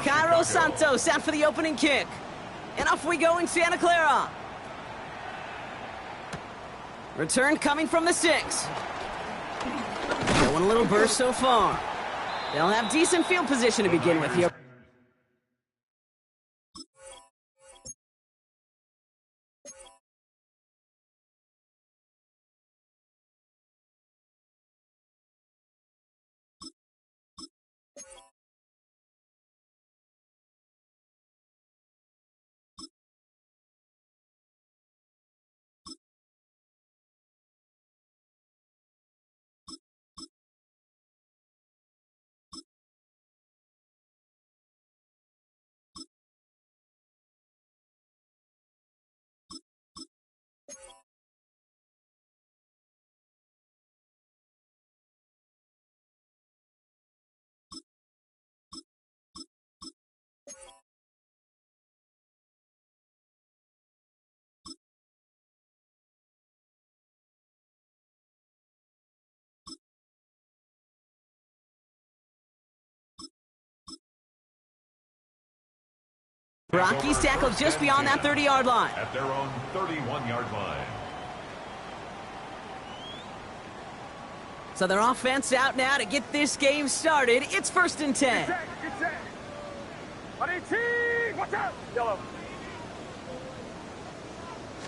Cairo Santos out for the opening kick. And off we go in Santa Clara. Return coming from the 6. Going a little burst so far. They'll have decent field position to begin with here. Rockies tackled just beyond that 30-yard line. At their own 31-yard line. So their offense out now to get this game started. It's 1st and 10. Get set. 118. Watch out. Yellow.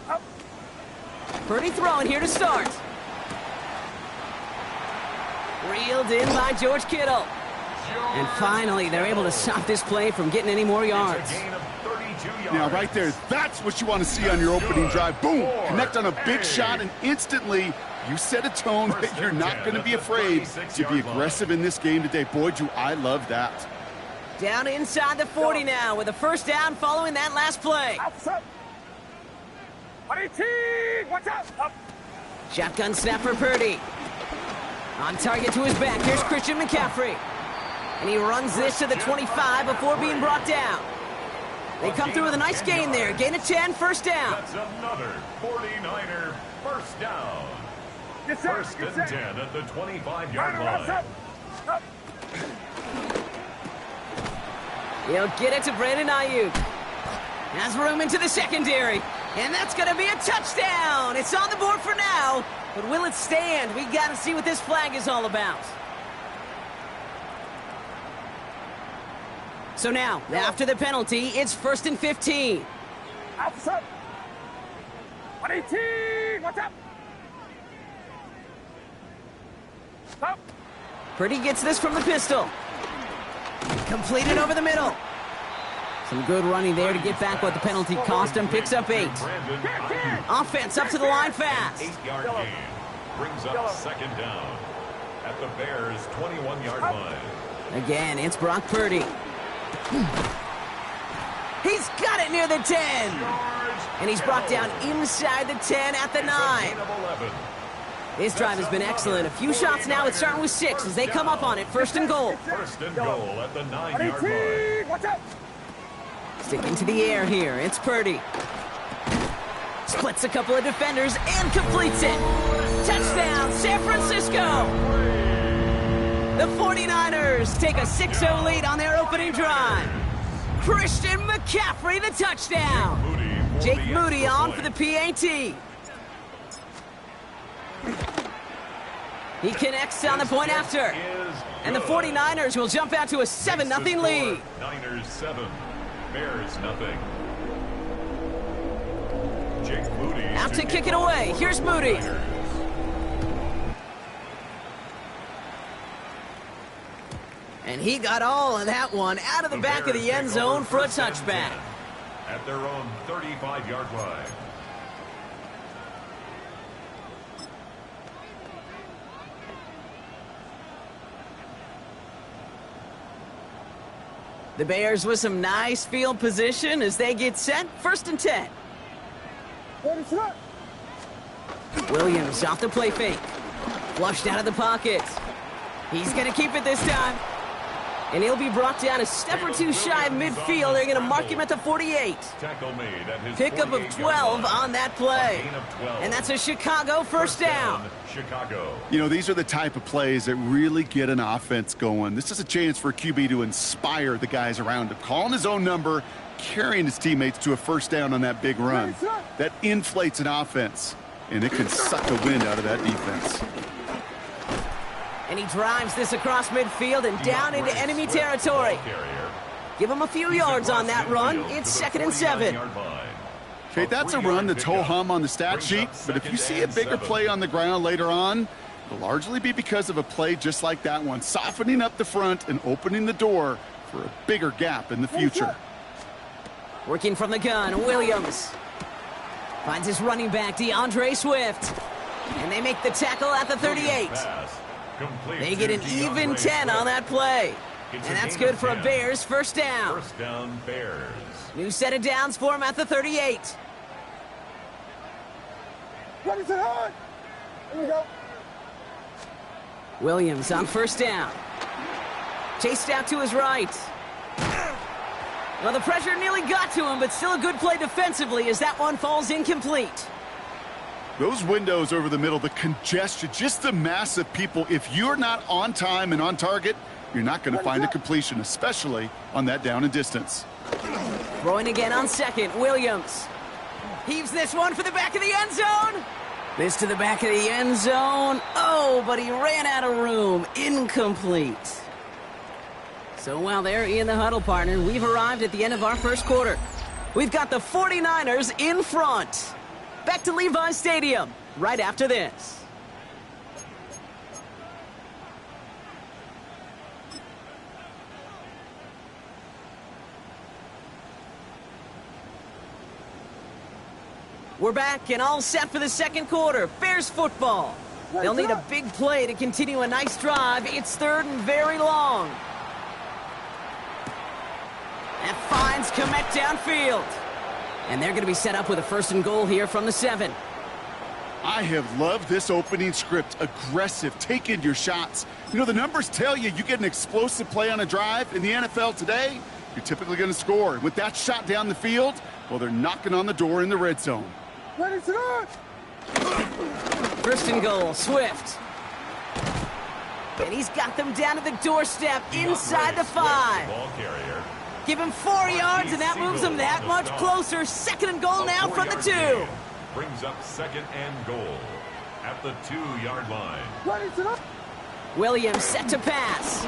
Up. Purdy throwing here to start. Reeled in by George Kittle. And finally, they're able to stop this play from getting any more yards. Now, right there, that's what you want to see on your opening drive. Boom! Connect on a big shot, and instantly, you set a tone that you're not going to be afraid to be aggressive in this game today. Boy, do I love that. Down inside the 40 now with a first down following that last play. 118. Watch out. Up. Shotgun snap for Purdy. On target to his back, here's Christian McCaffrey. And he runs this to the 25 before being brought down. They come through with a nice gain there. Gain of 10, first down. That's another 49er first down. First and 10 at the 25-yard line. He'll get it to Brandon Ayuk. Has room into the secondary. And that's going to be a touchdown. It's on the board for now. But will it stand? We got to see what this flag is all about. So now, after the penalty, it's 1st and 15. Outside. 118. Watch out. Stop. Purdy gets this from the pistol. Completed over the middle. Some good running there to get back what the penalty cost him. Picks up 8. Offense up to the line fast. 8-yard gain. Brings up second down at the Bears' 21-yard line. Again, it's Brock Purdy. He's got it near the 10. And he's brought down inside the 10 at the 9. This drive has been excellent. A few shots now. It's starting with 6 as they come up on it. 1st and goal. 1st and goal at the 9-yard line. Watch out. Sticking to the air here. It's Purdy. Splits a couple of defenders and completes it. Touchdown, San Francisco. The 49ers take a 6-0 lead on their opening drive. Christian McCaffrey, the touchdown. Jake Moody on for the PAT. He connects on the point after. And the 49ers will jump out to a 7-0 lead. Niners 7, Bears nothing. Jake Moody out to kick it away. Here's Moody. And he got all of that one out of the back of the end zone for a touchback. At their own 35-yard line. The Bears with some nice field position as they get set. 1st and 10. Williams off the play fake. Flushed out of the pocket. He's going to keep it this time. And he'll be brought down a step or two shy of midfield. They're going to mark him at the 48. Pickup of 12 on that play. And that's a Chicago first down. Chicago. You know, these are the type of plays that really get an offense going. This is a chance for a QB to inspire the guys around him. Calling his own number, carrying his teammates to a first down on that big run. That inflates an offense, and it can suck the wind out of that defense. And he drives this across midfield and down into enemy territory. Give him a few yards on that run. It's 2nd and 7. Okay, that's a run that's ho-hum on the stat sheet, but if you see a bigger play on the ground later on, it'll largely be because of a play just like that one, softening up the front and opening the door for a bigger gap in the future. Working from the gun, Williams finds his running back, DeAndre Swift, and they make the tackle at the 38. They get an even 10 on that play. And that's good for a Bears first down. First down, Bears. New set of downs for him at the 38. Ready to hard. Here we go. Williams on first down. Chased out to his right. Well, the pressure nearly got to him, but still a good play defensively as that one falls incomplete. Those windows over the middle, the congestion, just the mass of people. If you're not on time and on target, you're not going to find a completion, especially on that down and distance. Throwing again on second, Williams. Heaves this one for the back of the end zone. This to the back of the end zone. Oh, but he ran out of room. Incomplete. So while they're in the huddle, partner, we've arrived at the end of our first quarter. We've got the 49ers in front. Back to Levi's Stadium right after this. We're back and all set for the second quarter. Bears football. They'll need a big play to continue a nice drive. It's 3rd and very long. That finds Komet downfield. And they're going to be set up with a 1st and goal here from the 7. I have loved this opening script. Aggressive, taking your shots. You know, the numbers tell you get an explosive play on a drive in the NFL today, you're typically going to score. With that shot down the field, well, they're knocking on the door in the red zone. Ready to go. 1st and goal, Swift. And he's got them down to the doorstep inside the 5. Ball carrier. Give him 4 yards, and that moves them that much closer. 2nd and goal now from the 2. Brings up 2nd and goal at the 2-yard line. Ready to go. Williams set to pass.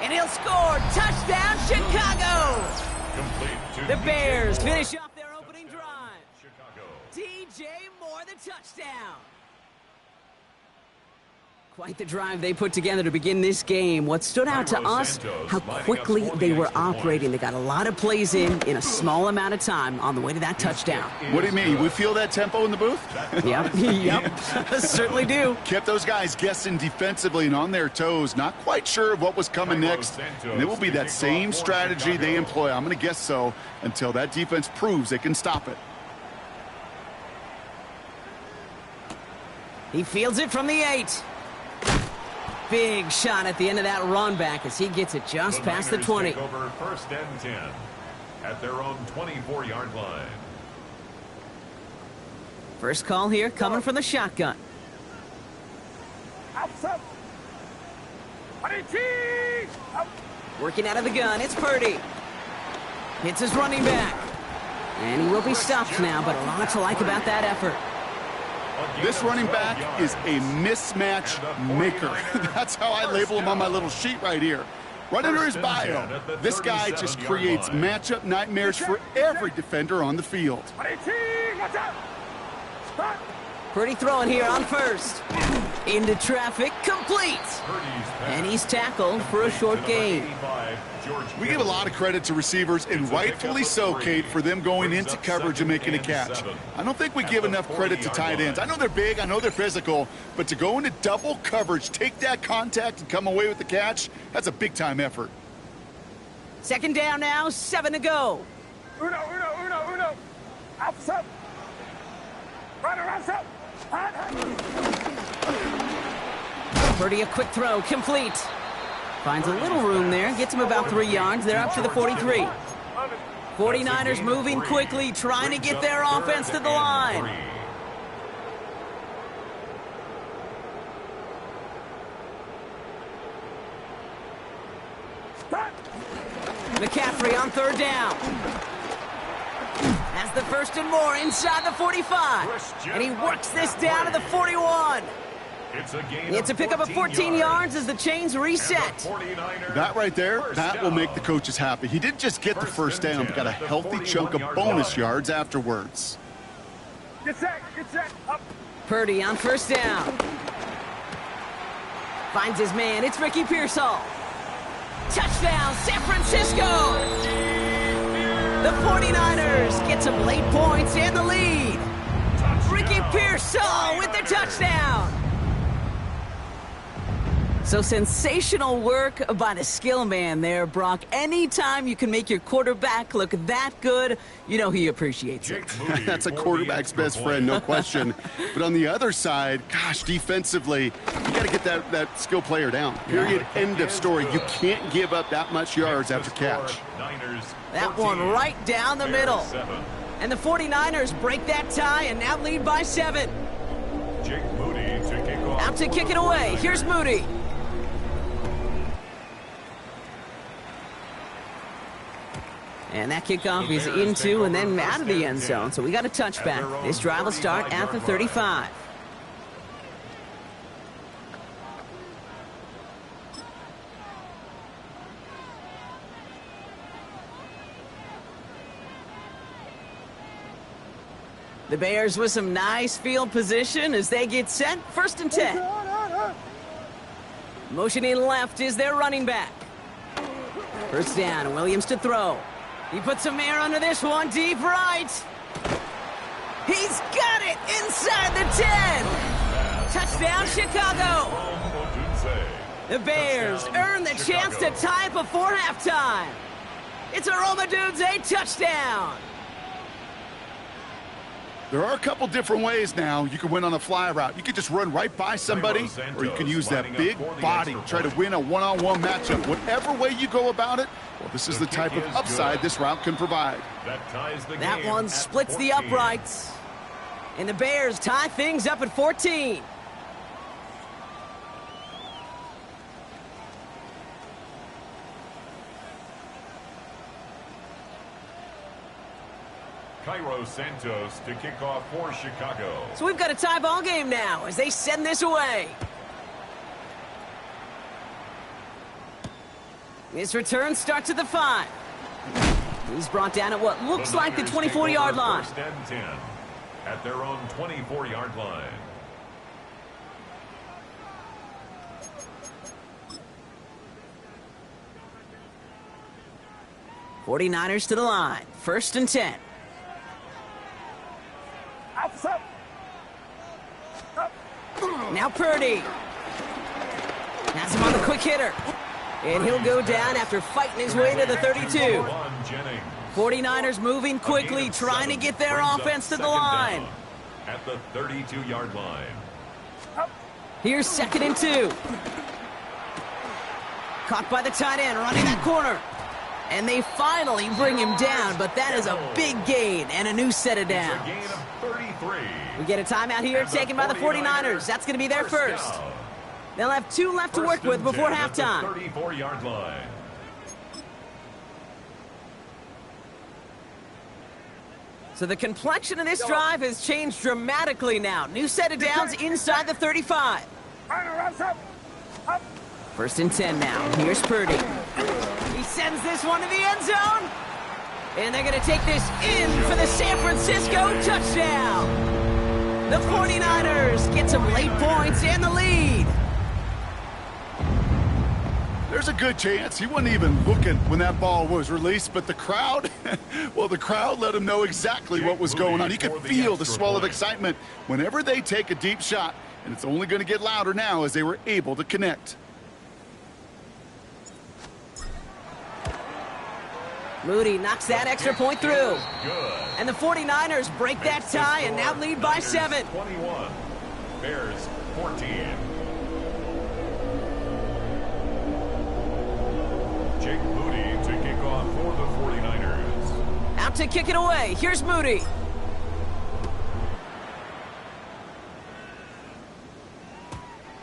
And he'll score. Touchdown, Chicago. Complete to The Bears finish off their opening drive. Chicago. DJ Moore, the touchdown. Quite the drive they put together to begin this game. What stood out to us, how quickly they were operating. They got a lot of plays in a small amount of time on the way to that touchdown. What do you mean? We feel that tempo in the booth? Yep, certainly do. Kept those guys guessing defensively and on their toes, not quite sure of what was coming next. And it will be that same strategy they employ, I'm going to guess so, until that defense proves they can stop it. He fields it from the 8. Big shot at the end of that run back as he gets it just past the 20. Take over 1st and 10 at their own 24-yard line. First call here coming from the shotgun. Outside. Working out of the gun, it's Purdy. Hits his running back. And he will be stopped now, but a lot to like about that effort. This running back is a mismatch maker. That's how I label him on my little sheet right here. Right under his bio, this guy just creates matchup nightmares for every defender on the field. Purdy throwing here on 1st. Into traffic, complete. And he's tackled for a short gain. We give a lot of credit to receivers, and rightfully so, Kate, for them going into coverage and making a catch. I don't think we give enough credit to tight ends. I know they're big, I know they're physical, but to go into double coverage, take that contact, and come away with the catch, that's a big-time effort. 2nd down now, 7 to go. Uno. Outside. Right. Purdy a quick throw, complete. Finds a little room there, gets him about 3 yards. They're up to the 43. 49ers moving quickly, trying to get their offense to the line. McCaffrey on 3rd down. Has the 1st and more inside the 45. And he works this down to the 41. It's a pickup of 14 yards as the chains reset. That right there, that will make the coaches happy. He didn't just get the 1st down, but got a healthy chunk of bonus yards afterwards. Get set, up. Purdy on 1st down. Finds his man, it's Ricky Pearsall. Touchdown, San Francisco! The 49ers get some late points and the lead. Ricky Pearsall with the touchdown. So sensational work by the skill man there, Brock. Anytime you can make your quarterback look that good, you know he appreciates it. That's a quarterback's best friend, no question. But on the other side, gosh, defensively, you got to get that skill player down. Period, end of story. You can't give up that much yards after catch. That one right down the middle. And the 49ers break that tie and now lead by 7. Out to kick it away. Here's Moody. And that kickoff is into and then out of the end zone. So we got a touchback. This drive will start at the 35. The Bears with some nice field position as they get set. 1st and 10. Motioning left is their running back. 1st down, Williams to throw. He puts some air under this one, deep right. He's got it inside the 10. Touchdown, Chicago. The Bears earn the chance to tie it before halftime. It's a Romadunze touchdown. There are a couple different ways now. You can win on a fly route. You can just run right by somebody, or you can use that big body, try to win a one-on-one matchup. Whatever way you go about it, well, this is the type of upside this route can provide. That one splits the uprights. And the Bears tie things up at 14. Cairo Santos to kick off for Chicago. So we've got a tie ball game now as they send this away. This return starts at the 5. He's brought down at what looks like the 24-yard line. 1st and 10 at their own 24-yard line. '49ers to the line. 1st and 10. Now Purdy. Has him on the quick hitter. And he'll go down after fighting his way to the 32. 49ers moving quickly, trying to get their offense to the line. At the 32-yard line. Here's 2nd and 2. Caught by the tight end, running that corner. And they finally bring him down, but that is a big gain and a new set of downs. It's a gain of 33. We get a timeout here taken by the 49ers. That's going to be their first. They'll have 2 left to work with before halftime. 34-yard line. So the complexion of this drive has changed dramatically now. New set of downs inside the 35. 1st and 10 now. Here's Purdy. He sends this one to the end zone. And they're going to take this in for the San Francisco touchdown. The 49ers get some late points and the lead. There's a good chance he wasn't even looking when that ball was released, but the crowd, well, the crowd let him know exactly what was going on. You could feel the swell of excitement whenever they take a deep shot, and it's only going to get louder now as they were able to connect. Moody knocks that extra point through. And the 49ers break that tie and now lead by 7. 21. Bears 14. Out to kick it away. Here's Moody.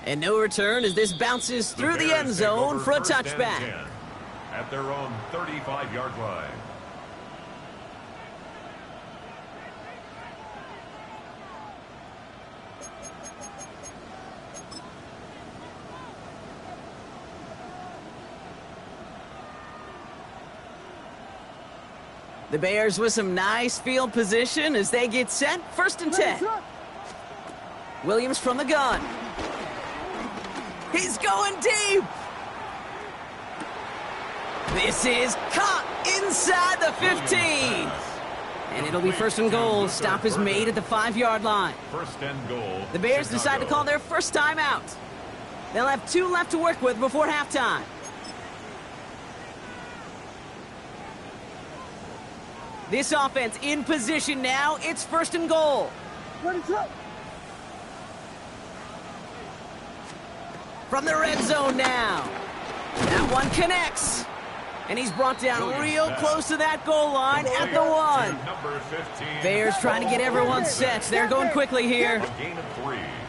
And no return as this bounces through the end zone for a touchback. At their own 35-yard line. The Bears with some nice field position as they get set. 1st and 10. Williams from the gun. He's going deep. This is caught inside the 15. And it'll be 1st and goal. Stop is made at the 5-yard line. 1st and goal. The Bears decide to call their first time out. They'll have 2 left to work with before halftime. This offense in position now. It's 1st and goal. From the red zone now. That one connects. And he's brought down real close to that goal line at the 1. Bears trying to get everyone set. They're going quickly here.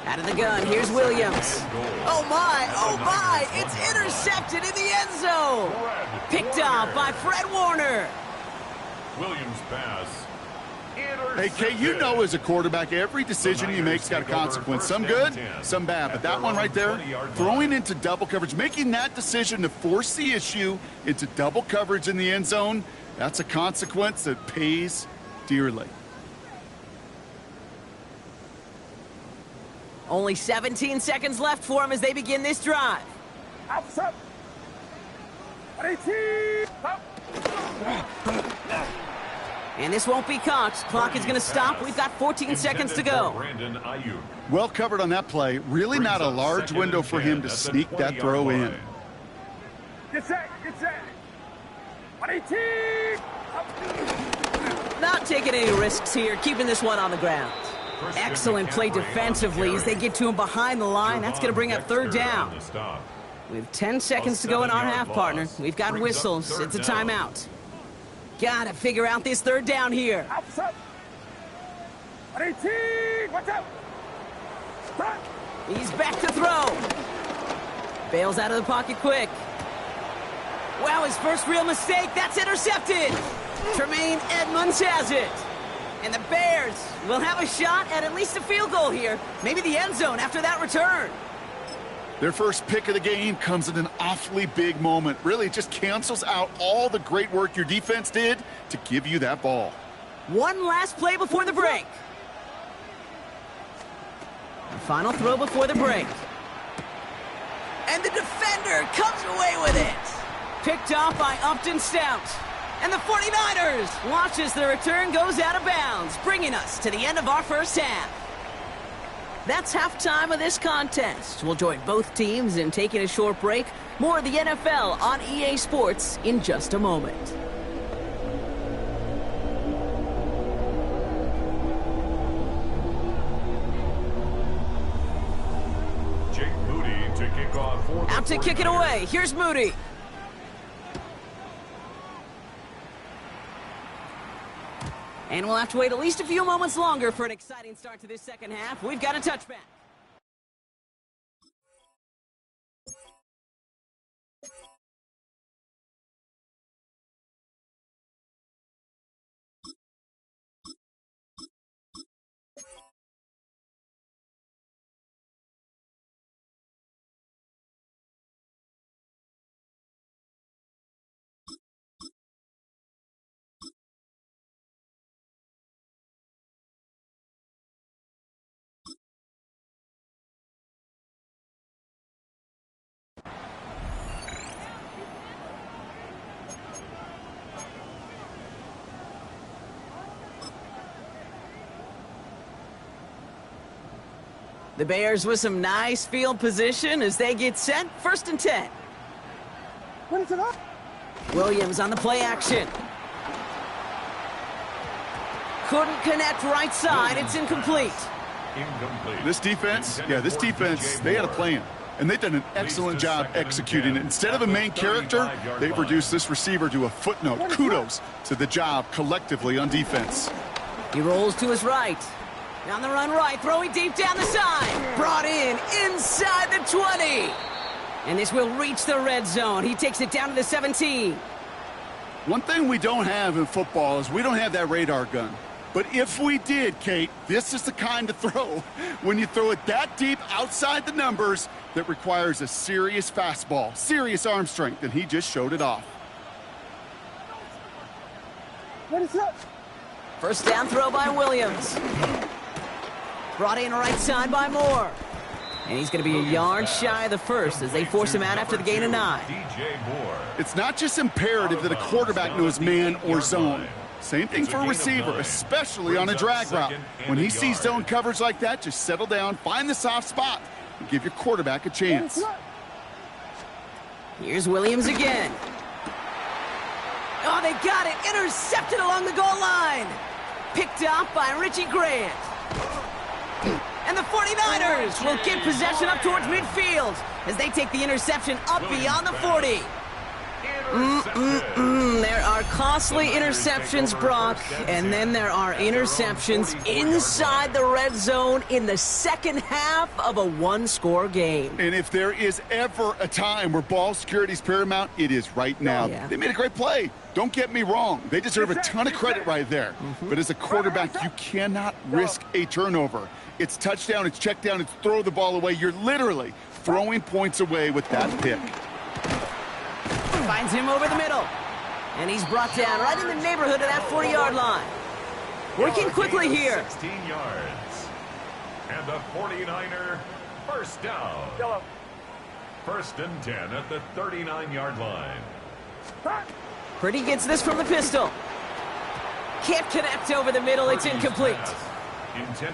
Out of the gun, here's Williams. Oh my, it's intercepted in the end zone. Picked up by Fred Warner. Williams pass. Hey, Kay, you know as a quarterback, every decision you make's got a consequence. Some good, some bad. But that one right there, throwing into double coverage, making that decision to force the issue into double coverage in the end zone, that's a consequence that pays dearly. Only 17 seconds left for him as they begin this drive. Up. 18. Up. And this won't be caught. Clock is going to stop. We've got 14 seconds to go. Well covered on that play. Really not a large window for him to sneak that throw in. Get set. 18. Not taking any risks here, keeping this one on the ground. Excellent play defensively as they get to him behind the line. That's going to bring up 3rd down. With 10 seconds to go in our half, partner. We've got whistles. It's a timeout. Gotta figure out this 3rd down here. 18. Watch out. He's back to throw. Bails out of the pocket quick. Wow, his first real mistake. That's intercepted. Tremaine Edmonds has it. And the Bears will have a shot at least a field goal here. Maybe the end zone after that return. Their first pick of the game comes at an awfully big moment. Really, it just cancels out all the great work your defense did to give you that ball. One last play before the break. The final throw before the break. And the defender comes away with it. Picked off by Upton Stout. And the 49ers watch as the return goes out of bounds, bringing us to the end of our first half. That's halftime of this contest. We'll join both teams in taking a short break. More of the NFL on EA Sports in just a moment. Jake Moody to kick off for the Out to kick it away. Here's Moody. And we'll have to wait at least a few moments longer for an exciting start to this second half. We've got a touchback. The Bears with some nice field position as they get set. 1st and 10. What is it up? Williams on the play action. Couldn't connect right side. It's incomplete. Incomplete. This defense, they had a plan. and they've done an excellent job executing it. Instead of a main character, they've reduced this receiver to a footnote. Kudos to the job collectively on defense. He rolls to his right. On the run right, throwing deep down the side. Brought in inside the 20. And this will reach the red zone. He takes it down to the 17. One thing we don't have in football is we don't have that radar gun. But if we did, Kate, this is the kind of throw, when you throw it that deep outside the numbers, that requires a serious fastball, serious arm strength, and he just showed it off. What is up? First down throw by Williams. Brought in right side by Moore. And he's going to be a yard shy of the first as they force him out after the gain of 9. It's not just imperative that a quarterback knows man or zone. Same thing for a receiver, especially on a drag route. When he sees zone coverage like that, just settle down, find the soft spot, and give your quarterback a chance. Here's Williams again. Oh, they got it. Intercepted along the goal line. Picked up by Richie Grant. And the 49ers will get possession up towards midfield as they take the interception up beyond the 40. There are costly interceptions, Brock, and then there are interceptions inside the red zone in the second half of a one-score game. And if there is ever a time where ball security is paramount, it is right now. Yeah. They made a great play. Don't get me wrong. They deserve a ton of credit right there. But as a quarterback, you cannot risk a turnover. It's touchdown, it's check down, it's throw the ball away. You're literally throwing points away with that pick. Finds him over the middle. And he's brought down right in the neighborhood of that 40-yard line. Working quickly here. 16 yards. And the 49er first down. Yellow. First and 10 at the 39-yard line. Purdy gets this from the pistol. Can't connect over the middle. It's incomplete.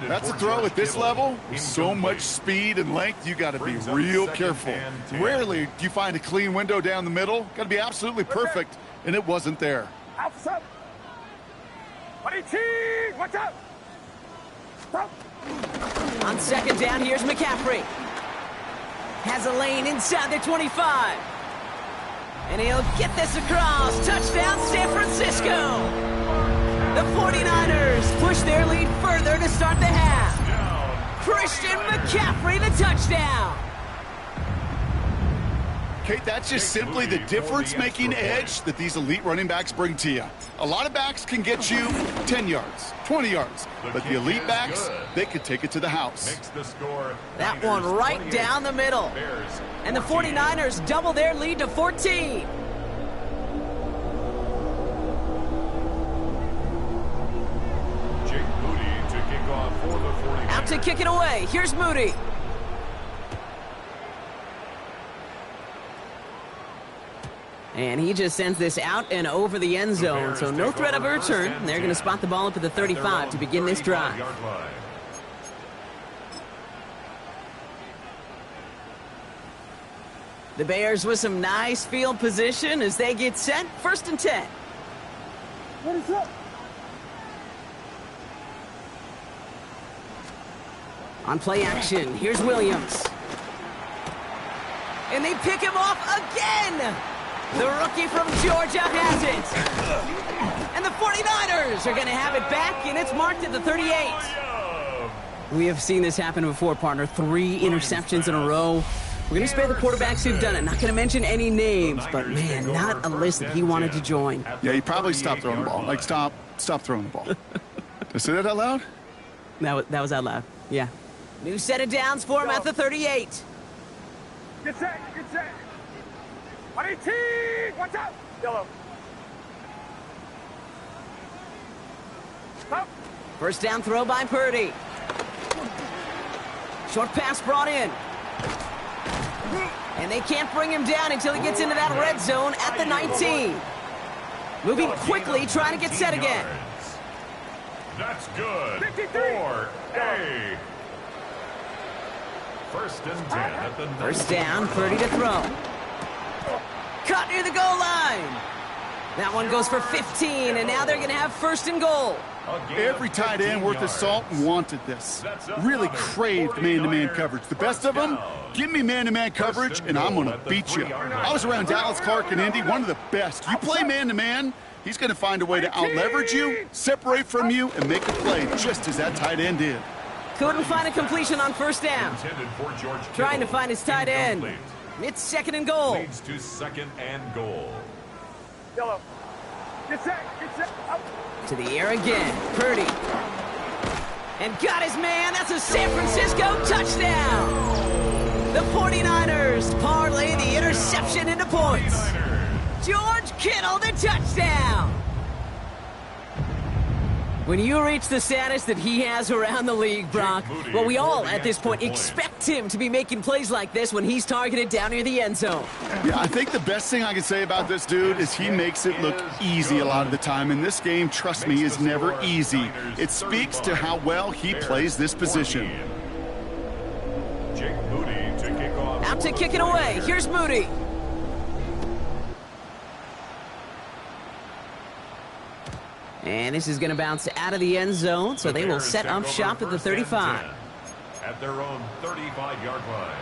That's a throw at this level. So much speed and length, you got to be real careful. Rarely do you find a clean window down the middle. Got to be absolutely perfect, and it wasn't there. Outside. Watch out. Stop. On second down, here's McCaffrey. Has a lane inside the 25. And he'll get this across. Touchdown, San Francisco. The 49ers push their lead further to start the half. Christian McCaffrey, the touchdown. Kate, that's just simply the difference-making edge that these elite running backs bring to you. A lot of backs can get you 10 yards, 20 yards, but the elite backs, they could take it to the house. That one right down the middle. And the 49ers double their lead to 14. Out to kick it away. Here's Moody. And he just sends this out and over the end zone, so no threat of a return. They're going to spot the ball up at the 35 to begin this drive. The Bears with some nice field position as they get set. First and 10. What is up? On play action, here's Williams. And they pick him off again! The rookie from Georgia has it. And the 49ers are going to have it back, and it's marked at the 38. We have seen this happen before, partner. 3 interceptions in a row. We're going to spare the quarterbacks who've done it. Not going to mention any names, but, man, not a list that he wanted to join. Yeah, he probably stopped throwing the ball. Like, stop throwing the ball. Did I say that out loud? That was out loud, yeah. New set of downs for him at the 38. Get set. 18. Watch out. Yellow. Stop. First down throw by Purdy. Short pass brought in. And they can't bring him down until he gets into that red zone at the 19. Moving quickly, trying to get set again. That's good. 4A. First and 10 at the First down, Purdy to throw. Caught near the goal line. That one goes for 15, and now they're going to have first and goal. Every tight end worth his salt wanted this. Really craved man-to-man coverage. The best of them, give me man-to-man coverage, and I'm going to beat you. I was around Dallas Clark and Indy, one of the best. You play man-to-man, he's going to find a way to out-leverage you, separate from you, and make a play, just as that tight end did. Couldn't find a completion on first down. Trying to find his tight end. It's second and goal. Leads to second and goal. Yellow. Get set. Get set. Up. To the air again. Purdy. And got his man. That's a San Francisco touchdown. The 49ers parlay the interception into points. George Kittle, the touchdown. When you reach the status that he has around the league, Brock, well, we all at this point expect him to be making plays like this when he's targeted down near the end zone. Yeah, I think the best thing I can say about this dude is he makes it look easy a lot of the time. And this game, trust me, is never easy. It speaks to how well he plays this position. Out to kick it away. Here's Moody. And this is going to bounce out of the end zone, so they will set up shop at the 35. At their own 35-yard line.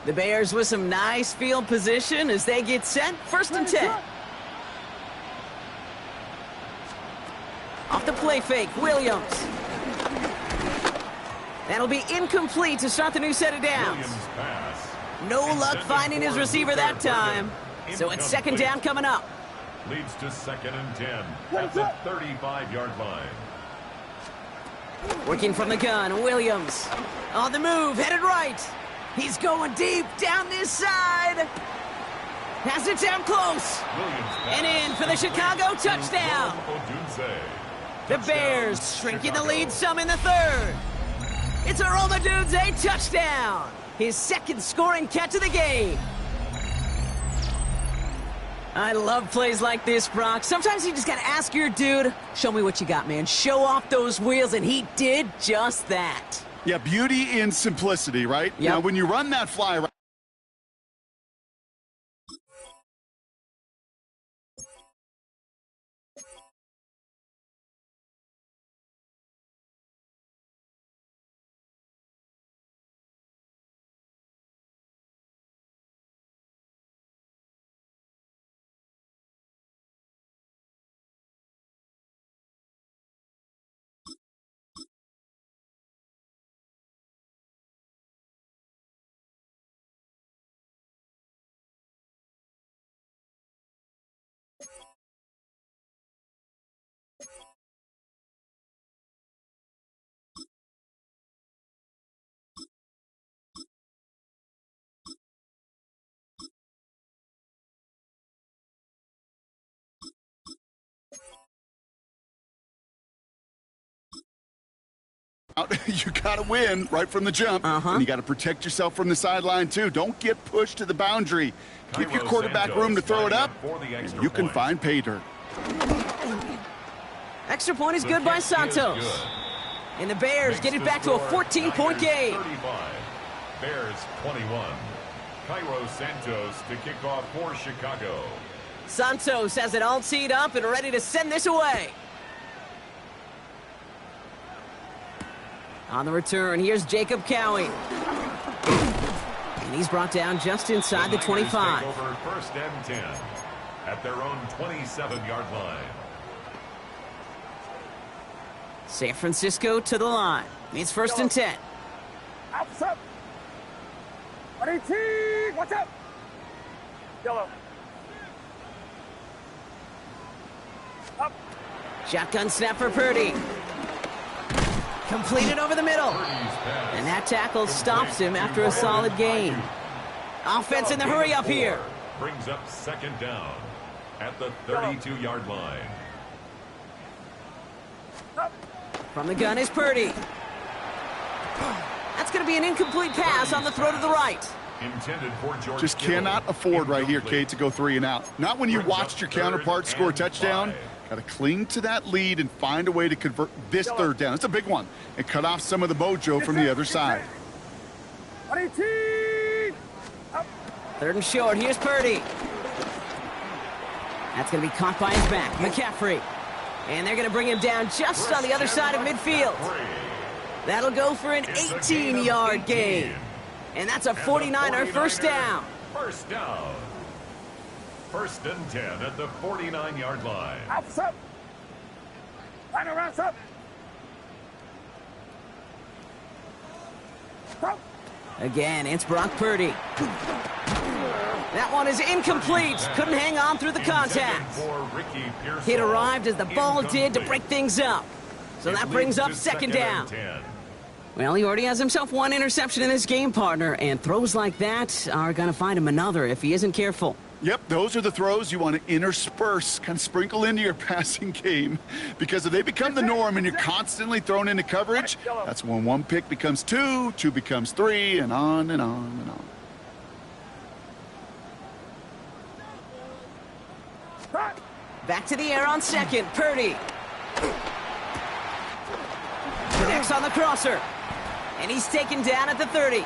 The Bears with some nice field position as they get set. First and 10. Off the play fake, Williams. That'll be incomplete to start the new set of downs. No luck finding his receiver that time. So it's second down coming up. Leads to second and 10 at the 35-yard line. Working from the gun, Williams. On the move, headed right. He's going deep down this side. Has it down close. And in for the Chicago touchdown. The Bears shrinking the lead some in the third. It's a Romadunze touchdown. His second scoring catch of the game. I love plays like this, Brock. Sometimes you just got to ask your dude, show me what you got, man. Show off those wheels, and he did just that. Yeah, beauty in simplicity, right? Yep. Now, when you run that fly right, you got to win right from the jump. And you got to protect yourself from the sideline, too. Don't get pushed to the boundary. Give your quarterback room to throw it up, and you can find pay dirt. Extra point is good by Santos. And the Bears get it back to a 14-point game. 35. Bears 21. Cairo Santos to kick off for Chicago. Santos has it all teed up and ready to send this away. On the return, here's Jacob Cowie. And he's brought down just inside the 25. Over first and 10 at their own 27-yard line. San Francisco to the line. It's first and 10. Outside. 18. Watch out. Yellow. Up. Shotgun snap for Purdy. Completed over the middle. And that tackle stops him after a solid gain. Offense in the hurry up here. Brings up second down at the 32-yard line. From the gun is Purdy. That's going to be an incomplete pass on the throw to the right. Intended for George. Just cannot afford right here, Kate, to go 3 and out. Not when you watched your counterpart score a touchdown. Got to cling to that lead and find a way to convert this third down. It's a big one. And cut off some of the mojo from the other side. 18! Up. 3rd and short. Here's Purdy. That's going to be caught by his back. McCaffrey. And they're going to bring him down just on the other side of midfield. That'll go for an 18-yard gain. And that's a 49er first down. First down. 1st and 10 at the 49-yard line. Outs up. Line around up. Stop. Again, it's Brock Purdy. That one is incomplete. Couldn't hang on through the contact. It arrived as the ball did to break things up. So that brings up 2nd down. Well, he already has himself 1 interception in this game, partner, and throws like that are going to find him another if he isn't careful. Yep, those are the throws you want to intersperse, kind of sprinkle into your passing game. Because if they become the norm and you're constantly thrown into coverage, that's when 1 pick becomes 2, 2 becomes 3, and on and on and on. Back to the air on 2nd. Purdy. Connects on the crosser. And he's taken down at the 30.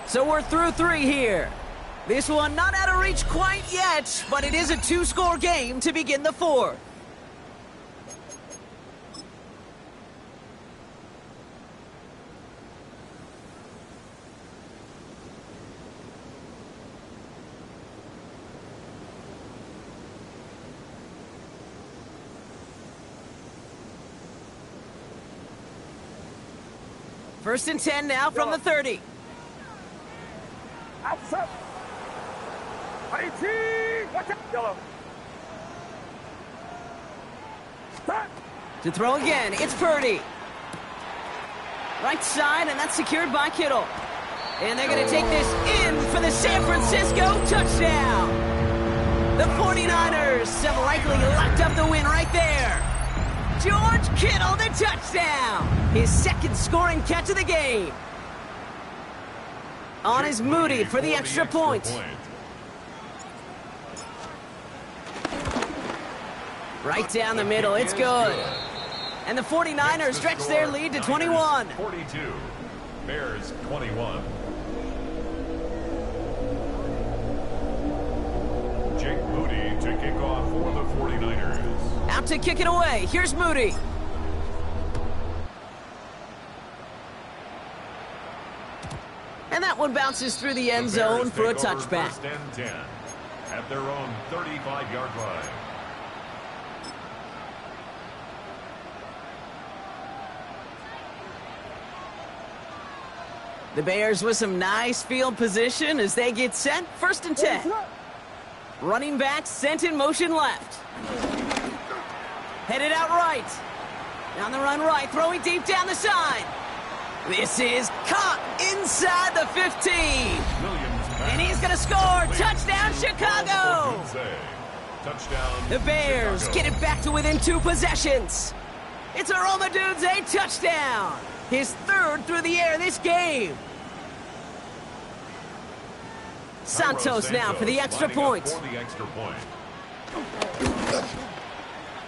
So we're through 3 here. This one not out of reach quite yet, but it is a 2-score game to begin the 4th. First and 10 now from the 30. Outs up. 18! Watch out! Yellow. Stop. To throw again, it's Purdy. Right side, and that's secured by Kittle. And they're going to take this in for the San Francisco touchdown. The 49ers have likely locked up the win right there. George Kittle, the touchdown. His 2nd scoring catch of the game. On is Moody for the extra point. Right down the middle, it's good. And the 49ers stretch their lead to 21. 42, Bears 21. Jake Moody to kick off for the 49ers. Out to kick it away, here's Moody. And that one bounces through the end zone for a touchback. 1st and 10 at their own 35-yard line. The Bears with some nice field position as they get set. 1st and 10. Running back sent in motion left. Headed out right. On the run right, throwing deep down the side. This is caught inside the 15. And he's going to score. Touchdown, Chicago. Touchdown. The Bears get it back to within 2 possessions. It's a Romadudze touchdown. His 3rd through the air this game. Santos now for the extra point.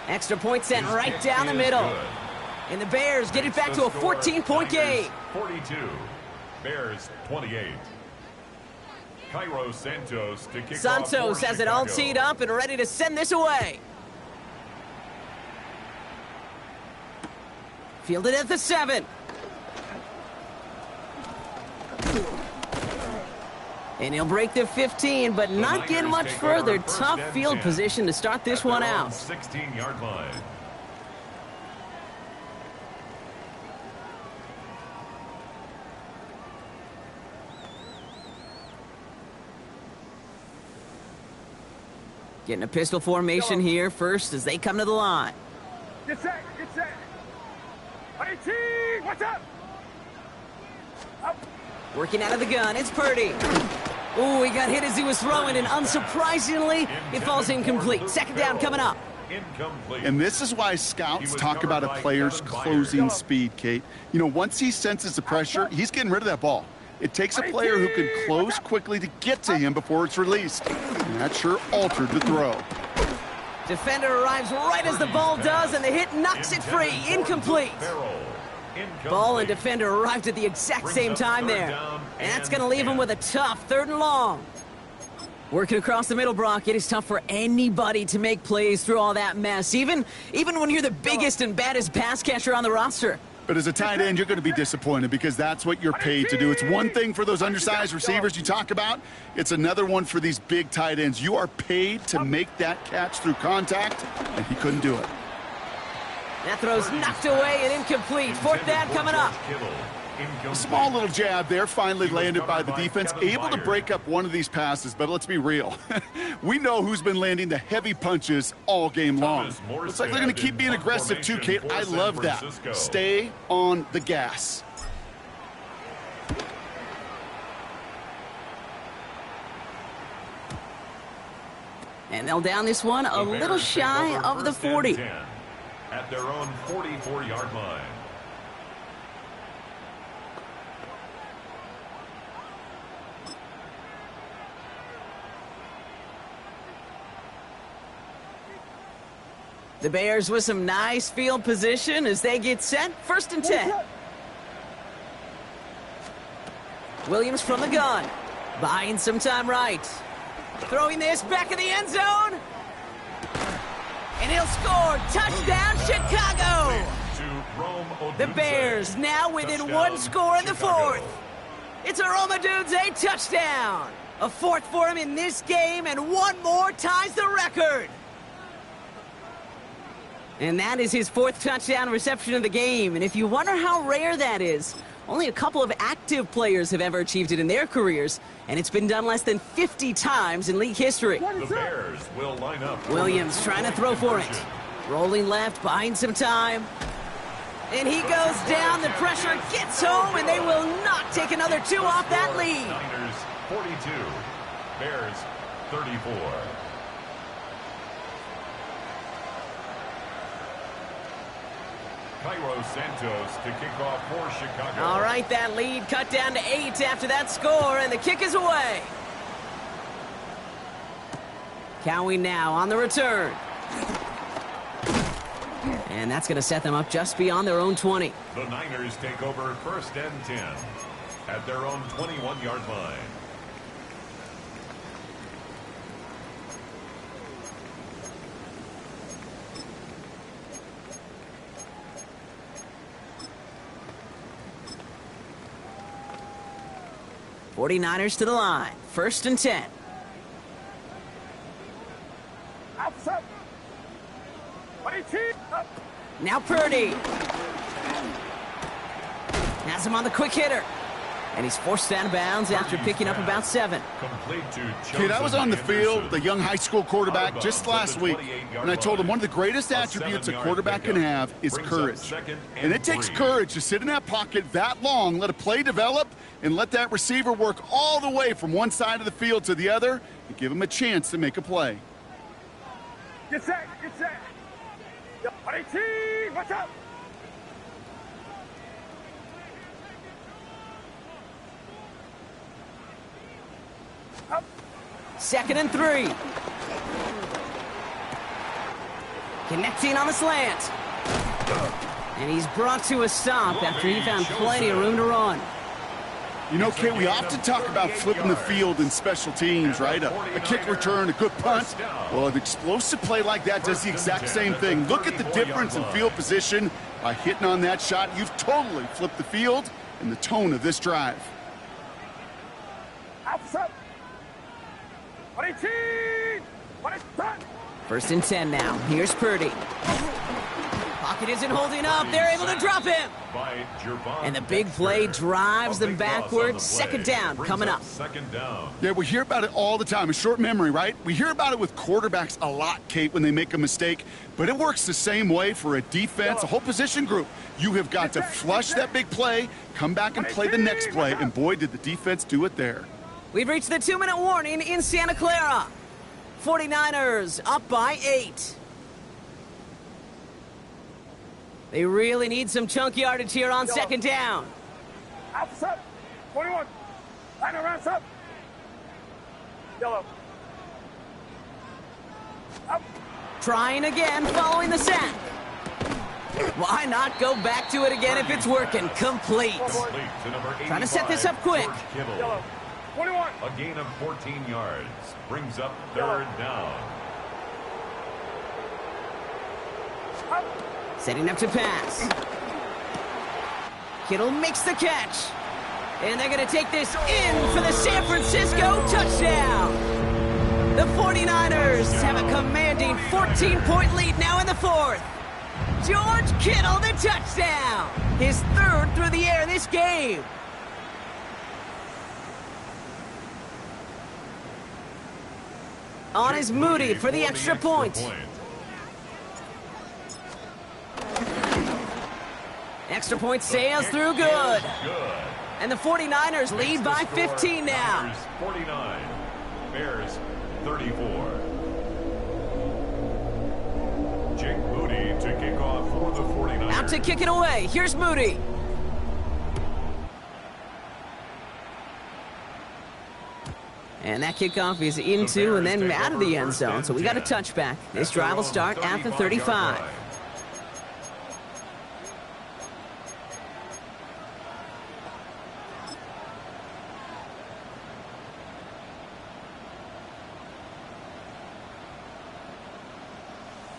Extra point sent right down the middle. And the Bears get it back to a 14-point game. 42, Bears 28. Cairo Santos to kick Santos off for has it all Chicago. teed up and ready to send this away. Fielded at the 7. And he'll break the 15, but not get much further. Tough field position to start this one out. 16-yard line. Getting a pistol formation here first as they come to the line. Get set, get set. 18, watch out. Up. Working out of the gun, it's Purdy. Ooh, he got hit as he was throwing, and unsurprisingly, it falls incomplete. 2nd down coming up. Incomplete. And this is why scouts talk about a player's closing speed, Kate. You know, once he senses the pressure, he's getting rid of that ball. It takes a player who can close quickly to get to him before it's released. And that sure altered the throw. Defender arrives right as the ball does, and the hit knocks it free. Incomplete. Ball and defender arrived at the exact same time there. And that's going to leave him with a tough 3rd and long. Working across the middle, Brock, it is tough for anybody to make plays through all that mess, even when you're the biggest and baddest pass catcher on the roster. But as a tight end, you're going to be disappointed because that's what you're paid to do. It's one thing for those undersized receivers you talk about. It's another one for these big tight ends. You are paid to make that catch through contact, and he couldn't do it. That throw's knocked away and incomplete. 4th down coming up. A small little jab there, finally landed by the defense, able to break up one of these passes, but let's be real. We know who's been landing the heavy punches all game long. Looks like they're going to keep being aggressive too, Kate. I love that. Stay on the gas. And they'll down this one a little shy of the 40. At their own 44-yard line. The Bears with some nice field position as they get set. 1st and 10. Williams from the gun. Buying some time right. Throwing this back in the end zone. And he'll score. Touchdown, Chicago. The Bears now within 1 score in the 4th. It's a Roma Dudes a touchdown. A 4th for him in this game, and 1 more ties the record. And that is his 4th touchdown reception of the game. And if you wonder how rare that is, only a couple of active players have ever achieved it in their careers, and it's been done less than 50 times in league history. The Bears will line up. Williams trying to throw for it. Rolling left, buying some time. And he goes down, the pressure gets home, and they will not take another 2 off that lead. Niners 42, Bears 34. Cairo Santos to kick off for Chicago. All right, that lead cut down to 8 after that score, and the kick is away. Cowie now on the return. And that's going to set them up just beyond their own 20. The Niners take over 1st and 10 at their own 21-yard line. '49ers to the line. 1st and 10. Outside. 22. Up. Now Purdy. Has him on the quick hitter. And he's forced out of bounds after picking up about 7. Kid, I was on the field, the young high school quarterback, just last week, and I told him one of the greatest attributes a quarterback can have is courage. And it takes courage to sit in that pocket that long, let a play develop, and let that receiver work all the way from one side of the field to the other, and give him a chance to make a play. Get set. Get set. 22. Watch out. Up. 2nd and 3. Connecting on the slant. And he's brought to a stop after he found plenty of room to run. You know, Kate, we often talk about flipping the field in special teams, right? A kick return, a good punt. Well, an explosive play like that does the exact same thing. Look at the difference in field position. By hitting on that shot, you've totally flipped the field and the tone of this drive. Outside. 22. 22. 1st and 10 now. Here's Purdy. Pocket isn't holding up. They're able to drop him. And the big play drives them backwards. 2nd down coming up. Yeah, we hear about it all the time. A short memory, right? We hear about it with quarterbacks a lot, Kate, when they make a mistake. But it works the same way for a defense, a whole position group. You have got to flush that big play, come back and play the next play. And boy, did the defense do it there. We've reached the 2-minute warning in Santa Clara. 49ers up by 8. They really need some chunk yardage here on 2nd down. Outside. 21. Line around up. Yellow. Up. Trying again, following the set. Why not go back to it again if it's working? Complete. Trying to set this up quick. Yellow. 21. A gain of 14 yards brings up third down. Up. Setting up to pass. Kittle makes the catch. And they're going to take this in for the San Francisco touchdown. The 49ers have a commanding 14-point lead now in the fourth. George Kittle, the touchdown. His third through the air this game. On is Moody for the extra point. Extra point sails through good. And the 49ers lead by 15 now. 49, Bears 34. Jake Moody to kick off for the 49ers. Out to kick it away. Here's Moody. And that kickoff is into and then out of the end zone. So we got a touchback. This drive will start at the 35.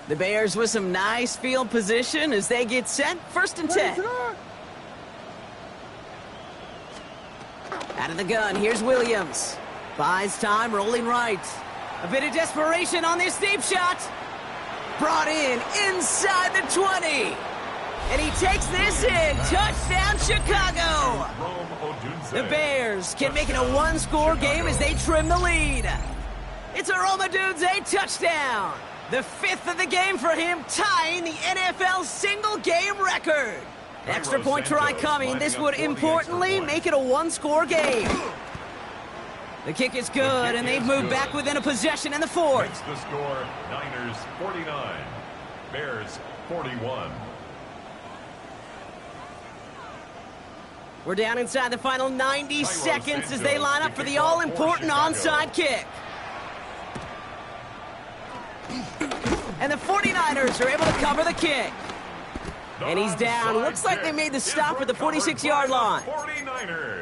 The Bears with some nice field position as they get set. 1st and 10. Out of the gun, here's Williams. Buys time, rolling right. A bit of desperation on this deep shot. Brought in inside the 20. And he takes this in. Touchdown, Chicago. The Bears can make it a one-score game as they trim the lead. It's a Rome Odunze touchdown. The 5th of the game for him, tying the NFL single-game record. Extra point try coming. This would importantly make it a one-score game. The kick is good, and they've moved back within a possession in the fourth. Makes the score, Niners 49, Bears 41. We're down inside the final 90 seconds as they line up for the all-important onside kick. And the 49ers are able to cover the kick. And he's down. Looks like they made the stop at the 46-yard line.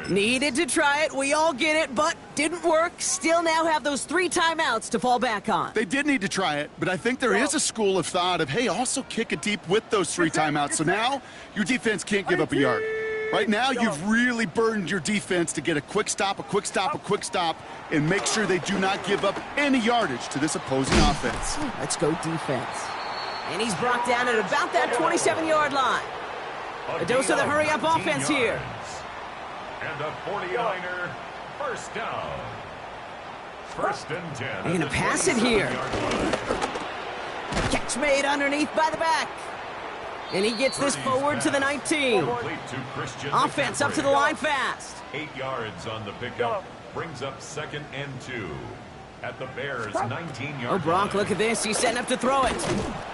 Needed to try it. We all get it, but didn't work. Still now have those 3 timeouts to fall back on. They did need to try it, but I think there is a school of thought of, hey, also kick it deep with those 3 timeouts. So now your defense can't give up a yard. Right now, you've really burdened your defense to get a quick stop, and make sure they do not give up any yardage to this opposing offense. Let's go defense. And he's brought down at about that 27-yard line. A dose of the hurry-up offense here. And the 49er first down. 1st and 10. They're going to pass it here. Catch made underneath by the back. And he gets this forward to the 19. Offense up to the line fast. 8 yards on the pickup. Brings up 2nd and 2. At the Bears' 19-yard Oh, Bronk, look at this. He's setting up to throw it.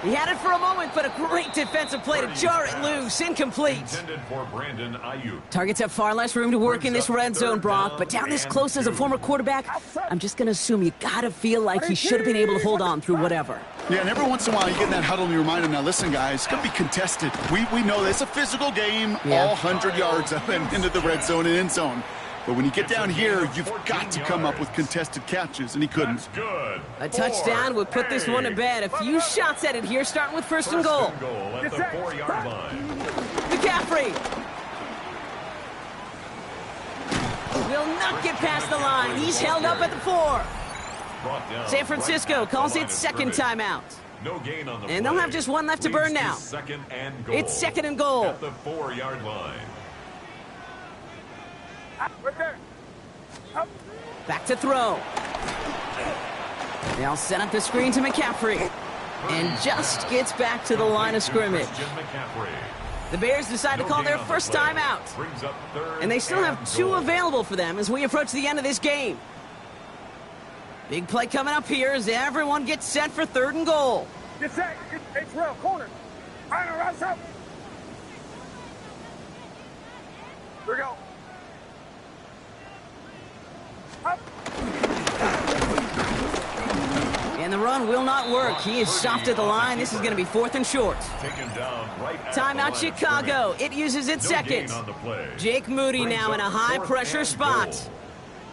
He had it for a moment, but a great defensive play to jar it loose. Incomplete. Intended for Brandon Ayuk. Targets have far less room to work in this red zone, Bronk, but down this close as a former quarterback, I'm just going to assume you got to feel like he should have been able to hold on through whatever. Yeah, and every once in a while you get in that huddle and you're reminded, now listen, guys, it's going to be contested. We know this. It's a physical game, all 100 yards up and into the red zone and end zone. But when you get down here, you've got to come up with contested catches, and he couldn't. Good. A touchdown would put this one to bed. A few shots at it here, starting with 1st and goal. At the 4-yard line. McCaffrey will not get past the line. He's held up at the 4. San Francisco calls it 2nd timeout. No gain on the and they'll have just 1 left to burn now. It's 2nd and goal. At the 4-yard line. Right there. Up. Back to throw. They'll set up the screen to McCaffrey. And just gets back to the line of scrimmage. The Bears decide to call their first timeout. And they still have 2 available for them as we approach the end of this game. Big play coming up here as everyone gets set for 3rd and goal. Get set. It's real. Corner. Rise up. Here we go. And the run will not work. He is soft at the line. This is going to be 4th and short. Timeout Chicago. It uses its second. Jake Moody now in a high-pressure spot.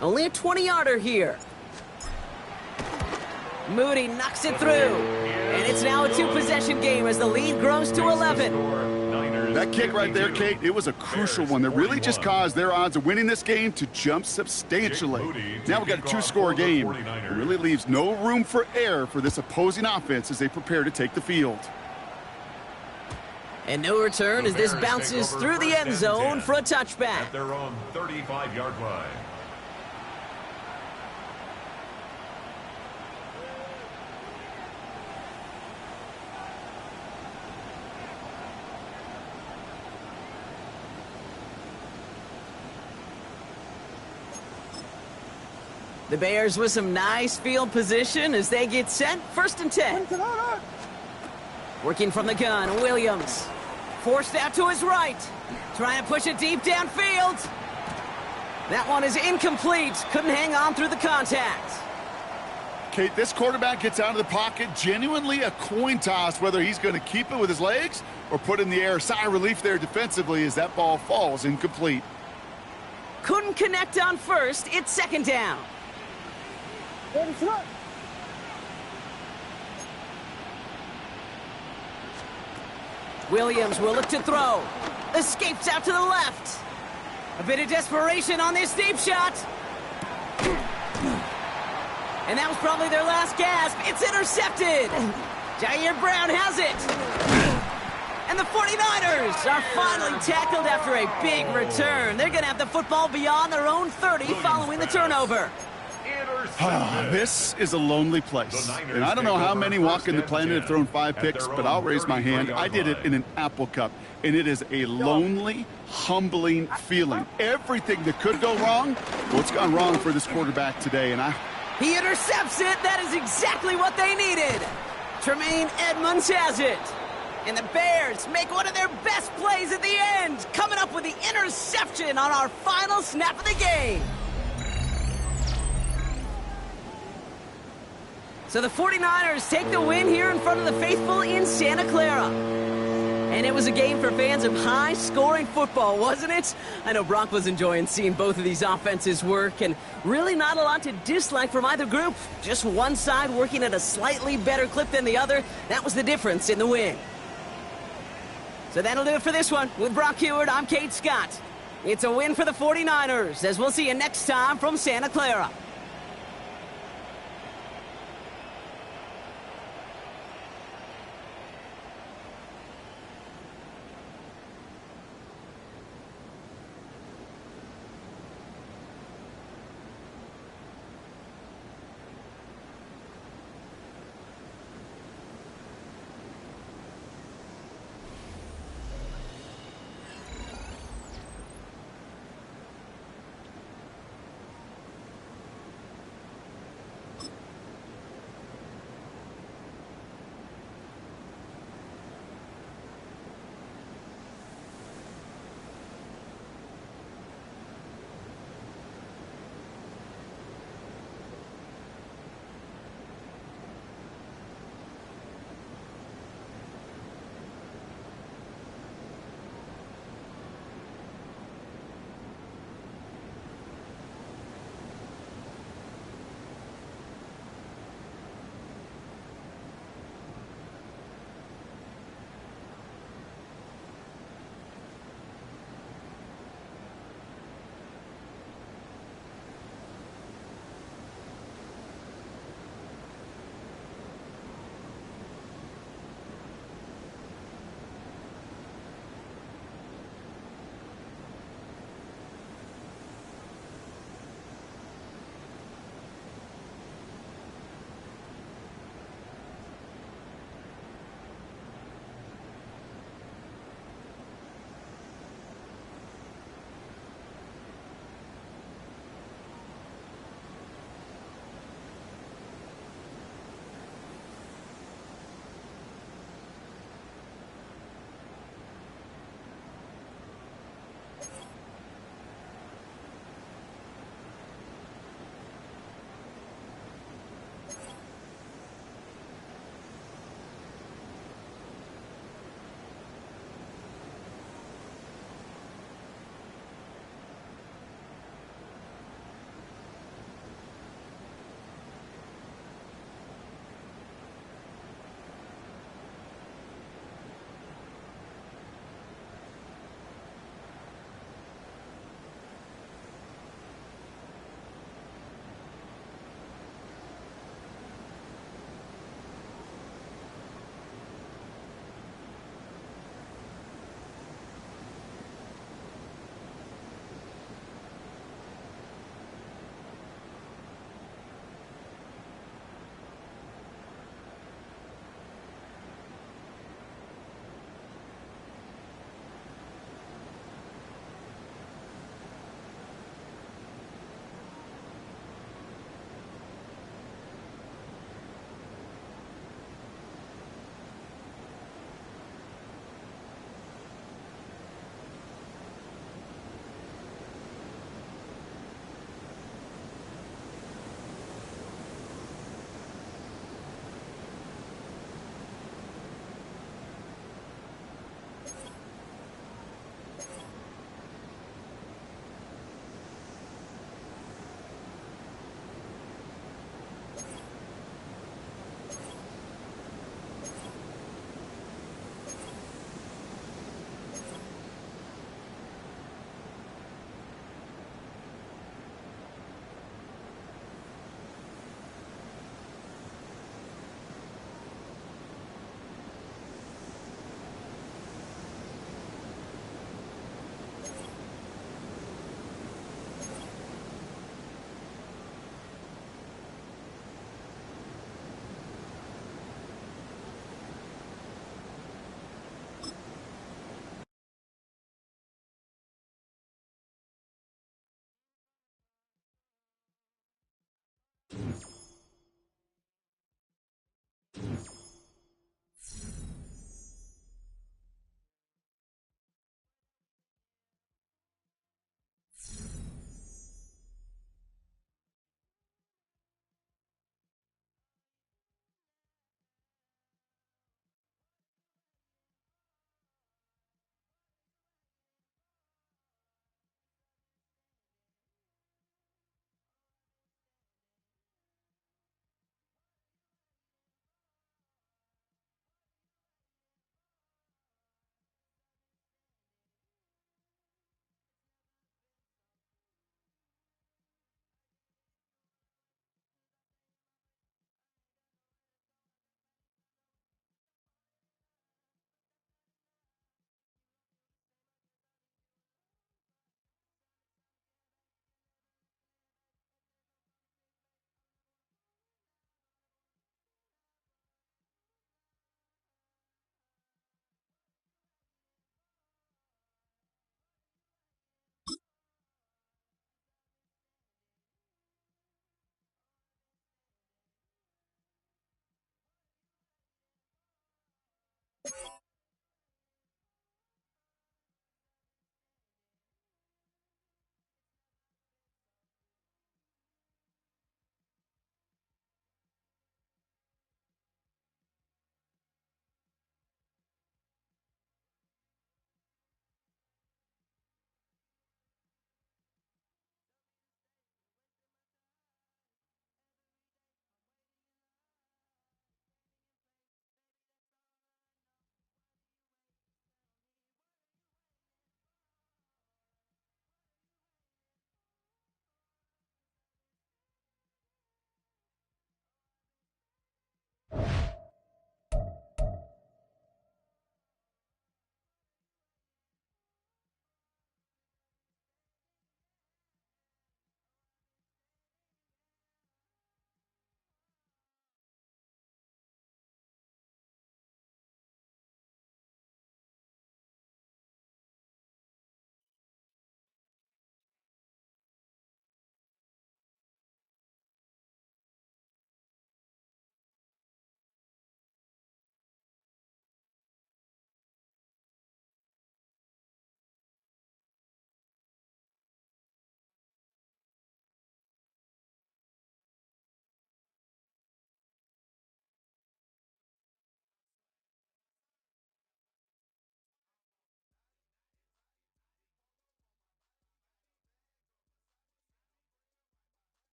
Only a 20-yarder here. Moody knocks it through. And it's now a 2-possession game as the lead grows to 11. That kick right there, Kate, it was a crucial one that really just caused their odds of winning this game to jump substantially. Now we've got a 2-score game. It really leaves no room for error for this opposing offense as they prepare to take the field. And no return as this bounces through the end zone for a touchback. At their own 35-yard line. The Bears with some nice field position as they get set. 1st and 10. Working from the gun, Williams. Forced out to his right. Trying to push it deep downfield. That one is incomplete. Couldn't hang on through the contact. Kate, this quarterback gets out of the pocket. Genuinely a coin toss whether he's going to keep it with his legs or put in the air. Sigh of relief there defensively as that ball falls incomplete. Couldn't connect on first. It's 2nd down. Williams will look to throw. Escapes out to the left. A bit of desperation on this deep shot. And that was probably their last gasp. It's intercepted. Jair Brown has it. And the 49ers are finally tackled after a big return. They're going to have the football beyond their own 30 following the turnover. This is a lonely place. And I don't know how many walking the planet have thrown 5 picks, but I'll raise my hand. I did it in an Apple Cup. And it is a lonely, humbling feeling. Everything that could go wrong, well, it's gone wrong for this quarterback today. And he intercepts it. That is exactly what they needed. Tremaine Edmonds has it. And the Bears make one of their best plays at the end, coming up with the interception on our final snap of the game. So the 49ers take the win here in front of the faithful in Santa Clara. And it was a game for fans of high-scoring football, wasn't it? I know Brock was enjoying seeing both of these offenses work, and really not a lot to dislike from either group. Just one side working at a slightly better clip than the other. That was the difference in the win. So that'll do it for this one. With Brock Heward, I'm Kate Scott. It's a win for the 49ers, as we'll see you next time from Santa Clara.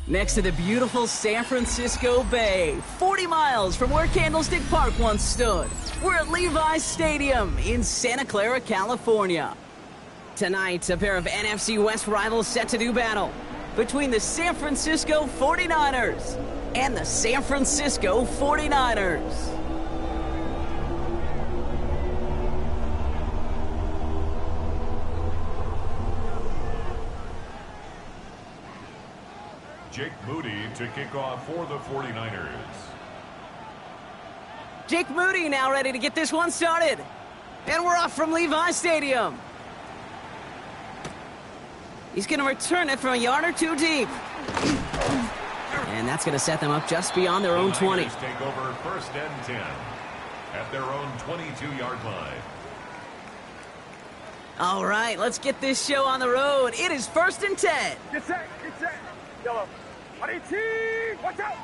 Next to the beautiful San Francisco Bay, 40 miles from where Candlestick Park once stood. We're at Levi's Stadium in Santa Clara, California. Tonight, a pair of NFC West rivals set to do battle between the San Francisco 49ers and the San Francisco 49ers. Jake Moody to kick off for the 49ers. Jake Moody now ready to get this one started. And we're off from Levi's Stadium. He's going to return it from a yard or two deep. And that's going to set them up just beyond their own 20. Take over first and 10 at their own 22-yard line. All right, let's get this show on the road. It is first and 10. Get set, get set. Yellow. 22, watch out.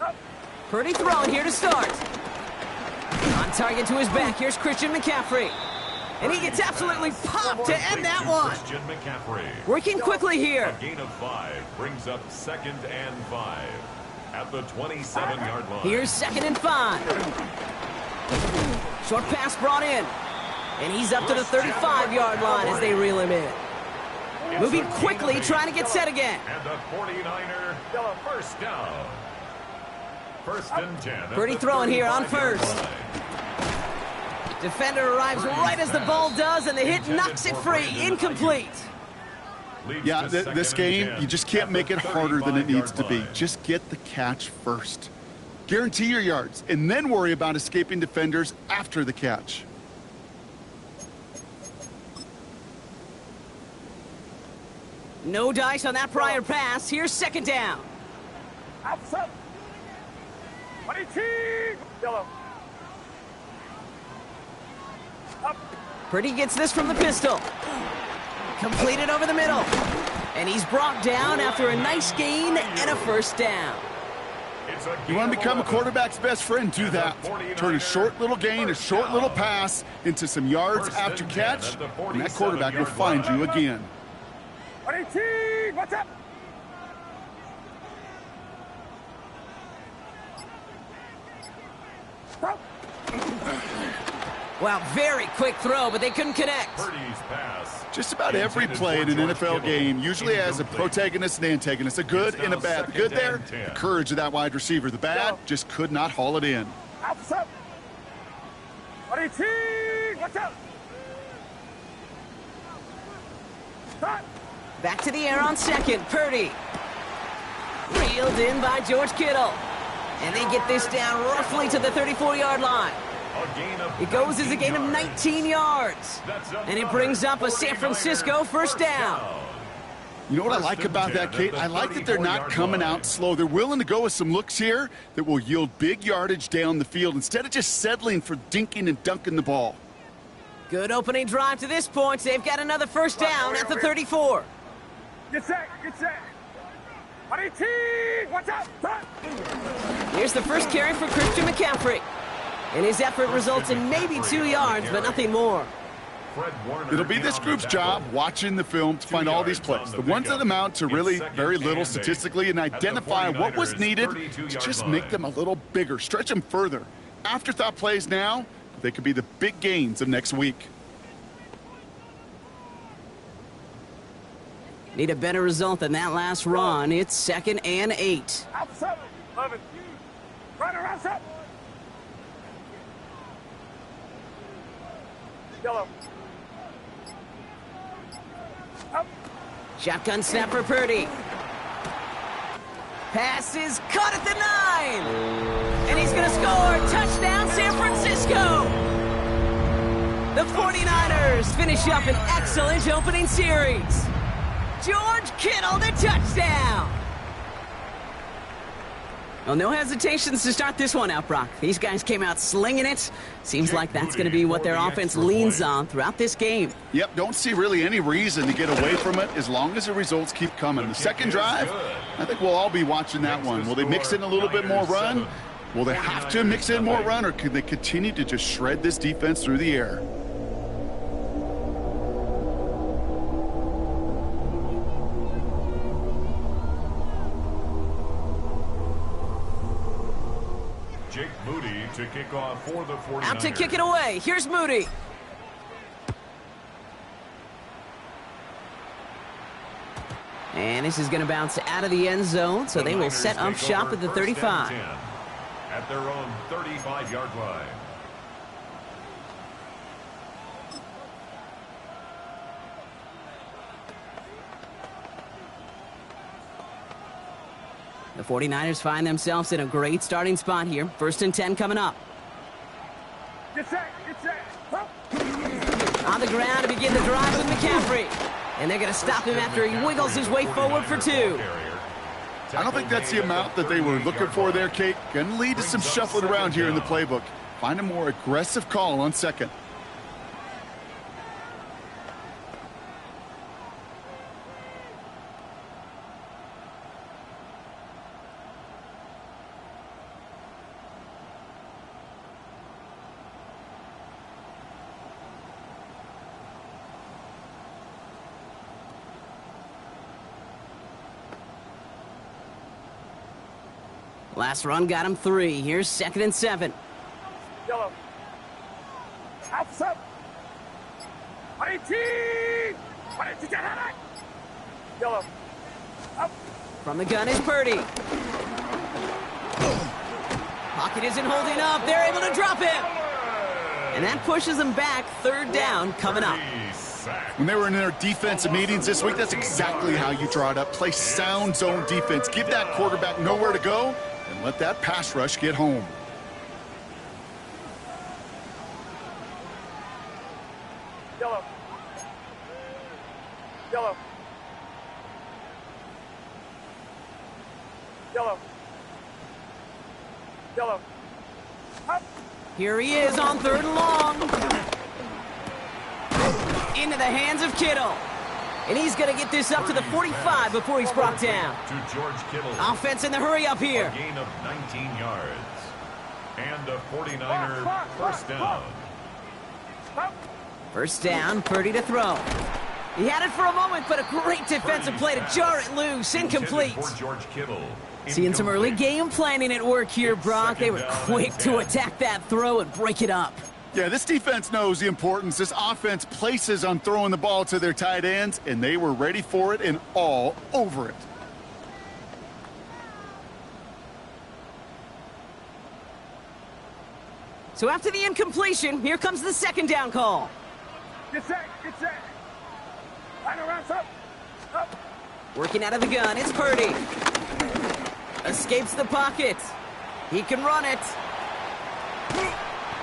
Up. Purdy throwing here to start. On target to his back, here's Christian McCaffrey. And he gets absolutely popped to end that one. Christian McCaffrey. Working quickly here. A gain of 5 brings up second and 5 at the 27-yard line. Here's second and 5. Short pass brought in. And he's up to the 35-yard line as they reel him in. Moving quickly, trying to get set again. And the 49er first down. First and 10. Purdy throwing here on first. Defender arrives right as the ball does, and the hit knocks it free. Incomplete. Yeah, this game, you just can't make it harder than it needs to be. Just get the catch first. Guarantee your yards, and then worry about escaping defenders after the catch. No dice on that prior pass. Here's second down. Outside. 22, yellow. Up. Purdy gets this from the pistol. Completed over the middle. And he's brought down after a nice gain and a first down. You want to become a quarterback's best friend, do that. Turn a short little gain, a short little pass into some yards after catch, and that quarterback will find you again. 22, what's up? Stop. Wow, very quick throw, but they couldn't connect. Purdy's pass. Just about every play in an NFL game usually has a protagonist and antagonist, a good and a bad. The good there, the courage of that wide receiver. The bad, just could not haul it in. Outside. 22, what's up? Stop. Back to the air on second. Purdy. Reeled in by George Kittle. And they get this down roughly to the 34-yard line. It goes as a gain of 19 yards. And it brings up a San Francisco first down. You know what I like about that, Kate? I like that they're not coming out slow. They're willing to go with some looks here that will yield big yardage down the field instead of just settling for dinking and dunking the ball. Good opening drive to this point. They've got another first down at the 34. Get set, get set. 22, watch out. Stop. Here's the first carry for Christian McCaffrey. And his effort results in maybe 2 yards, but nothing more. It'll be this group's job watching the film to find all these plays. The ones that amount to really very little statistically and identify what was needed to just make them a little bigger, stretch them further. Afterthought plays now, they could be the big gains of next week. Need a better result than that last run. It's second and 8. Outside. 11. Right around set. Yellow. Up. Shotgun snap for Purdy. Pass is caught at the 9. And he's going to score. Touchdown, San Francisco. The 49ers finish up an excellent opening series. George Kittle, the touchdown. Well, no hesitations to start this one out, Brock. These guys came out slinging it. Seems like that's going to be what their offense leans on throughout this game. Yep, don't see really any reason to get away from it as long as the results keep coming. The second drive, I think we'll all be watching that one. Will they mix in a little bit more run? Will they have to mix in more run, or can they continue to just shred this defense through the air? to kick off for the 49ers. Out to kick it away. Here's Moody. And this is going to bounce out of the end zone, so they will set up shop at the 35. At their own 35-yard line. The 49ers find themselves in a great starting spot here. 1st and 10 coming up. Get set, get set. On the ground to begin the drive with McCaffrey. And they're going to stop him after he wiggles his way forward for 2. I don't think that's the amount that they were looking for there, Kate. Going to lead to some shuffling around here in the playbook. Find a more aggressive call on 2nd. Last run got him 3. Here's 2nd and 7. Yellow. Outside. 18. Yellow. Up. From the gun is Purdy. Pocket isn't holding up. They're able to drop him. And that pushes them back. 3rd down coming up. When they were in their defensive meetings this week, that's exactly how you draw it up. Play sound zone defense. Give that quarterback nowhere to go, and let that pass rush get home. Yellow. Yellow. Yellow. Yellow. Up. Here he is on 3rd and long. Into the hands of Kittle. And he's going to get this up to the 45 before he's brought down. To George Kittle. Offense in the hurry up here. A gain of 19 yards. And a 49er first down. First down, Purdy to throw. He had it for a moment, but a great defensive play to jar it loose. Incomplete. For George Kittle. Seeing some early game planning at work here, Brock. They were quick to attack that throw and break it up. Yeah, this defense knows the importance this offense places on throwing the ball to their tight ends, and they were ready for it and all over it. So after the incompletion, here comes the 2nd down call. Get set, get set. Line around, up. Up. Working out of the gun, it's Purdy. Escapes the pocket. He can run it.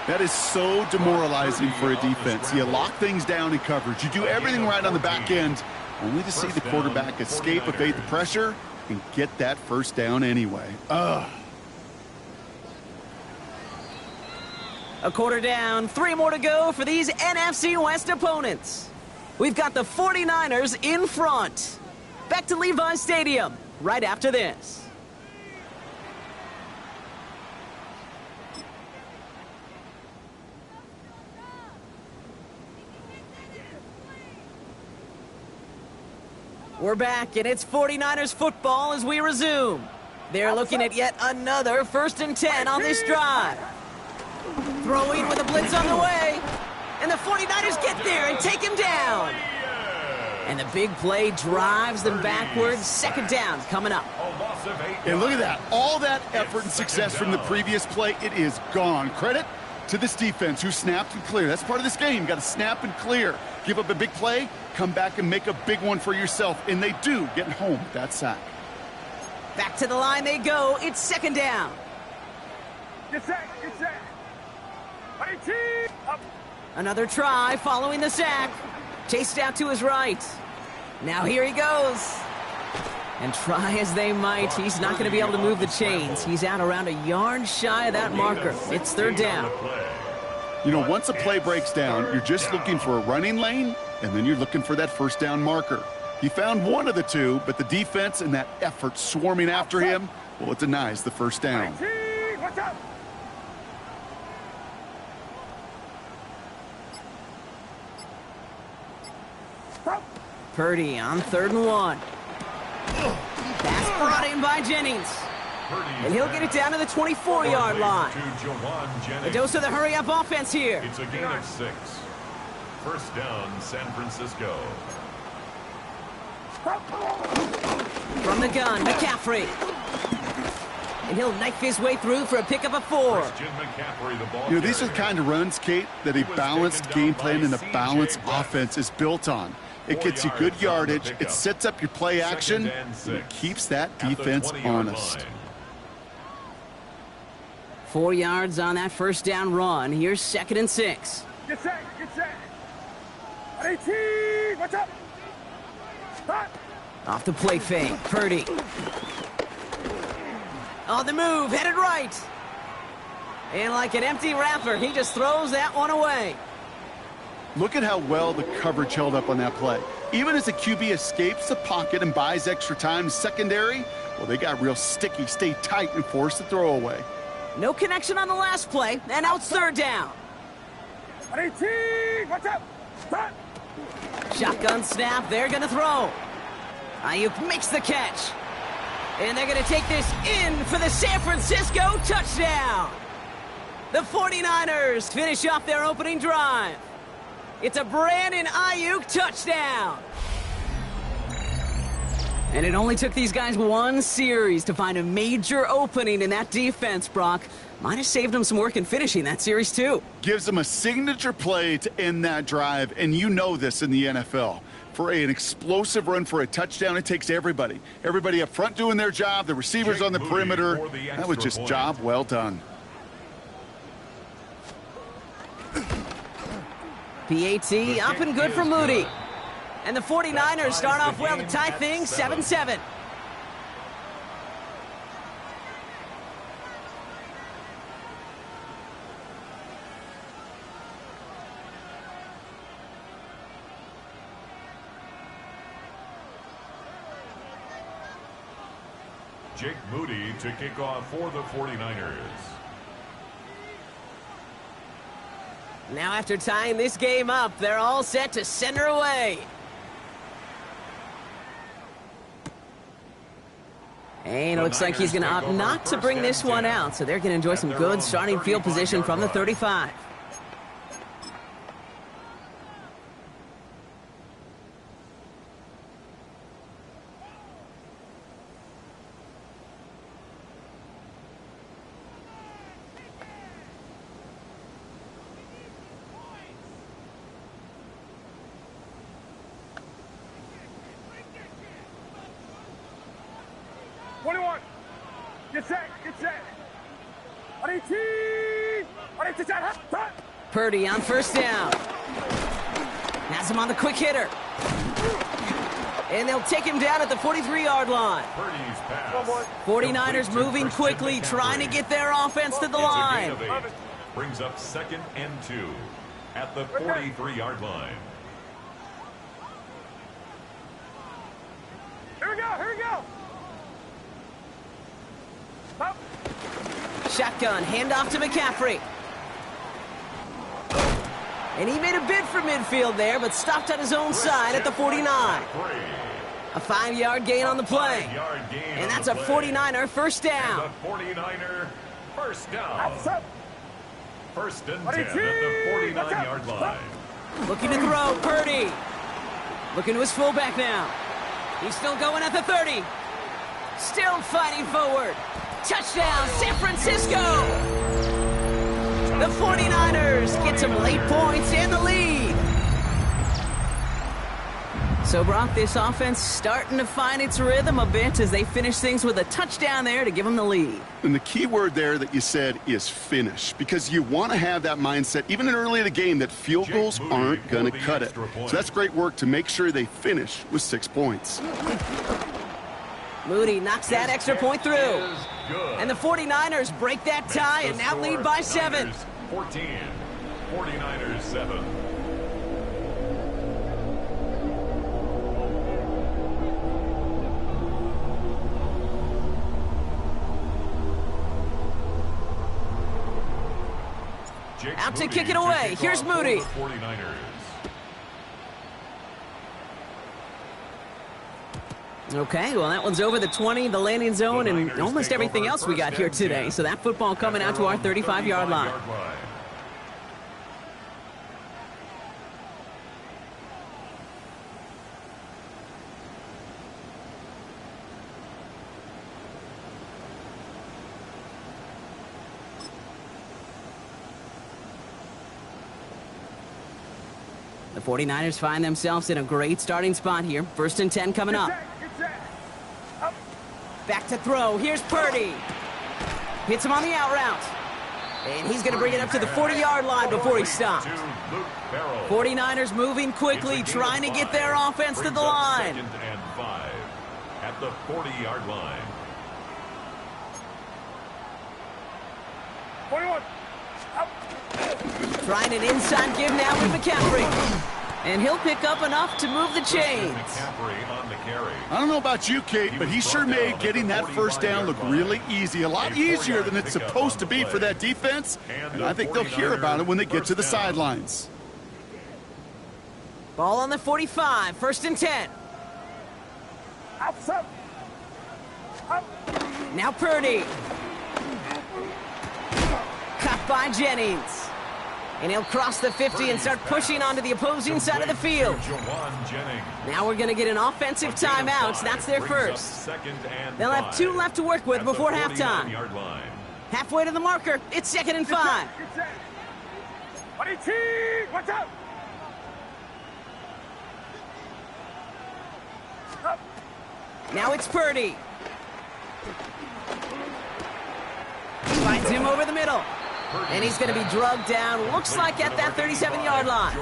That is so demoralizing for a defense. You lock things down in coverage. You do everything right on the back end, only to see the quarterback escape, evade the pressure, and get that first down anyway. Ugh. A quarter down, 3 more to go for these NFC West opponents. We've got the 49ers in front. Back to Levi's Stadium right after this. We're back, and it's 49ers football as we resume. They're looking at yet another 1st and 10 on this drive. Throwing with a blitz on the way. And the 49ers get there and take him down. And the big play drives them backwards. 2nd down coming up. And look at that. All that effort and success from the previous play, it is gone. Credit to this defense who snapped and cleared. That's part of this game. You got to snap and clear. Give up a big play, come back and make a big one for yourself. And they do get home with that sack. Back to the line they go. It's 2nd down. Get set, get set. 18. Up. Another try following the sack. Chased out to his right. Now here he goes. And try as they might, he's not going to be able to move the chains. He's out around a yard shy of that marker. It's 3rd down. You know, once a play breaks down, you're just looking for a running lane, and then you're looking for that 1st down marker. He found one of the two, but the defense and that effort swarming after him, well, it denies the 1st down. 19. Watch out. Purdy on 3rd and 1. Pass brought in by Jennings. And he'll get it down to the 24-yard line. A dose of the hurry-up offense here. It's a gain of 6. First down, San Francisco. From the gun, McCaffrey. And he'll knife his way through for a pickup of 4. You know, these are the kind of runs, Kate, that a balanced game plan and a balanced offense is built on. It gets you good yardage, it sets up your play action, and it keeps that defense honest. 4 yards on that first down run. Here's 2nd and 6. Get set, get set. 18, watch out. Stop. Off the play fake, Purdy. On the move, headed right. And like an empty wrapper, he just throws that one away. Look at how well the coverage held up on that play. Even as the QB escapes the pocket and buys extra time secondary, well, they got real sticky, stay tight, and force the throw away. No connection on the last play, and now it's 3rd down. 18, watch out. Stop. Shotgun snap, they're going to throw. Ayuk makes the catch. And they're going to take this in for the San Francisco touchdown. The 49ers finish off their opening drive. It's a Brandon Ayuk touchdown. And it only took these guys 1 series to find a major opening in that defense, Brock. Might have saved them some work in finishing that series, too. Gives them a signature play to end that drive, and you know this in the NFL. For an explosive run for a touchdown, it takes everybody. Everybody up front doing their job, the receivers on the perimeter. That was just job well done. PAT up and good for Moody. And the 49ers start off well to tie things 7-7. Jake Moody to kick off for the 49ers. Now after tying this game up, they're all set to send her away. And it looks like he's going to opt not to bring this one out, so they're going to enjoy some good starting field position from the 35. Purdy on first down. Has him on the quick hitter. And they'll take him down at the 43-yard line. 49ers moving quickly, trying to get their offense to the line. Brings up 2nd and 2 at the 43-yard line. Here we go, here we go. Stop. Shotgun, handoff to McCaffrey. And he made a bid for midfield there, but stopped on his own side at the 49. A 5-yard gain on the play. And that's a 49er first down. The 49er first down. First and 10 at the 49-yard line. Looking to throw, Purdy. Looking to his fullback now. He's still going at the 30. Still fighting forward. Touchdown, San Francisco! The 49ers get some late points and the lead. So, Brock, this offense starting to find its rhythm a bit as they finish things with a touchdown there to give them the lead. And the key word there that you said is finish, because you want to have that mindset, even in early in the game, that field goals aren't going to cut it. So that's great work to make sure they finish with 6 points. Moody knocks that extra point through. And the 49ers break that tie and now lead by 7. 14, 49ers 7. Out to kick it away. Here's Moody. 49ers. Okay, well, that one's over the 20, the landing zone, and almost everything else we got here today. So that football coming out to our 35-yard line. The 49ers find themselves in a great starting spot here. 1st and 10 coming up. Back to throw. Here's Purdy. Hits him on the out route. And he's going to bring it up to the 40-yard line before he stops. 49ers moving quickly, trying to get their offense to the line. 2nd and 5 at the 40-yard line. 41. Trying an inside give now with McCaffrey. And he'll pick up enough to move the chains. I don't know about you, Kate, but he sure made getting that first down look really easy. A lot easier than it's supposed to be for that defense. And I think they'll hear about it when they get to the sidelines. Ball on the 45. 1st and 10. Now Purdy. Cut by Jennings. And he'll cross the 50 and start pushing onto the opposing side of the field. Now we're going to get an offensive timeout. That's their first. They'll have 2 left to work with before halftime. Halfway to the marker. It's 2nd and 5. Watch out! Now it's Purdy. Finds him over the middle. And he's going to be drugged down, looks like at that 37-yard line.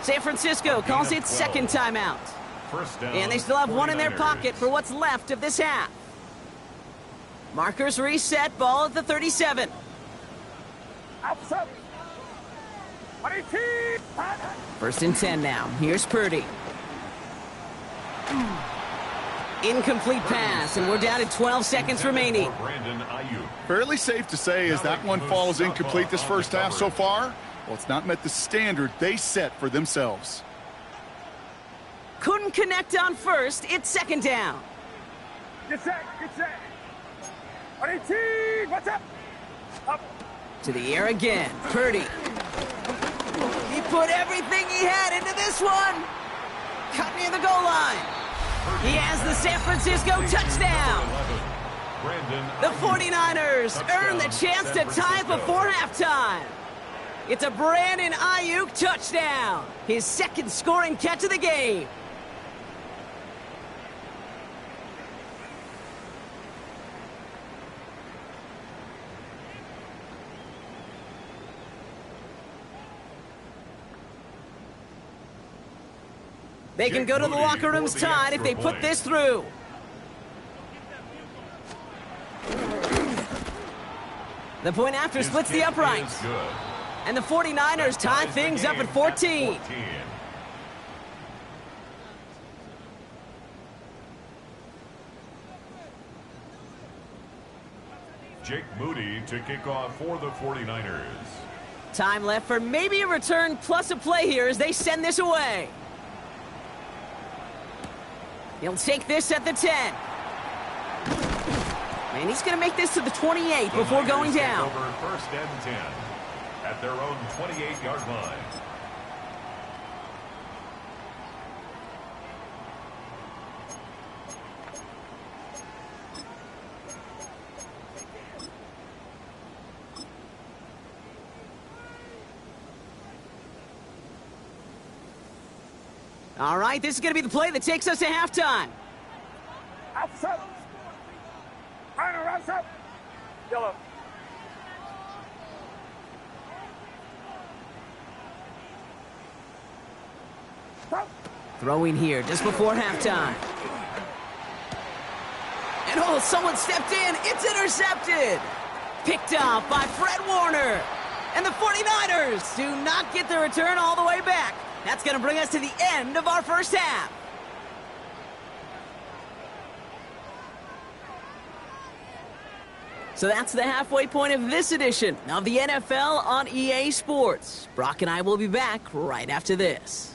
San Francisco calls it 2nd timeout. And they still have 1 in their pocket for what's left of this half. Markers reset, ball at the 37. 1st and 10 now. Here's Purdy. Incomplete pass, and we're down to 12 seconds remaining. Fairly safe to say as that one falls incomplete this first half so far. Well, it's not met the standard they set for themselves. Couldn't connect on first. It's 2nd down. Get set. Watch out! Up. To the air again. Purdy. He put everything he had into this one. Cut near the goal line. He has the San Francisco touchdown. The 49ers earn the chance to tie before halftime. It's a Brandon Ayuk touchdown. His 2nd scoring catch of the game. They can go to the locker rooms tied if they put this through. The point after splits the uprights. And the 49ers tie things up at 14. Jake Moody to kick off for the 49ers. Time left for maybe a return plus a play here as they send this away. He'll take this at the 10. And he's going to make this to the 28 before going down. Over 1st and 10 at their own 28-yard line. All right, this is going to be the play that takes us to halftime. Outside. Outside. Yellow. Throwing here just before halftime. And oh, someone stepped in. It's intercepted. Picked off by Fred Warner. And the 49ers do not get the return all the way back. That's going to bring us to the end of our first half. So that's the halfway point of this edition of the NFL on EA Sports. Brock and I will be back right after this.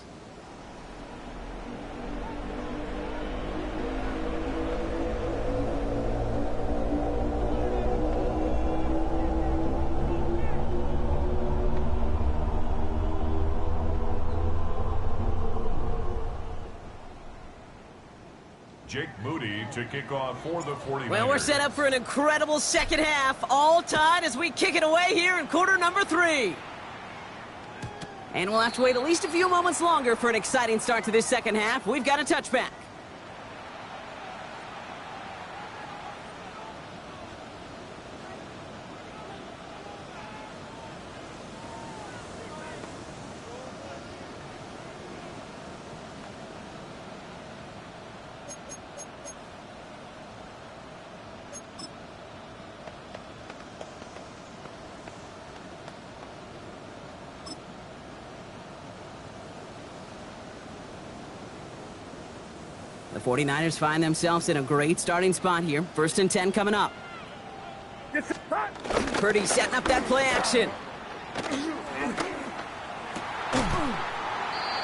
Jake Moody to kick off for the 49ers. Well, we're set up for an incredible second half. All tied as we kick it away here in quarter number 3. And we'll have to wait at least a few moments longer for an exciting start to this second half. We've got a touchback. The 49ers find themselves in a great starting spot here. 1st and 10 coming up. Purdy setting up that play action.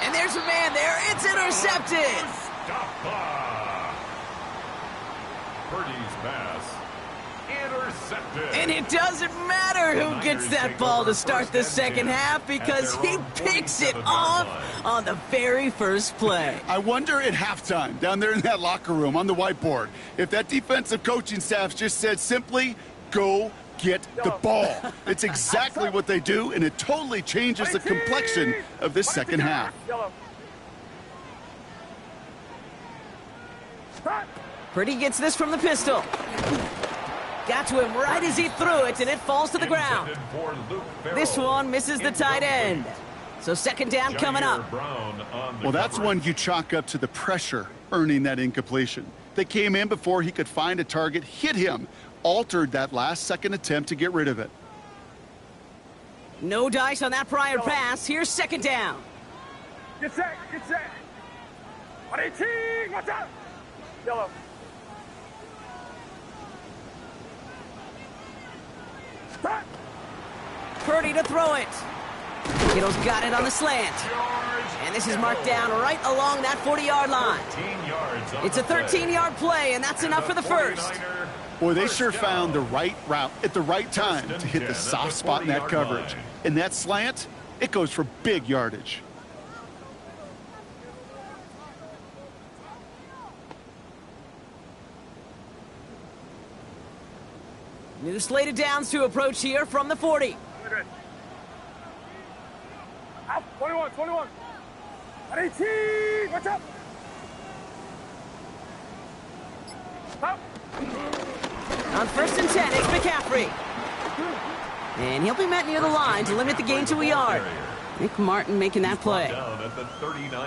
And there's a man there. It's intercepted. Purdy's pass intercepted. And it doesn't matter who gets that ball to start the second half because he picks it off on the very first play. I wonder at halftime, down there in that locker room on the whiteboard, if that defensive coaching staff just said simply, go get the ball. It's exactly what they do, and it totally changes the complexion of this second half. Purdy gets this from the pistol. Got to him right as he threw it, and it falls to the ground. This one misses the tight end. So second down coming up. Well, that's one you chalk up to the pressure earning that incompletion. They came in before he could find a target, hit him, altered that last-second attempt to get rid of it. No dice on that prior pass. Here's second down. Get set, get set. 118, watch out. Yellow. Stop. Purdy to throw it. Kittle's got it on the slant. And this is marked down right along that 40-yard line. It's a 13-yard play, and that's enough for the first. Boy, they sure found the right route at the right time to hit the soft spot in that coverage. And that slant, it goes for big yardage. New slated downs to approach here from the 40. Out, 21, 21. 118, watch out. Out. On 1st and 10, it's McCaffrey. And he'll be met near the line to limit the gain to a yard. Nick Martin making that play.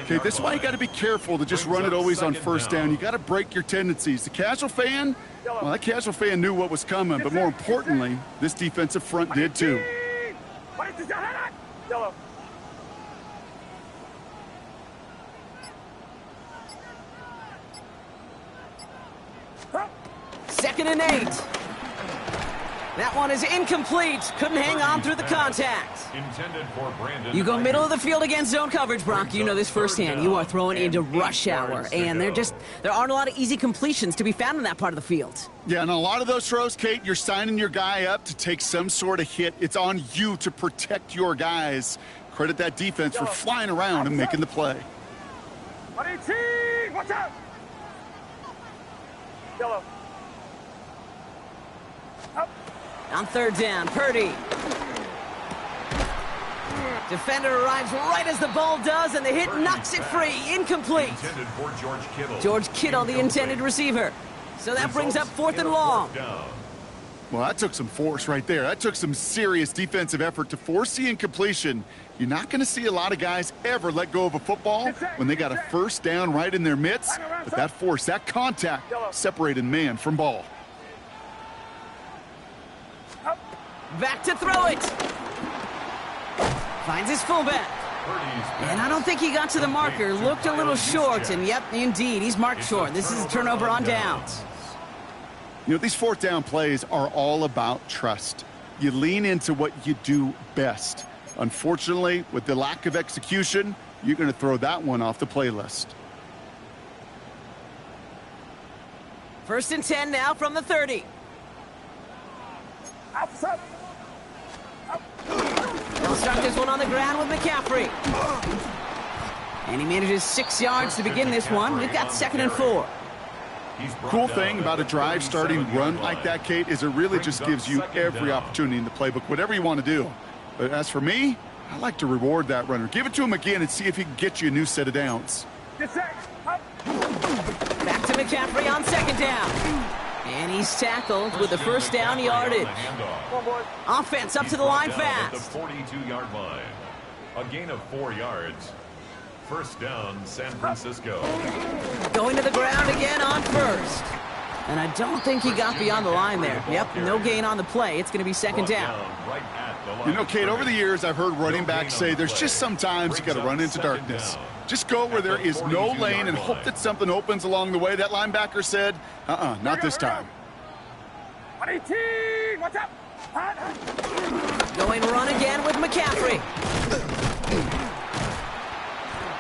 Okay, this is why you got to be careful to just run it always on first down. You got to break your tendencies. The casual fan, well, that casual fan knew what was coming, but more importantly, this defensive front did too. Yellow. Second and 8. That one is incomplete. Couldn't hang on through the contact. You go middle of the field against zone coverage, Brock. You know this firsthand. You are throwing into rush hour, and there aren't a lot of easy completions to be found in that part of the field. Yeah, and a lot of those throws, Kate, you're signing your guy up to take some sort of hit. It's on you to protect your guys. Credit that defense for flying around and making the play. 118, watch out. Yellow. Up. On 3rd down, Purdy. Defender arrives right as the ball does, and the hit knocks it free. Incomplete. George Kittle, the intended receiver. So that brings up 4th and long. Well, that took some force right there. That took some serious defensive effort to force the incompletion. You're not going to see a lot of guys ever let go of a football when they got a first down right in their midst. But that force, that contact, separated man from ball. Back to throw it. Finds his fullback. And I don't think he got to the marker. Looked a little short, and yep, indeed, he's marked short. This is a turnover on downs. You know, these 4th down plays are all about trust. You lean into what you do best. Unfortunately, with the lack of execution, you're going to throw that one off the playlist. 1st and 10 now from the 30. Outside. They'll start this one on the ground with McCaffrey. And he manages 6 yards to begin this one. We've got 2nd and 4. Cool thing about a drive starting run like that, Kate, is it really just gives you every opportunity in the playbook, whatever you want to do. But as for me, I like to reward that runner. Give it to him again and see if he can get you a new set of downs. Back to McCaffrey on second down. And he's tackled with the first down yardage. Offense up to the line fast. The 42-yard line. A gain of 4 yards. First down, San Francisco. Going to the ground again on first. And I don't think he got beyond the line there. Yep, no gain on the play. It's going to be second down. You know, Kate, over the years, I've heard running backs say there's just sometimes you got to run into darkness. Just go where there is no lane and hope that something opens along the way. That linebacker said, not this time. Watch out! Going run again with McCaffrey.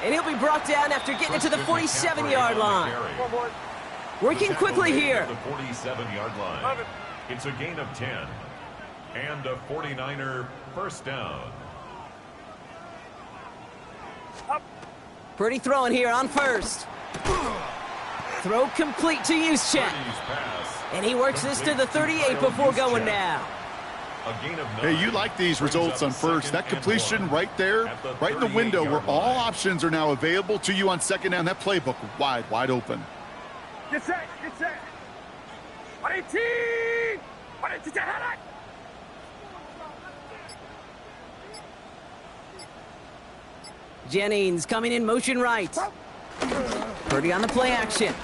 And he'll be brought down after getting it to the 47-yard line. Working quickly here. The 47-yard line. It's a gain of 10. And a 49er first down. Purdy throwing here on first. Throw complete to Juszczyk. And he works this to the 38 before going down. Hey, you like these results on first. That completion right there, right in the window where all options are now available to you on second down. That playbook wide open. Get set, get set. 118! 118! Jennings coming in motion right. Purdy on the play action.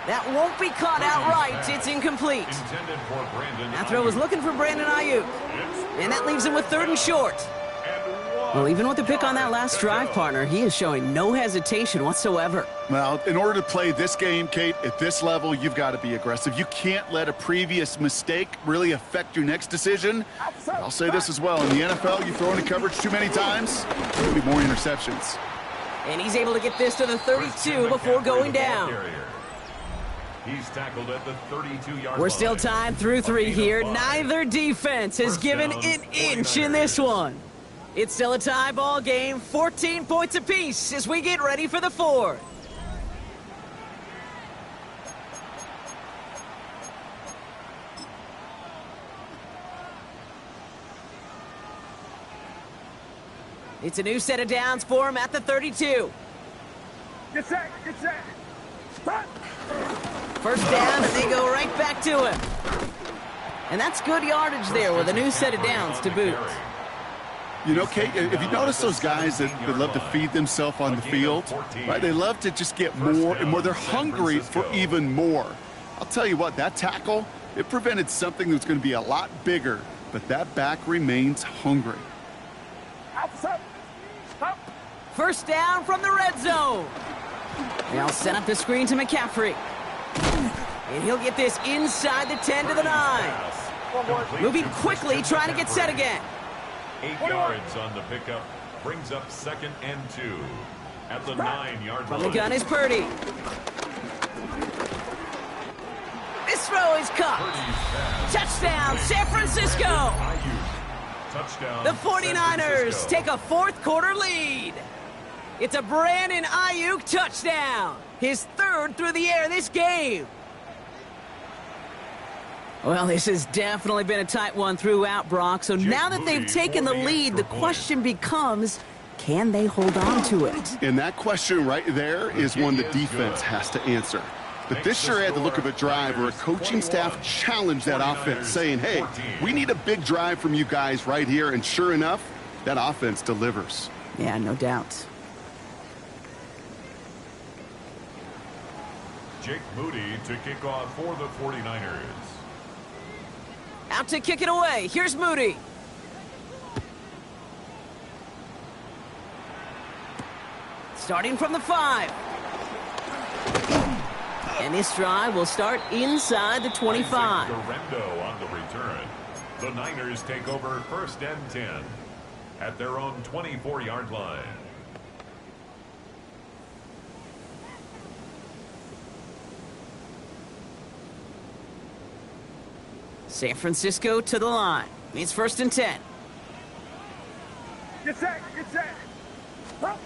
That won't be caught outright. It's incomplete. That throw was looking for Brandon Ayuk. And that leaves him with third and short. Well, even with the pick on that last drive, partner, he is showing no hesitation whatsoever. Well, in order to play this game, Kate, at this level, you've got to be aggressive. You can't let a previous mistake really affect your next decision. I'll say this as well. In the NFL, you throw into coverage too many times, there'll be more interceptions. And he's able to get this to the 32 before going down. He's tackled at the 32-yard line. We're still tied through 3 here. Neither defense has given an inch in this one. It's still a tie ball game, 14 points apiece as we get ready for the fourth. It's a new set of downs for him at the 32. Get set, get set. Stop. First down, and they go right back to him. And that's good yardage there with a new set of downs to boot. You know, Kate, if you notice those guys that love to feed themselves on the field, right? They love to just get more and more. They're hungry for even more. I'll tell you what, that tackle, it prevented something that's going to be a lot bigger, but that back remains hungry. First down from the red zone. They'll set up the screen to McCaffrey. And he'll get this inside the 10 to the 9. Moving quickly, trying to get set again. 8 yards on the pickup. Brings up 2nd and 2 at the 9-yard line. From the gun is Purdy. This throw is caught. Touchdown, San Francisco. The 49ers take a fourth-quarter lead. It's a Brandon Ayuk touchdown. His 3rd through the air this game. Well, this has definitely been a tight one throughout, Brock. So now that they've taken the lead, the question becomes, can they hold on to it? And that question right there is one the defense has to answer. But this sure had the look of a drive where a coaching staff challenged that offense, saying, hey, we need a big drive from you guys right here. And sure enough, that offense delivers. Yeah, no doubt. Jake Moody to kick off for the 49ers. Out to kick it away. Here's Moody. Starting from the 5. And this drive will start inside the 25. Garendo on the return. The Niners take over 1st and 10 at their own 24-yard line. San Francisco to the line. It's 1st and 10. Get set, get set.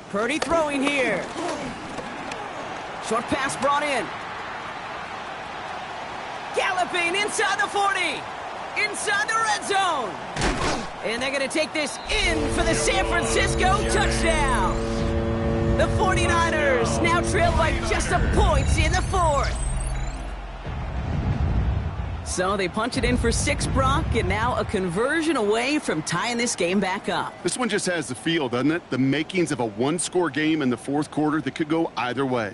Purdy throwing here. Short pass brought in. Galloping inside the 40. Inside the red zone. And they're going to take this in for the San Francisco touchdown. The 49ers now trail by just a point in the fourth. So they punch it in for 6, Brock, and now a conversion away from tying this game back up. This one just has the feel, doesn't it? The makings of a one-score game in the fourth quarter that could go either way.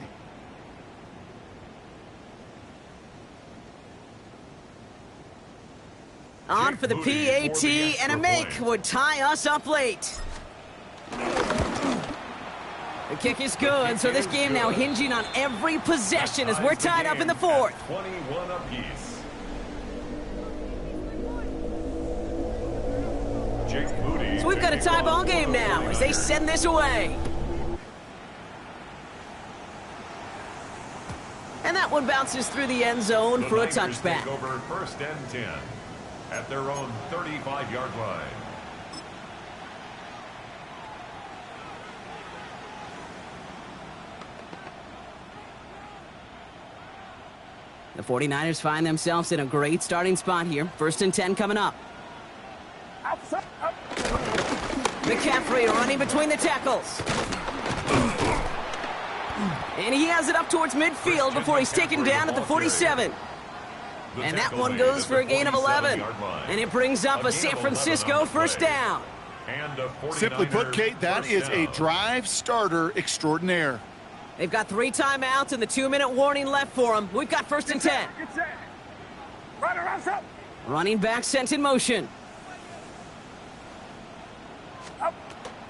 On for the PAT, and a make would tie us up late. The kick is good, so this game now hinging on every possession as we're tied up in the fourth. 21 apiece. So we've got a tie ball game now as they send this away. And that one bounces through the end zone for a touchback. Take over 1st and 10 at their own 35-yard line. The 49ers find themselves in a great starting spot here. 1st and 10 coming up. McCaffrey running between the tackles. And he has it up towards midfield before he's taken down at the 47. And that one goes for a gain of 11. And it brings up a San Francisco first down. Simply put, Kate, that is a drive starter extraordinaire. They've got 3 timeouts and the 2-minute warning left for them. We've got 1st and 10. Running back sent in motion.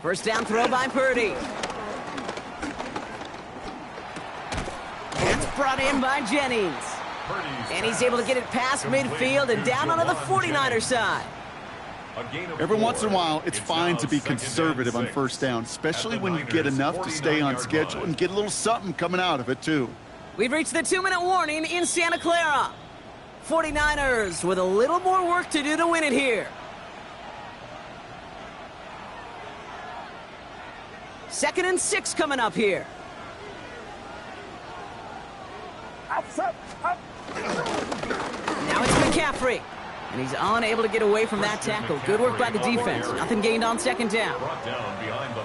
First down throw by Purdy. That's brought in by Jennings. And he's able to get it past midfield and down onto the 49er side. Every once in a while, it's fine to be conservative on 1st down, especially when you get enough to stay on schedule and get a little something coming out of it, too. We've reached the 2-minute warning in Santa Clara. 49ers with a little more work to do to win it here. 2nd and 6 coming up here. Now it's McCaffrey. And he's unable to get away from that tackle. Good work by the defense. Nothing gained on 2nd down.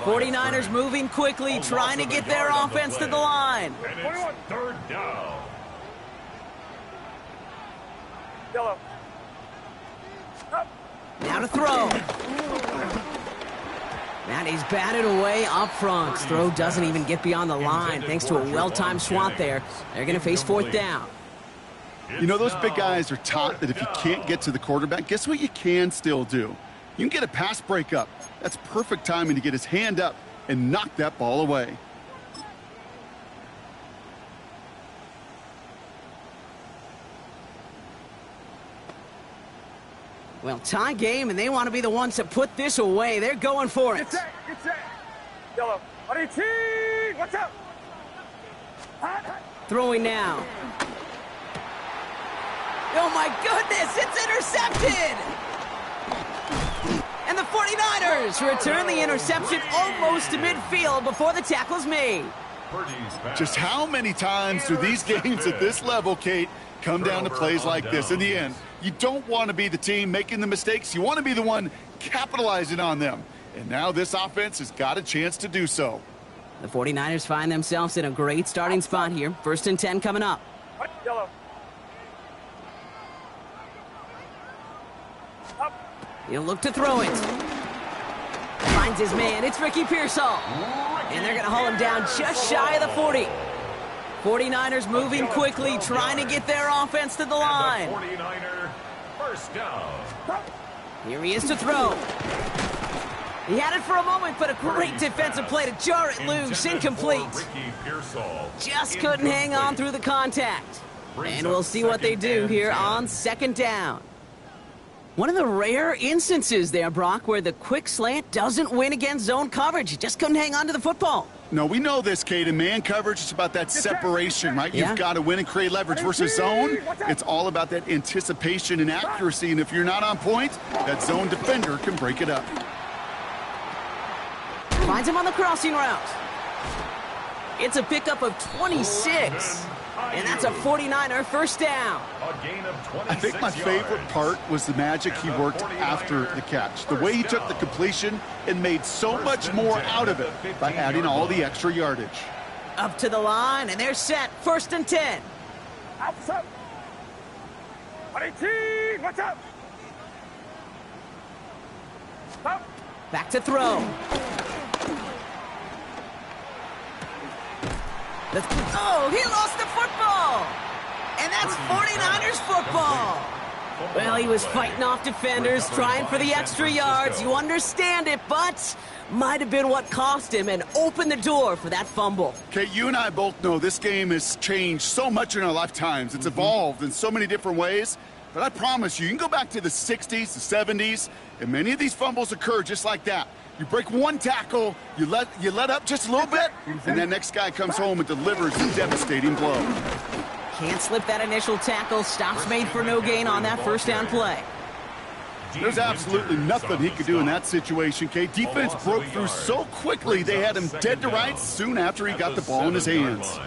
49ers moving quickly, trying to get their offense to the line. And it's 3rd down. Now to throw. And he's batted away up front. Throw doesn't even get beyond the line thanks to a well-timed swat there. They're going to face 4th down. You know, those big guys are taught that if you can't get to the quarterback, guess what you can still do? You can get a pass breakup. That's perfect timing to get his hand up and knock that ball away. Well, tie game, and they want to be the ones to put this away. They're going for it. Yellow. 18. Watch out. Throwing now. Oh, my goodness, it's intercepted! And the 49ers return the interception almost to midfield before the tackle's made. Just how many times do these games at this level, Kate, come down to plays like this? In the end, you don't want to be the team making the mistakes. You want to be the one capitalizing on them. And now this offense has got a chance to do so. The 49ers find themselves in a great starting spot here. 1st and 10 coming up. Yellow. He'll look to throw it. Finds his man. It's Ricky Pearsall. And they're going to haul him down just shy of the 40. 49ers moving quickly, trying to get their offense to the line. 49er first down. Here he is to throw. He had it for a moment, but a great defensive play to jar it loose. Incomplete. Just couldn't hang on through the contact. And we'll see what they do here on 2nd down. One of the rare instances there, Brock, where the quick slant doesn't win against zone coverage. You just couldn't hang on to the football. No, we know this, Kate. In man coverage, it's about that separation, right? Yeah. You've got to win and create leverage versus zone. It's all about that anticipation and accuracy. And if you're not on point, that zone defender can break it up. Finds him on the crossing route. It's a pickup of 26. And that's a 49er first down. A gain of 26 I think my favorite yards. part was the magic he worked after the catch. The way he took the completion and made so much more out of it by adding all the extra yardage. Up to the line, and they're set. First and 10. Outside. 18, watch out. Stop. Back to throw. Oh, he lost the football. And that's 49ers football. Well, he was fighting off defenders, trying for the extra yards. You understand it, but might have been what cost him and opened the door for that fumble. Okay, you and I both know this game has changed so much in our lifetimes. It's evolved in so many different ways. But I promise you can go back to the 60s, the 70s, and many of these fumbles occur just like that. You break one tackle, you let up just a little bit, and that next guy comes home and delivers a devastating blow. Can't slip that initial tackle. Stops made for no gain on that first down play. There's absolutely nothing he could do in that situation, Kate. Defense broke through so quickly, they had him dead to rights soon after he got the ball in his hands.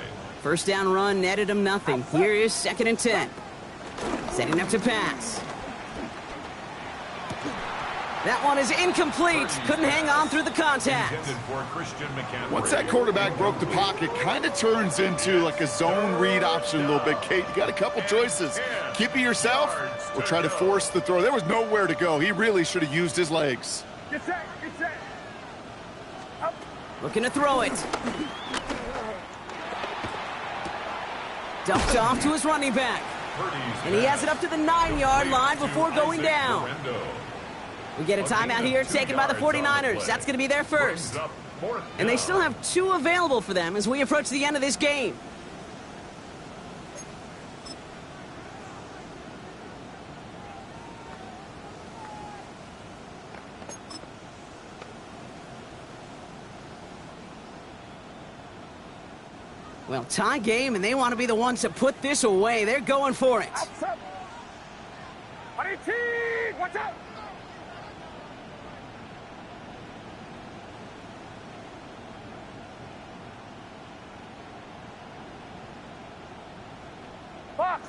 First down run netted him nothing. Here is second and 10. Setting up to pass. That one is incomplete. Couldn't hang on through the contact. Once that quarterback broke the pocket, kind of turns into like a zone read option a little bit, Kate. You got a couple choices. Keep it yourself or try to force the throw. There was nowhere to go. He really should have used his legs. Get set, get set. Up. Looking to throw it. Dumped off to his running back. And he has it up to the 9-yard line before going down. We get a timeout here taken by the 49ers. That's going to be their first. And they still have 2 available for them as we approach the end of this game. Well, tie game, and they want to be the ones to put this away. They're going for it. Outside. 18, watch out.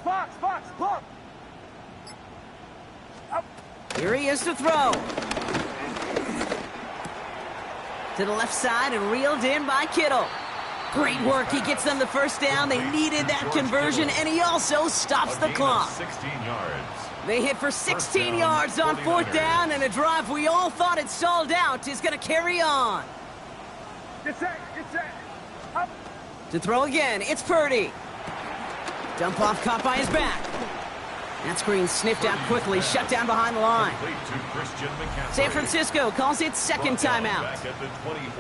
Box, block. Up. Here he is to throw. To the left side and reeled in by Kittle. Great work. He gets them the first down. They needed that conversion, and he also stops the clock. 16 yards. They hit for 16 yards on 4th down, and a drive we all thought had stalled out is going to carry on. Get set. Up. To throw again, it's Purdy. Dump off caught by his back. That screen sniffed out quickly, shut down behind the line. San Francisco calls it second timeout.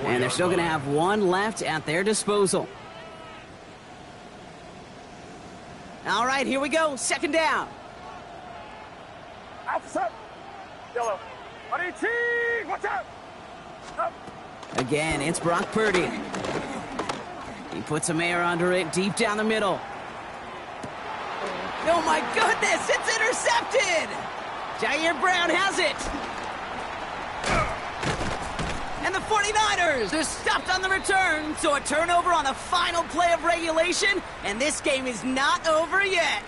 And they're still going to have 1 left at their disposal. All right, here we go. Second down. Outside. Yellow. 18, watch out. Up. Again, it's Brock Purdy. He puts some air under it, deep down the middle. Oh my goodness, it's intercepted! Jair Brown has it! And the 49ers are stopped on the return, so a turnover on the final play of regulation, and this game is not over yet.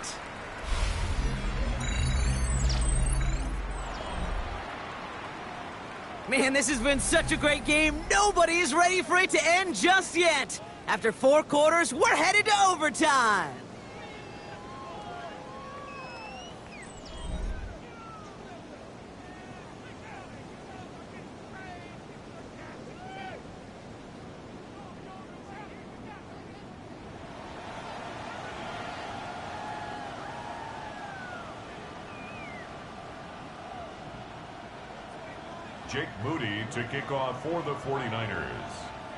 Man, this has been such a great game. Nobody is ready for it to end just yet. After 4 quarters, we're headed to overtime. Jake Moody to kick off for the 49ers.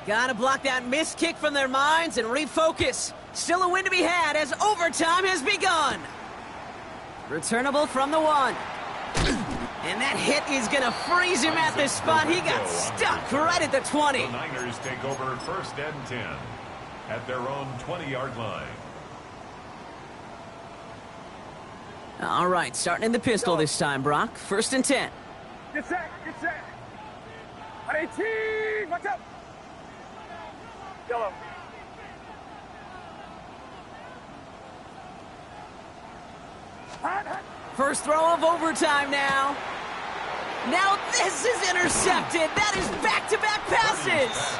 Gotta block that missed kick from their minds and refocus. Still a win to be had as overtime has begun. Returnable from the 1. And that hit is gonna freeze him at this spot. He got stuck right at the 20. The Niners take over first and 10 at their own 20-yard line. All right, starting in the pistol this time, Brock. First and 10. Get set. 18, watch out. Yellow. First throw of overtime now. Now this is intercepted. That is back-to-back passes.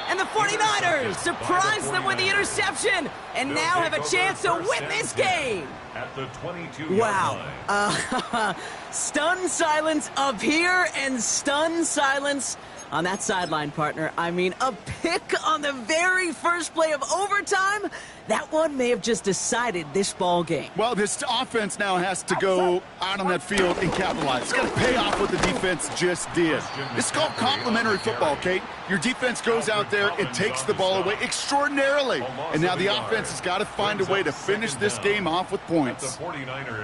And the 49ers surprise them with the interception and now have a chance to win this game. At the 22-yard Wow. Stunned silence up here and stunned silence on that sideline, partner. I mean, a pick on the very first play of overtime. That one may have just decided this ball game. Well, this offense now has to go out on that field and capitalize. It's got to pay off what the defense just did. This is called complementary football, Kate. Your defense goes out there and takes the ball away extraordinarily. And now the offense has got to find a way to finish this game off with points.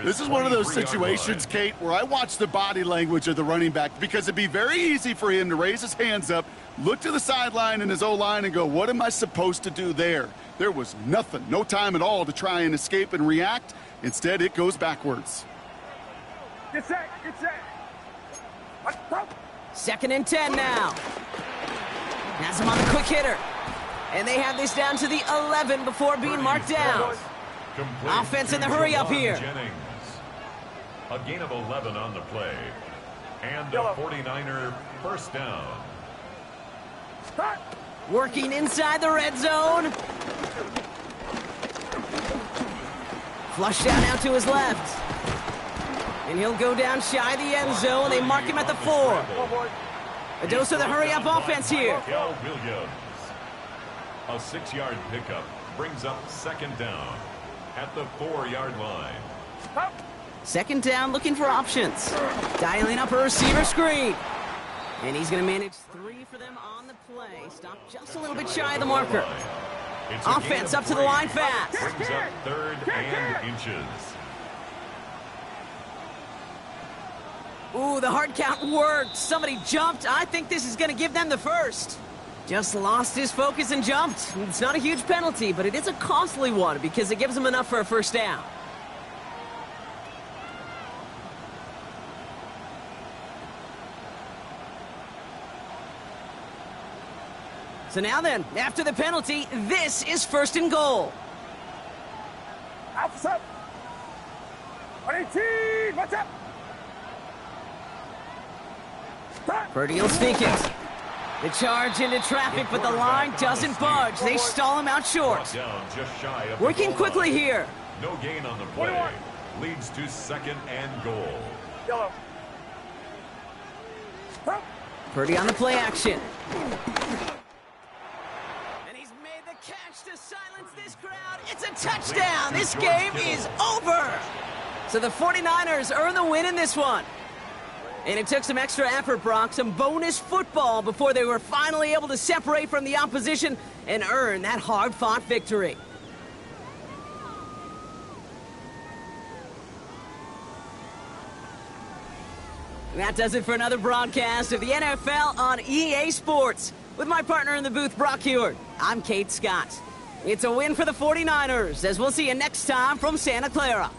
This is one of those situations, Kate, where I watch the body language of the running back because it'd be very easy for him to raise his hands up, look to the sideline and his O-line and go, what am I supposed to do there? There was nothing, no time at all to try and escape and react. Instead, it goes backwards. Get set, get set. Second and 10 now. Has him on the quick hitter. And they have this down to the 11 before being marked down. Offense in the hurry up here. Jennings. A gain of 11 on the play. And a 49er first down. Working inside the red zone. Flushed out now to his left. And he'll go down shy of the end zone. They mark him at the 4. A dose of the hurry-up offense here. Williams. A 6-yard pickup brings up second down at the 4-yard line. Second down, looking for options. Dialing up a receiver screen. And he's going to manage 3 for them on the play. Stop just a little bit shy of the marker. Offense up to the line fast. Brings up third and inches. Ooh, the hard count worked. Somebody jumped. I think this is going to give them the first. Just lost his focus and jumped. It's not a huge penalty, but it is a costly one because it gives him enough for a first down. So now then, after the penalty, this is first and goal. What's up? 118, what's up? Purdy will sneak it. The charge into traffic, but the line doesn't budge. They stall him out short. Working quickly here. No gain on the play. Leads to second and goal. Yellow. Purdy on the play action. To silence this crowd. It's a touchdown. This game is over. So the 49ers earn the win in this one. And it took some extra effort, Brock, some bonus football before they were finally able to separate from the opposition and earn that hard-fought victory. That does it for another broadcast of the NFL on EA Sports. With my partner in the booth, Brock Heward, I'm Kate Scott. It's a win for the 49ers, as we'll see you next time from Santa Clara.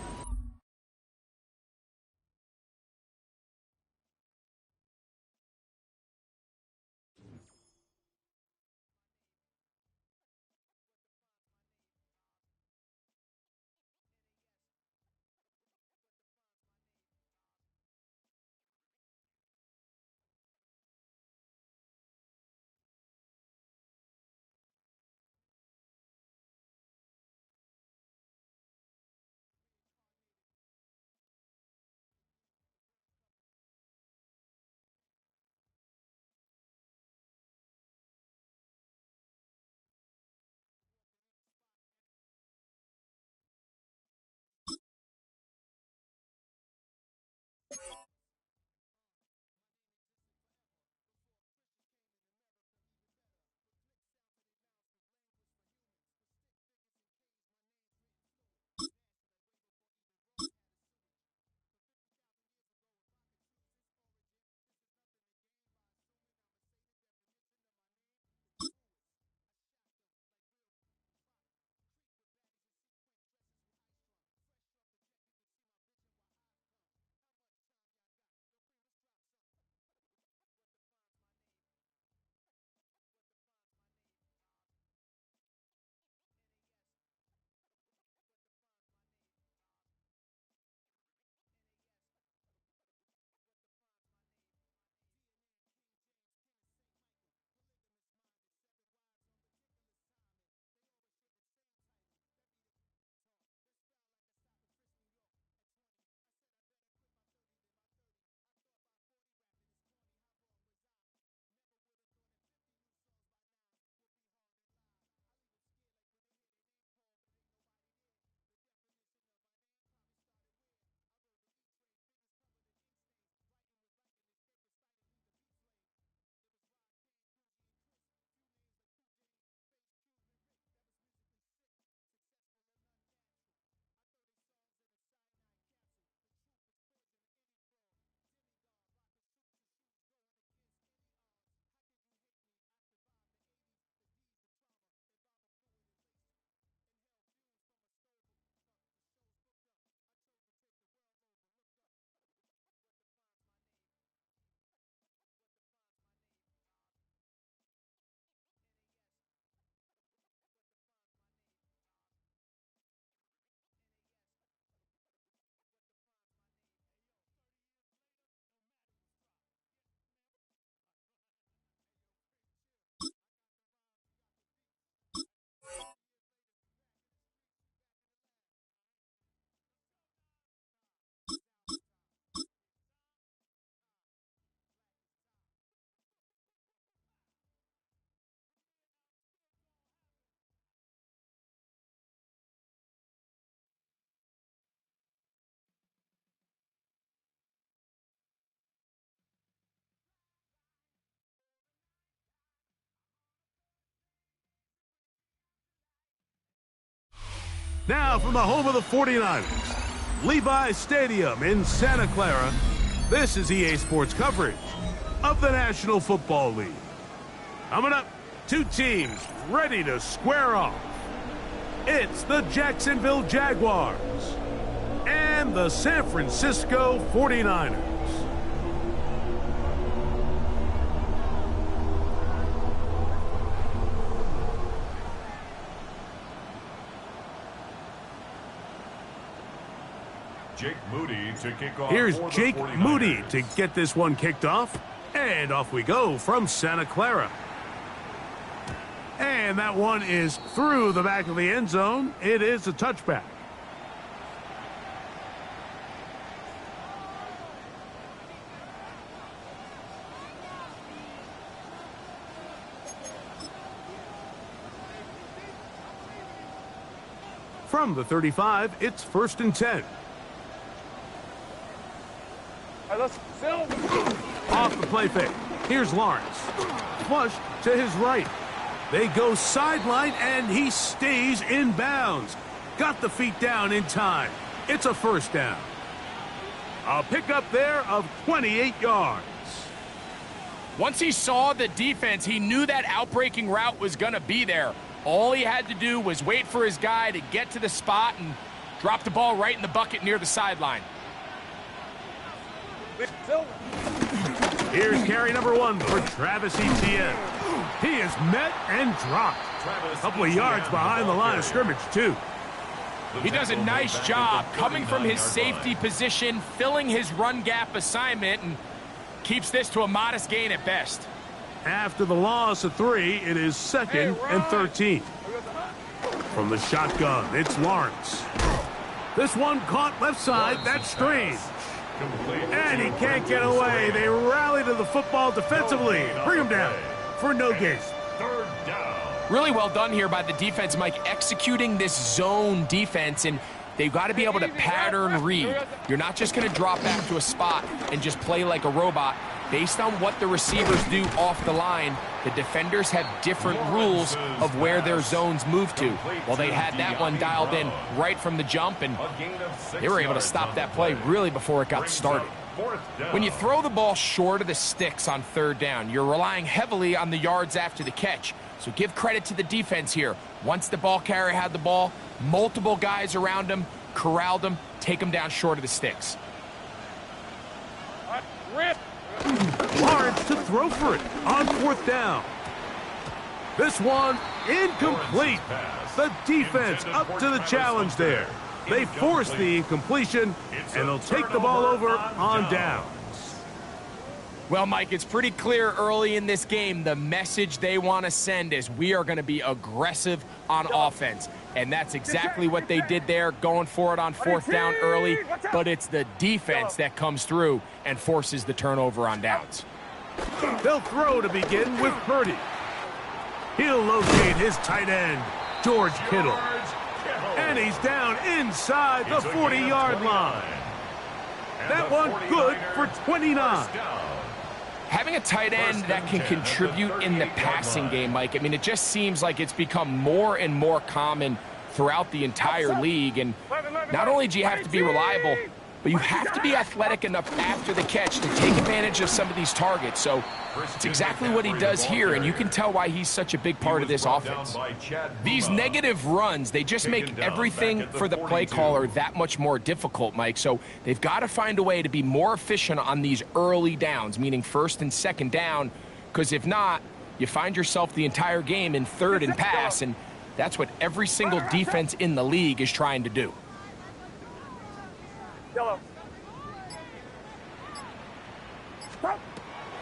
Now from the home of the 49ers, Levi Stadium in Santa Clara, this is EA Sports coverage of the National Football League. Coming up, two teams ready to square off. It's the Jacksonville Jaguars and the San Francisco 49ers. Jake Moody to kick off. Here's for the Jake 49ers. Moody to get this one kicked off. And off we go from Santa Clara. And that one is through the back of the end zone. It is a touchback. From the 35, it's 1st and 10. Off the play fake. Here's Lawrence. Flush to his right. They go sideline, and he stays in bounds. Got the feet down in time. It's a 1st down. A pickup there of 28 yards. Once he saw the defense, he knew that outbreaking route was going to be there. All he had to do was wait for his guy to get to the spot and drop the ball right in the bucket near the sideline. Here's carry number 1 for Travis Etienne. He is met and dropped. A couple of yards behind the line of scrimmage, too. He does a nice job coming from his safety position, filling his run gap assignment, and keeps this to a modest gain at best. After the loss of 3, it is 2nd and 13. From the shotgun, it's Lawrence. This one caught left side. That's strange. And he can't get away. They rally to the football defensively. Bring him down for no gain. 3rd down. Really well done here by the defense, Mike, executing this zone defense, and they've got to be able to pattern read. You're not just going to drop back to a spot and just play like a robot. Based on what the receivers do off the line, the defenders have different rules of where their zones move to. Well, they had that one dialed in right from the jump, and they were able to stop that play really before it got started. When you throw the ball short of the sticks on 3rd down, you're relying heavily on the yards after the catch. So give credit to the defense here. Once the ball carrier had the ball, multiple guys around him, corralled him, take him down short of the sticks. Lawrence to throw for it on 4th down. This one incomplete. The defense up to the challenge there. They force the incompletion, and they'll take the ball over on downs. Well, Mike, it's pretty clear early in this game the message they want to send is we are going to be aggressive on offense. And that's exactly what they did there, going for it on 4th down early. But it's the defense that comes through and forces the turnover on downs. They'll throw to begin with Purdy. He'll locate his tight end, George Kittle. And he's down inside the 40-yard line. That one good for 29. Having a tight end that can contribute in the passing game, Mike, I mean, it just seems like it's become more and more common throughout the entire league. And not only do you have to be reliable, but you have to be athletic enough after the catch to take advantage of some of these targets. So it's exactly what he does here, and you can tell why he's such a big part of this offense. These negative runs, they just make everything for the play caller that much more difficult, Mike. So they've got to find a way to be more efficient on these early downs, meaning 1st and 2nd down, because if not, you find yourself the entire game in 3rd and pass, and that's what every single defense in the league is trying to do.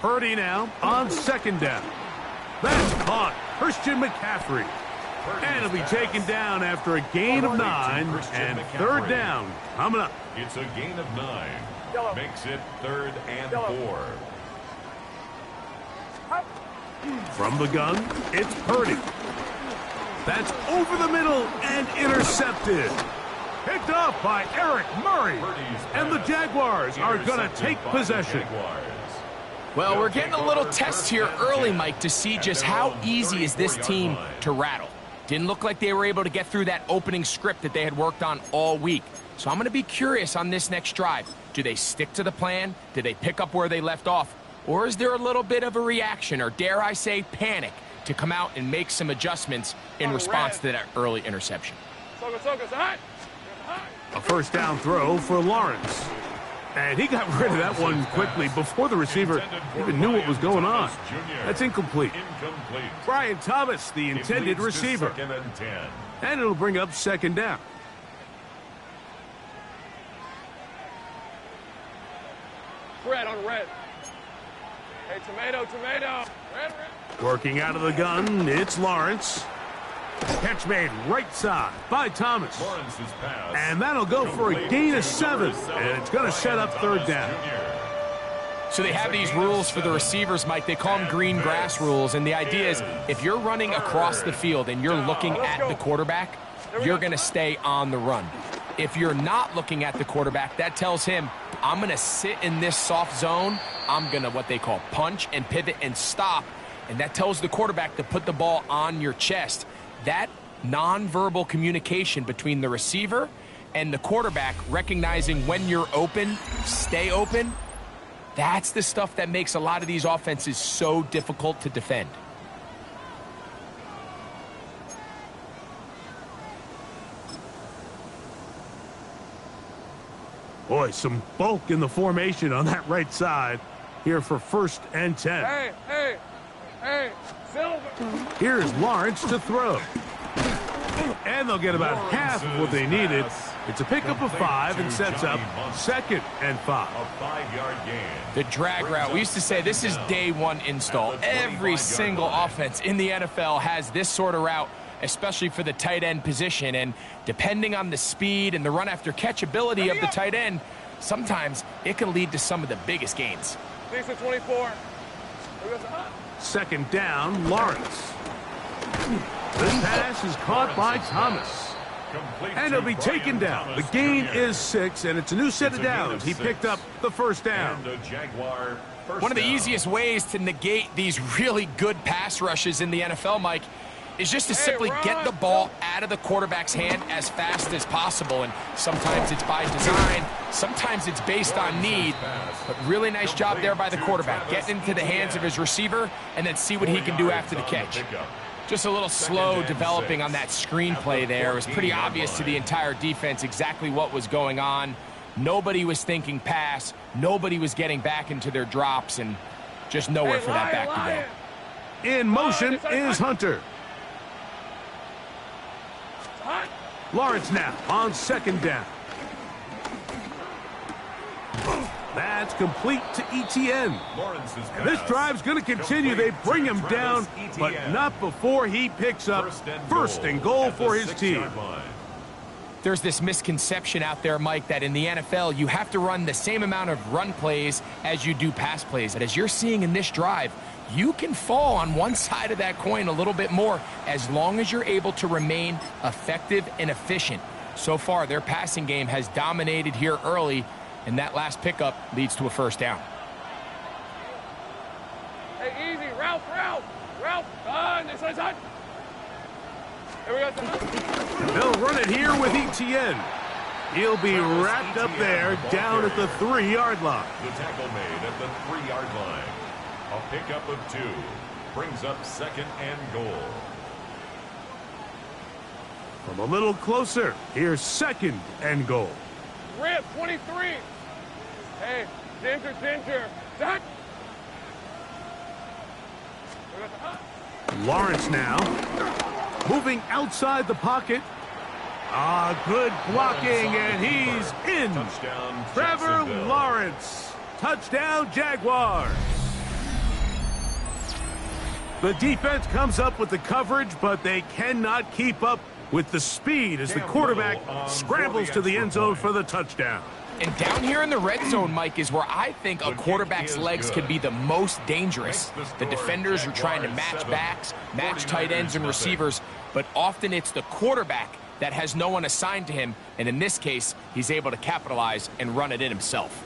Purdy now on 2nd down. That's caught. Christian McCaffrey. And he'll be taken down after a gain of 9 and 3rd down coming up. It's a gain of 9. Makes it 3rd and 4. From the gun, it's Purdy. That's over the middle and intercepted. Picked off by Eric Murray. And the Jaguars are going to take possession. Well, we're getting a little test here early, Mike, to see just how easy is this team to rattle. Didn't look like they were able to get through that opening script that they had worked on all week. So I'm going to be curious on this next drive. Do they stick to the plan? Do they pick up where they left off? Or is there a little bit of a reaction, or dare I say panic, to come out and make some adjustments in response to that early interception? A first down throw for Lawrence. And he got rid of that one quickly before the receiver even knew what was going on. That's incomplete. Brian Thomas, the intended receiver. And it'll bring up second down. Red on red. Hey, tomato. Red. Working out of the gun, it's Lawrence. Catch made right side by Thomas. And that'll go for a gain of 7. And it's going to set up third down. So they have these rules for the receivers, Mike. They call them green grass rules. And the idea is if you're running across the field and you're looking at the quarterback, you're going to stay on the run. If you're not looking at the quarterback, that tells him, I'm going to sit in this soft zone. I'm going to what they call punch and pivot and stop. And that tells the quarterback to put the ball on your chest. That nonverbal communication between the receiver and the quarterback, recognizing when you're open, stay open, that's the stuff that makes a lot of these offenses so difficult to defend. Boy, some bulk in the formation on that right side here for 1st and 10. Hey, Silver. Here's Lawrence to throw. And they'll get about half of what they needed. It's a pickup of 5 and sets up 2nd and 5. A 5-yard gain. The drag route. We used to say this is day one install. Every single offense in the NFL has this sort of route, especially for the tight end position. And depending on the speed and the run after catch ability of the tight end, sometimes it can lead to some of the biggest gains. 24. 2nd down, Lawrence. This pass is caught by Thomas. And he'll be taken down. The gain is 6, and it's a new set of downs. He picked up the 1st down. One of the easiest ways to negate these really good pass rushes in the NFL, Mike, is just to simply get the ball out of the quarterback's hand as fast as possible. And sometimes it's by design, sometimes it's based on need. But really nice job there by the quarterback. Get into the hands of his receiver and then see what he can do after the catch. Just a little slow developing on that screenplay there. It was pretty obvious to the entire defense exactly what was going on. Nobody was thinking pass. Nobody was getting back into their drops, and just nowhere for that back to go. In motion is Hunter. Lawrence now on 2nd down. That's complete to ETN. This drive's going to continue. They bring him down, but not before he picks up 1st and goal for his team. There's this misconception out there, Mike, that in the NFL you have to run the same amount of run plays as you do pass plays. And as you're seeing in this drive, you can fall on one side of that coin a little bit more as long as you're able to remain effective and efficient. So far, their passing game has dominated here early, and that last pickup leads to a 1st down. Hey, easy, Ralph. This is hot. Here we go. They'll run it here with ETN. He'll be wrapped up there down at the 3-yard line. The tackle made at the 3-yard line. A pickup of 2 brings up 2nd and goal. From a little closer, here's 2nd and goal. Rip, 23. Hey, Ginger. Zach. Lawrence now. Moving outside the pocket. Good blocking, and he's in. Touchdown, Trevor Lawrence. Touchdown, Jaguars. The defense comes up with the coverage, but they cannot keep up with the speed as the quarterback scrambles to the end zone for the touchdown. And down here in the red zone, Mike, is where I think a quarterback's legs can be the most dangerous. The defenders are trying to match backs, match tight ends and receivers, but often it's the quarterback that has no one assigned to him, and in this case, he's able to capitalize and run it in himself.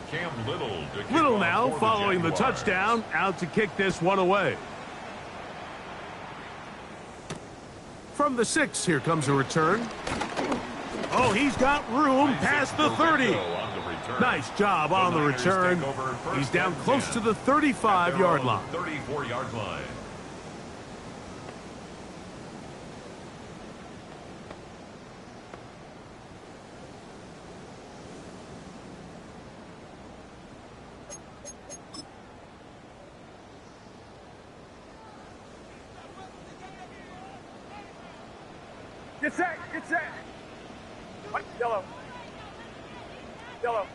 Little now following the touchdown, out to kick this one away. From the 6, here comes a return. Oh, he's got room past the 30. Nice job on the return. He's down close to the 35-yard line. 34-yard line. Get set, get set. White, yellow. Yellow.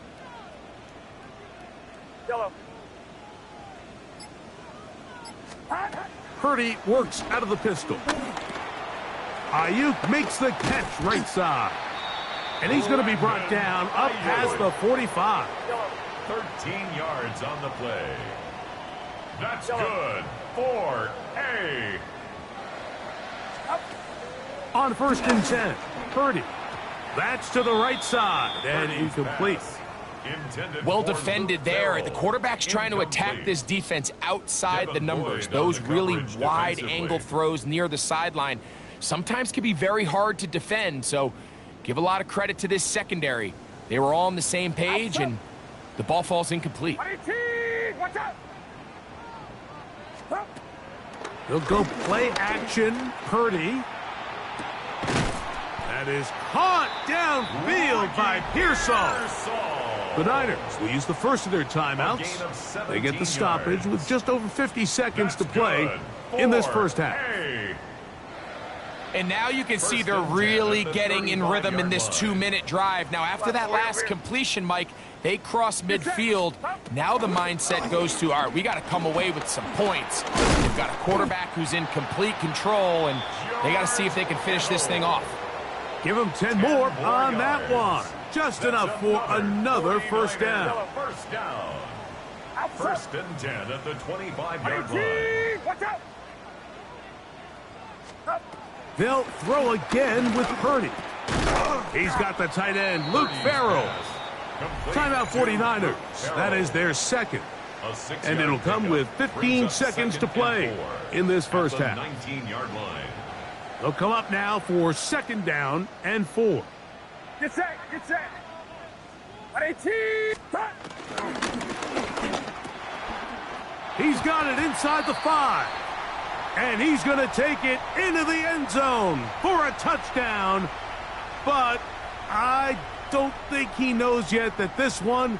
Yellow. Purdy works out of the pistol. Ayuk makes the catch right side. And he's going to be brought down up past the 45. 13 yards on the play. That's good for A. On 1st and 10, Purdy. That's to the right side and incomplete. Well defended there. The quarterback's trying to attack this defense outside the numbers. Those really wide angle throws near the sideline sometimes can be very hard to defend, so give a lot of credit to this secondary. They were all on the same page, and the ball falls incomplete. Watch out. He'll go play action. Purdy. That is caught downfield by Pearsall. The Niners will use the first of their timeouts. They get the stoppage with just over 50 seconds to play in this first half. And now you can see they're really getting in rhythm in this 2-minute drive. Now, after that last completion, Mike, they cross midfield. Now the mindset goes to, all right, we got to come away with some points. They've got a quarterback who's in complete control, and they got to see if they can finish this thing off. Give them 10 more on that one. Just enough for another first down. First down. 1st and 10 at the 25-yard line. Watch out. They'll throw again with Purdy. He's got the tight end, Luke Farrell. Timeout 49ers. That is their second. And it'll come with 15 seconds to play in this first half. 19-yard line. They'll come up now for 2nd down and 4. Get set, get set. 18. He's got it inside the 5. And he's going to take it into the end zone for a touchdown. But I don't think he knows yet that this one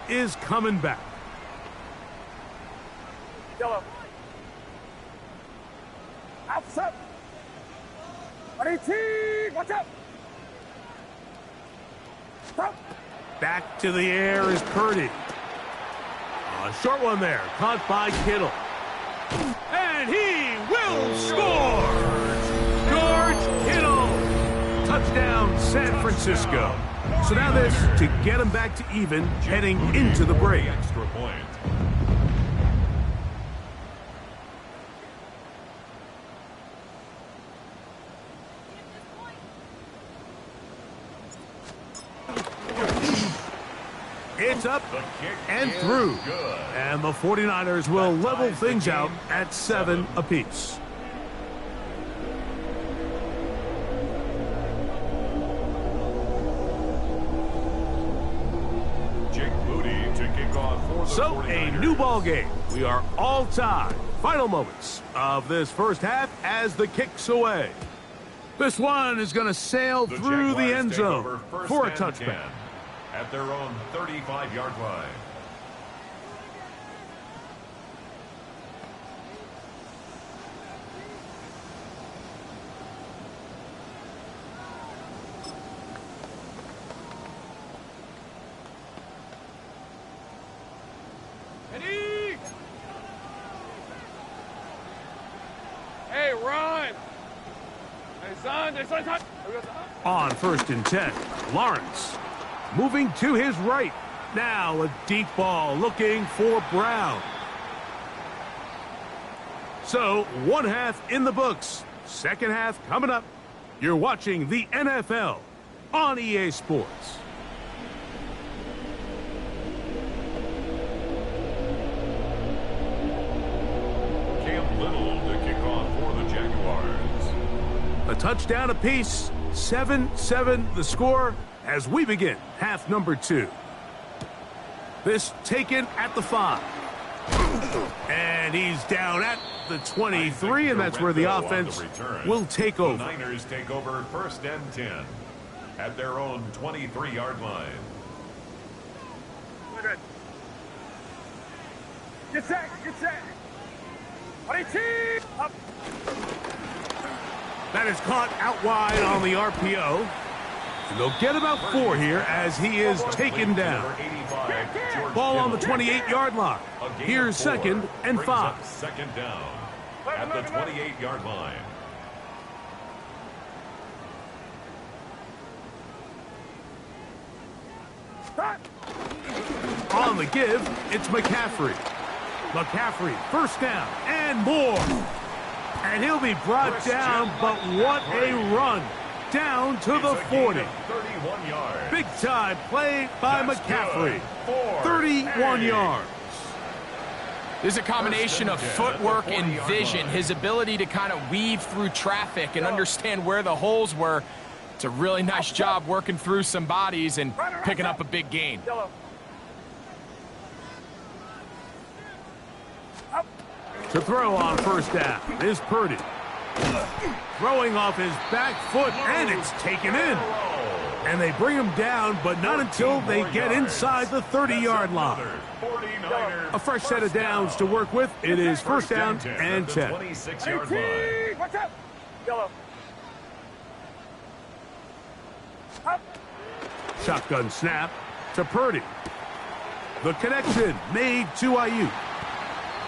is coming back. Yellow. Outside. 18. Watch out. Stop. Back to the air is Purdy. A short one there, caught by Kittle. And he will score! George Kittle! Touchdown, San Francisco. So now this to get him back to even heading into the break. Extra point. It's up and through. And the 49ers will level things out at 7 apiece. So a new ball game. We are all tied. Final moments of this first half as the kick's away. This one is going to sail through the end zone for a touchback. At their own 35-yard line. Ready? Hey, run! Hey, son, On 1st and 10, Lawrence. Moving to his right. Now a deep ball looking for Brown. So 1 half in the books. 2nd half coming up. You're watching the NFL on EA Sports. Cam Little to kick off for the Jaguars. A touchdown apiece. 7-7 the score as we begin half number 2. This taken at the 5. And he's down at the 23, and that's where the offense will take over. The Niners take over 1st and 10 at their own 23-yard line. Good. Get set, get set. 22, up. That is caught out wide on the RPO. And they'll get about 4 here as he is taken down. Ball on the 28-yard line. Here's 2nd and 5. 2nd down at the 28-yard line. On the give, it's McCaffrey. McCaffrey, 1st down and more. And he'll be brought down, but what a run. Down to the 40. Big time play by McCaffrey. 31 yards. There's a combination of footwork and vision, his ability to kind of weave through traffic and understand where the holes were. It's a really nice job working through some bodies and picking up a big gain. To throw on 1st down is Purdy. Throwing off his back foot, and it's taken in. And they bring him down, but not until they get inside the 30-yard line. A fresh set of downs to work with. It is 1st down and 10. 26-yard line. Watch out. Yellow. Up. Shotgun snap to Purdy. The connection made to Ayuk.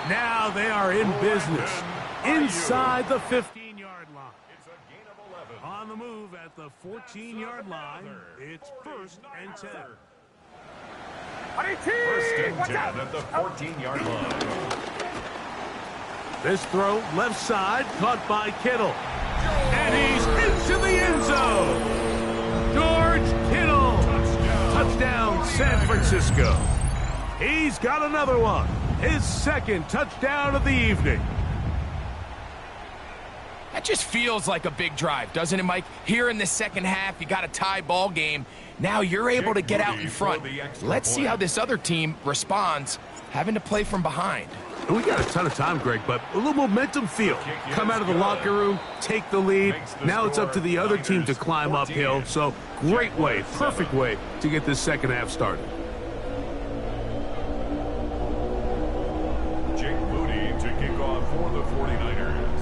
Now they are in business inside the 15-yard line. On the move at the 14-yard line, it's 1st and 10. 1st and 10 at the 14-yard line. This throw left side caught by Kittle. And he's into the end zone. George Kittle. Touchdown San Francisco. He's got another one. His 2nd touchdown of the evening. That just feels like a big drive, doesn't it, Mike? Here in the 2nd half, you got a tie ball game. Now you're able to get out in front. Let's see how this other team responds, having to play from behind. We got a ton of time, Greg, but a little momentum feel. Come out of the locker room, take the lead. Now it's up to the other team to climb uphill. So great way, perfect way to get this 2nd half started. To kick off for the 49ers.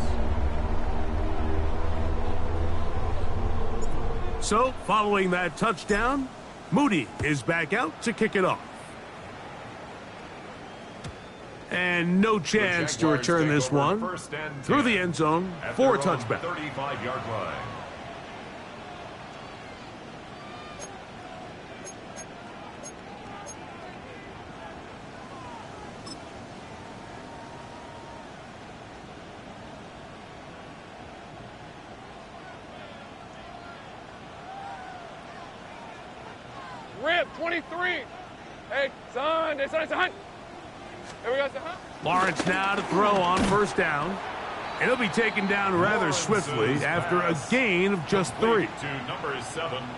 So, following that touchdown, Moody is back out to kick it off. And no chance to return this one through the end zone for a touchback. 35-yard line. Rip, 23. Hey, son. Hey, son. Here we go, son. Lawrence now to throw on 1st down. And he'll be taken down rather swiftly after a gain of just 3.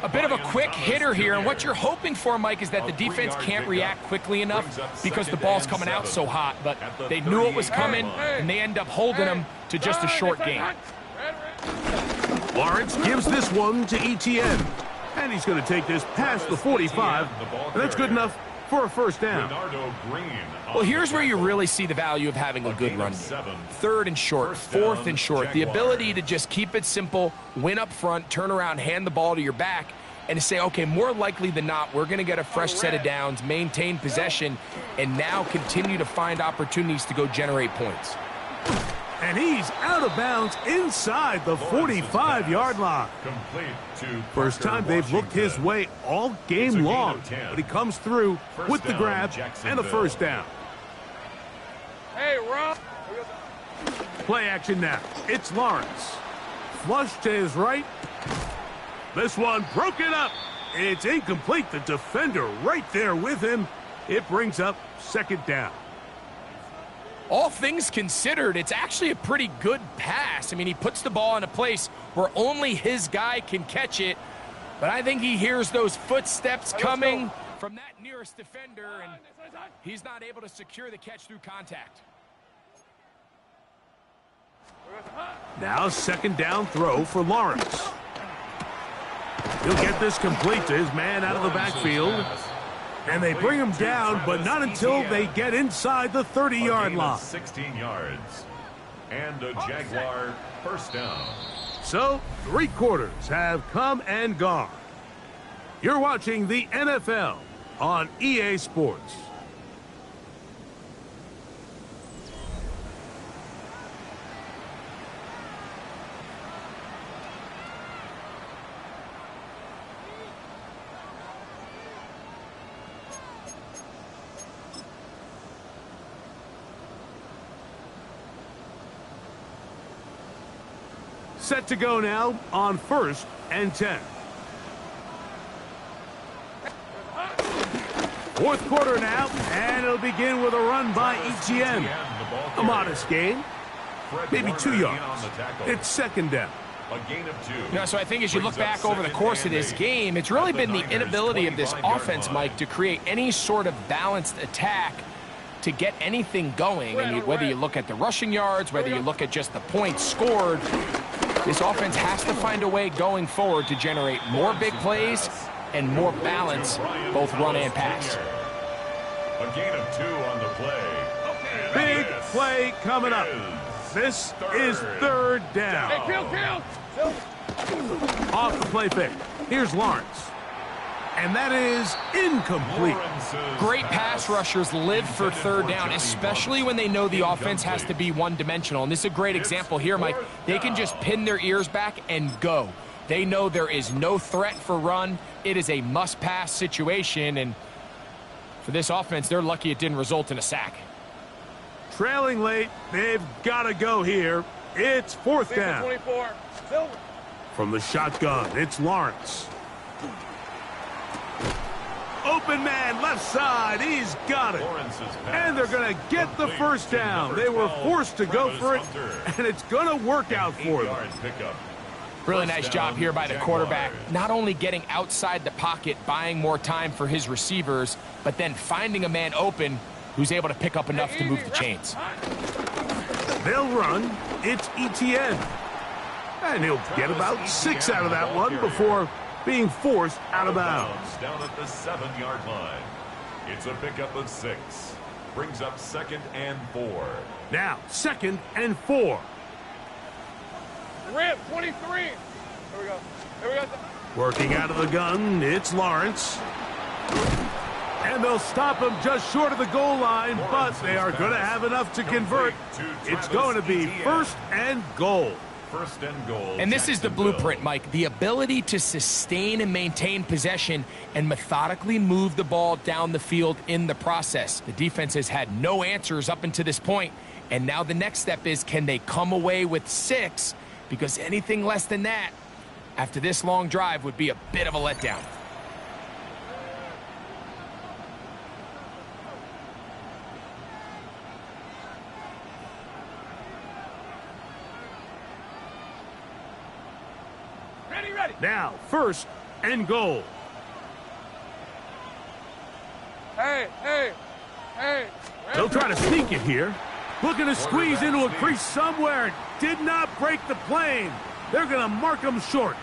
A bit of a quick hitter here, and what you're hoping for, Mike, is that the defense can't react quickly enough because the ball's coming out so hot. But they knew it was coming, and they end up holding him to just a short gain. Lawrence gives this one to ETN. And he's going to take this past the 45, and that's good enough for a 1st down. Well, here's where you really see the value of having a good run game. 3rd and short, 4th and short. The ability to just keep it simple, win up front, turn around, hand the ball to your back, and to say, okay, more likely than not, we're going to get a fresh set of downs, maintain possession, and now continue to find opportunities to go generate points. And he's out of bounds inside the 45-yard line. First time they've looked his way all game long, but he comes through with the grab and a 1st down. Hey, Rob. Play action now. It's Lawrence. Flush to his right. This one broken up. It's incomplete. The defender right there with him. It brings up 2nd down. all things considered, it's actually a pretty good pass. I mean, he puts the ball in a place where only his guy can catch it, but I think he hears those footsteps coming from that nearest defender, and he's not able to secure the catch through contact. Now second down throw for Lawrence. He'll get this complete to his man out of the backfield. And they bring him down, but not until they get inside the 30-yard line. 16 yards. And a Jaguar first down. So, 3 quarters have come and gone. You're watching the NFL on EA Sports. Set to go now on 1st and 10. Fourth quarter now, and it'll begin with a run by Etienne. A modest gain, maybe 2 yards. It's second down. A gain of 2. Yeah, so I think as you look back over the course of this game, it's really been the inability of this offense, Mike, to create any sort of balanced attack to get anything going. And whether you look at the rushing yards, whether you look at just the points scored, this offense has to find a way going forward to generate more big plays and more balance, both run and pass. A gain of 2 on the play. Big play coming up. This is third down. Hey, kill. Off the play fake. Here's Lawrence. And that is incomplete. Great pass rushers live for third down, especially when they know the offense has to be one-dimensional. And this is a great example here, Mike. They can just pin their ears back and go. They know there is no threat for run. It is a must-pass situation. And for this offense, they're lucky it didn't result in a sack. Trailing late, they've got to go here. It's fourth down. 24. Silver. From the shotgun, it's Lawrence. Open man, left side, he's got it. And they're going to get the first down. They were forced to go for it, and it's going to work out for them. Really nice job here by the quarterback, not only getting outside the pocket, buying more time for his receivers, but then finding a man open who's able to pick up enough to move the chains. They'll run. It's Etienne. And he'll get about 6 out of that one before being forced out of bounds. Down at the 7-yard line. It's a pickup of 6. Brings up 2nd and 4. Now, 2nd and 4. Rip, 23. Here we go. Here we go. Working out of the gun, it's Lawrence. And they'll stop him just short of the goal line, but they are going to have enough to convert. It's going to be 1st and goal. 1st and goal. And this is the blueprint, Mike. The ability to sustain and maintain possession and methodically move the ball down the field in the process. The defense has had no answers up until this point, and now the next step is, can they come away with 6? Because anything less than that, after this long drive, would be a bit of a letdown. Ready. Now, 1st and goal. Hey. They'll try to sneak it here. Looking to squeeze into a crease somewhere. Did not break the plane. They're going to mark them short.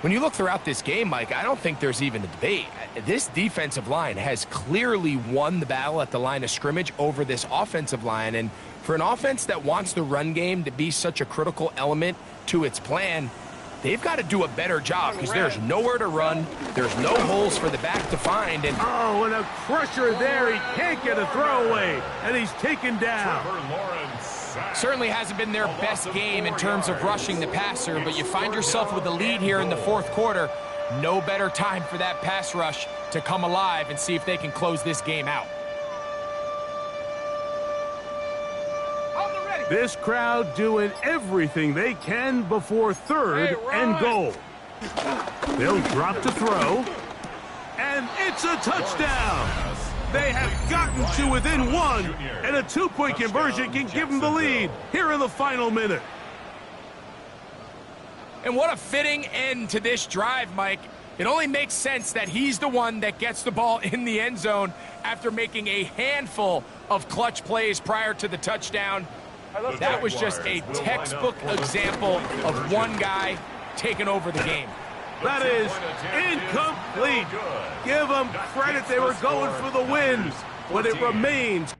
When you look throughout this game, Mike, I don't think there's even a debate. This defensive line has clearly won the battle at the line of scrimmage over this offensive line. And for an offense that wants the run game to be such a critical element to its plan, they've got to do a better job because there's nowhere to run. There's no holes for the back to find. And oh, and a pressure there. He can't get a throwaway, and he's taken down. certainly hasn't been their best game in terms of rushing the passer, but you find yourself with a lead here in the fourth quarter. No better time for that pass rush to come alive and see if they can close this game out. This crowd doing everything they can before third and goal. They'll drop to throw, and it's a touchdown. They have gotten to within one, and a two-point conversion can give them the lead here in the final minute. And what a fitting end to this drive, Mike. It only makes sense that he's the one that gets the ball in the end zone after making a handful of clutch plays prior to the touchdown. That was just a textbook example of one guy taking over the game. That is incomplete. Give them credit. They were going for the win, but it remains.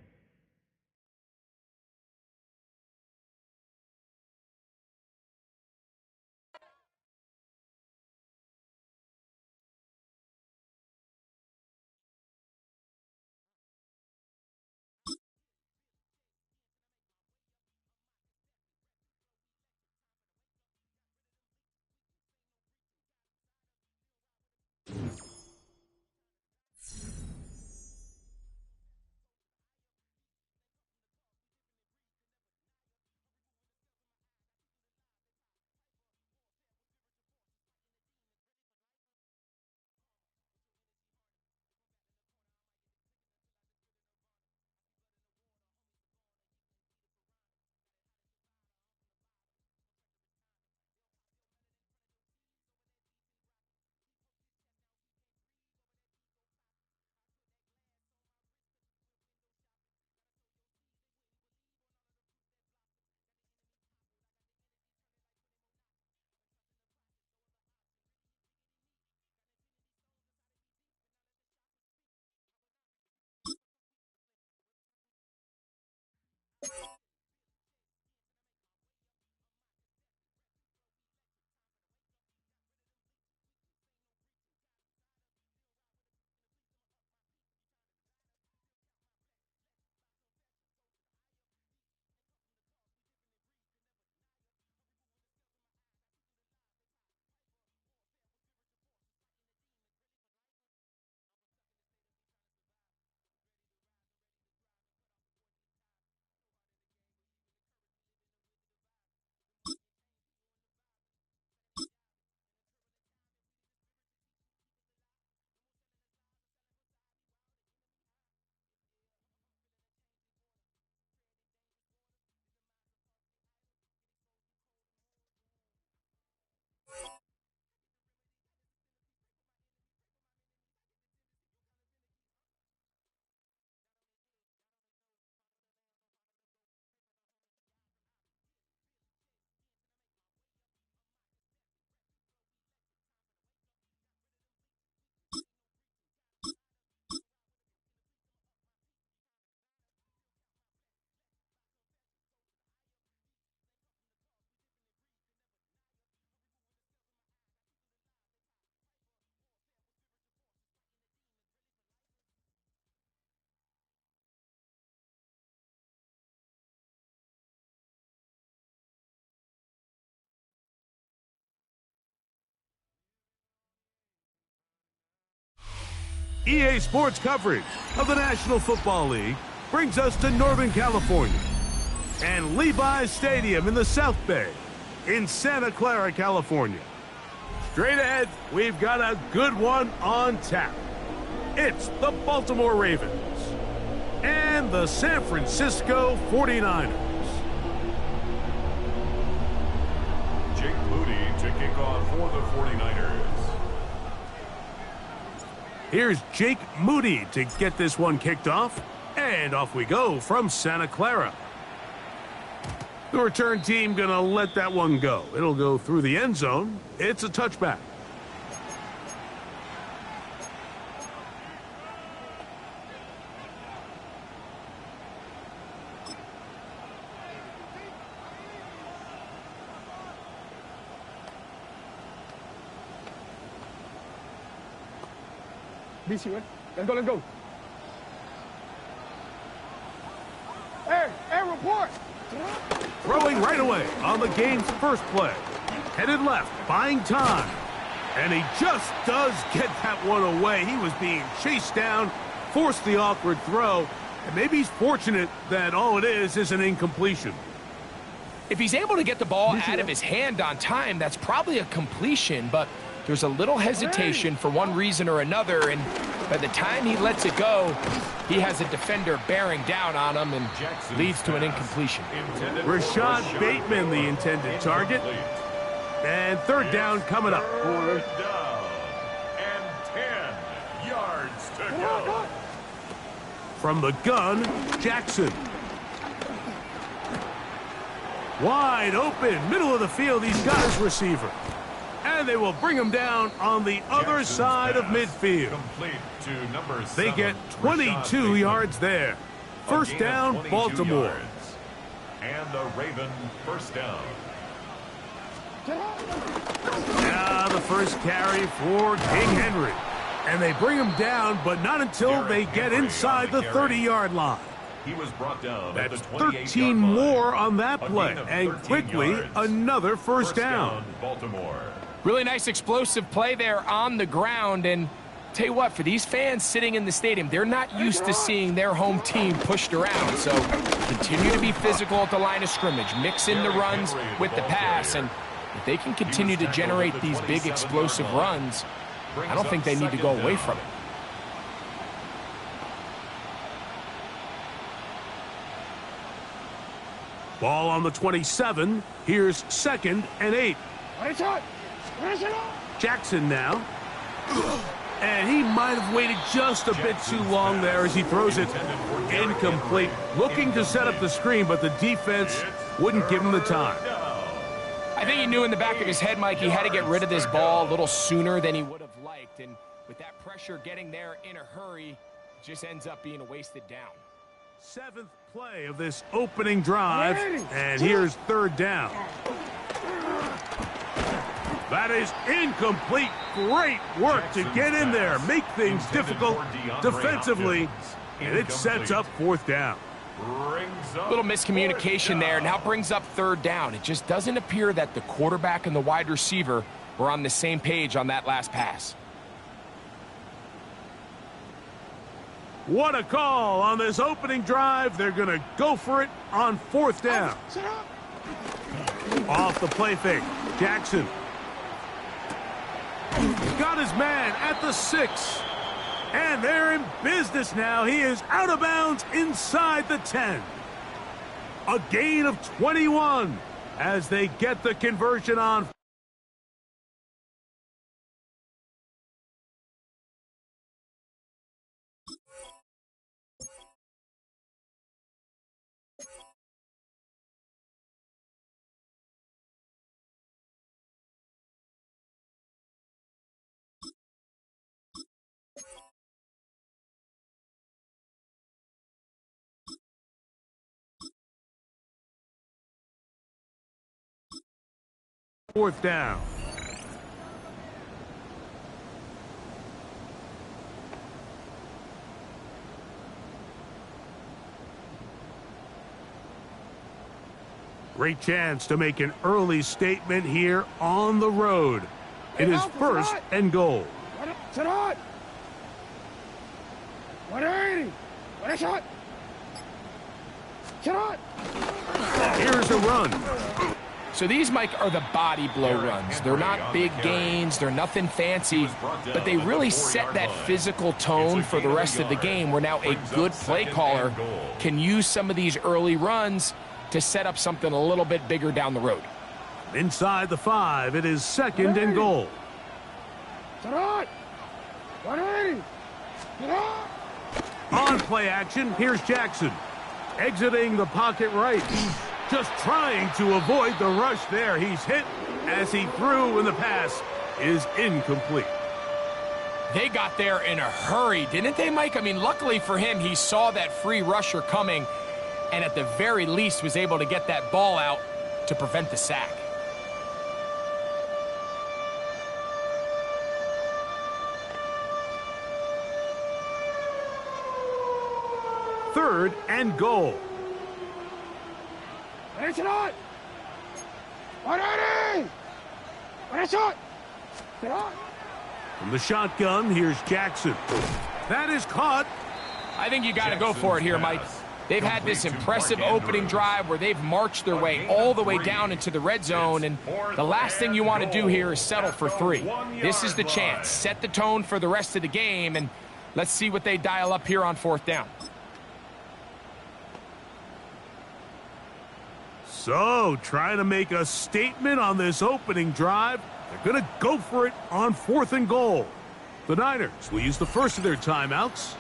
EA Sports coverage of the National Football League brings us to Northern California and Levi's Stadium in the South Bay in Santa Clara, California. Straight ahead, we've got a good one on tap. It's the Baltimore Ravens and the San Francisco 49ers. Jake Moody to kick off for the 49ers. Here's Jake Moody to get this one kicked off, and off we go from Santa Clara. The return team gonna let that one go. It'll go through the end zone. It's a touchback. BC, right? Let's go, let's go. Hey, report! Throwing right away on the game's first play. Headed left, buying time. And he just does get that one away. He was being chased down, forced the awkward throw, and maybe he's fortunate that all it is an incompletion. If he's able to get the ball out of his hand on time, that's probably a completion, but there's a little hesitation for one reason or another, and By the time he lets it go, he has a defender bearing down on him and leads to an incompletion. Rashad Bateman, the intended target. And third down coming up. Third down and 10 yards to go. From the gun, Jackson. Wide open, middle of the field, he's got his receiver. And they will bring him down on the other side of midfield. To number they get 22 yards there. First down, Baltimore. Yards. And the Raven first down. Now the first carry for King Henry. And they bring him down, but not until they get inside the 30-yard line. He was brought down. That's 13 more on that play. And quickly, another first down. Baltimore. Really nice explosive play there on the ground. And tell you what, for these fans sitting in the stadium, they're not used to seeing their home team pushed around. So continue to be physical at the line of scrimmage. Mix in the runs with the pass. And if they can continue to generate these big explosive runs, I don't think they need to go away from it. Ball on the 27. Here's 2nd and 8. Jackson now. And he might have waited just a bit too long there as he throws it incomplete. Looking to set up the screen, but the defense wouldn't give him the time. I think he knew in the back of his head, Mike, he had to get rid of this ball a little sooner than he would have liked. And with that pressure getting there in a hurry, it just ends up being a wasted down. 7th play of this opening drive, and here's 3rd down. That is incomplete. Great work to get in there, make things difficult defensively, and it sets up 4th down. A little miscommunication there. Now brings up 3rd down. It just doesn't appear that the quarterback and the wide receiver were on the same page on that last pass. What a call on this opening drive. They're going to go for it on 4th down. Off the play fake, Jackson. Got his man at the 6. And they're in business now. He is out of bounds inside the 10. A gain of 21 as they get the conversion on. Fourth down. Great chance to make an early statement here on the road. It is 1st and goal. Sit on. 180. What a shot. Sit on. Here's a run. So these, Mike, are the body blow runs. They're not big gains. They're nothing fancy. But they really set that physical tone for the rest of the game where now a good play caller can use some of these early runs to set up something a little bit bigger down the road. Inside the 5, it is 2nd and goal. On play action, here's Jackson. Exiting the pocket right. Just trying to avoid the rush there. He's hit as he threw, and the pass is incomplete. They got there in a hurry, didn't they, Mike? I mean, luckily for him, he saw that free rusher coming and at the very least was able to get that ball out to prevent the sack. Third and goal. It's not. 180. What a shot. From the shotgun, here's Jackson. That is caught. I think you got to go for it here, Mike. They've had this impressive opening drive where they've marched their way all the way down into the red zone, and the last thing you want to do here is settle for 3. This is the chance. Set the tone for the rest of the game, and Let's see what they dial up here on 4th down. So, trying to make a statement on this opening drive. They're going to go for it on 4th and goal. The Niners will use the first of their timeouts.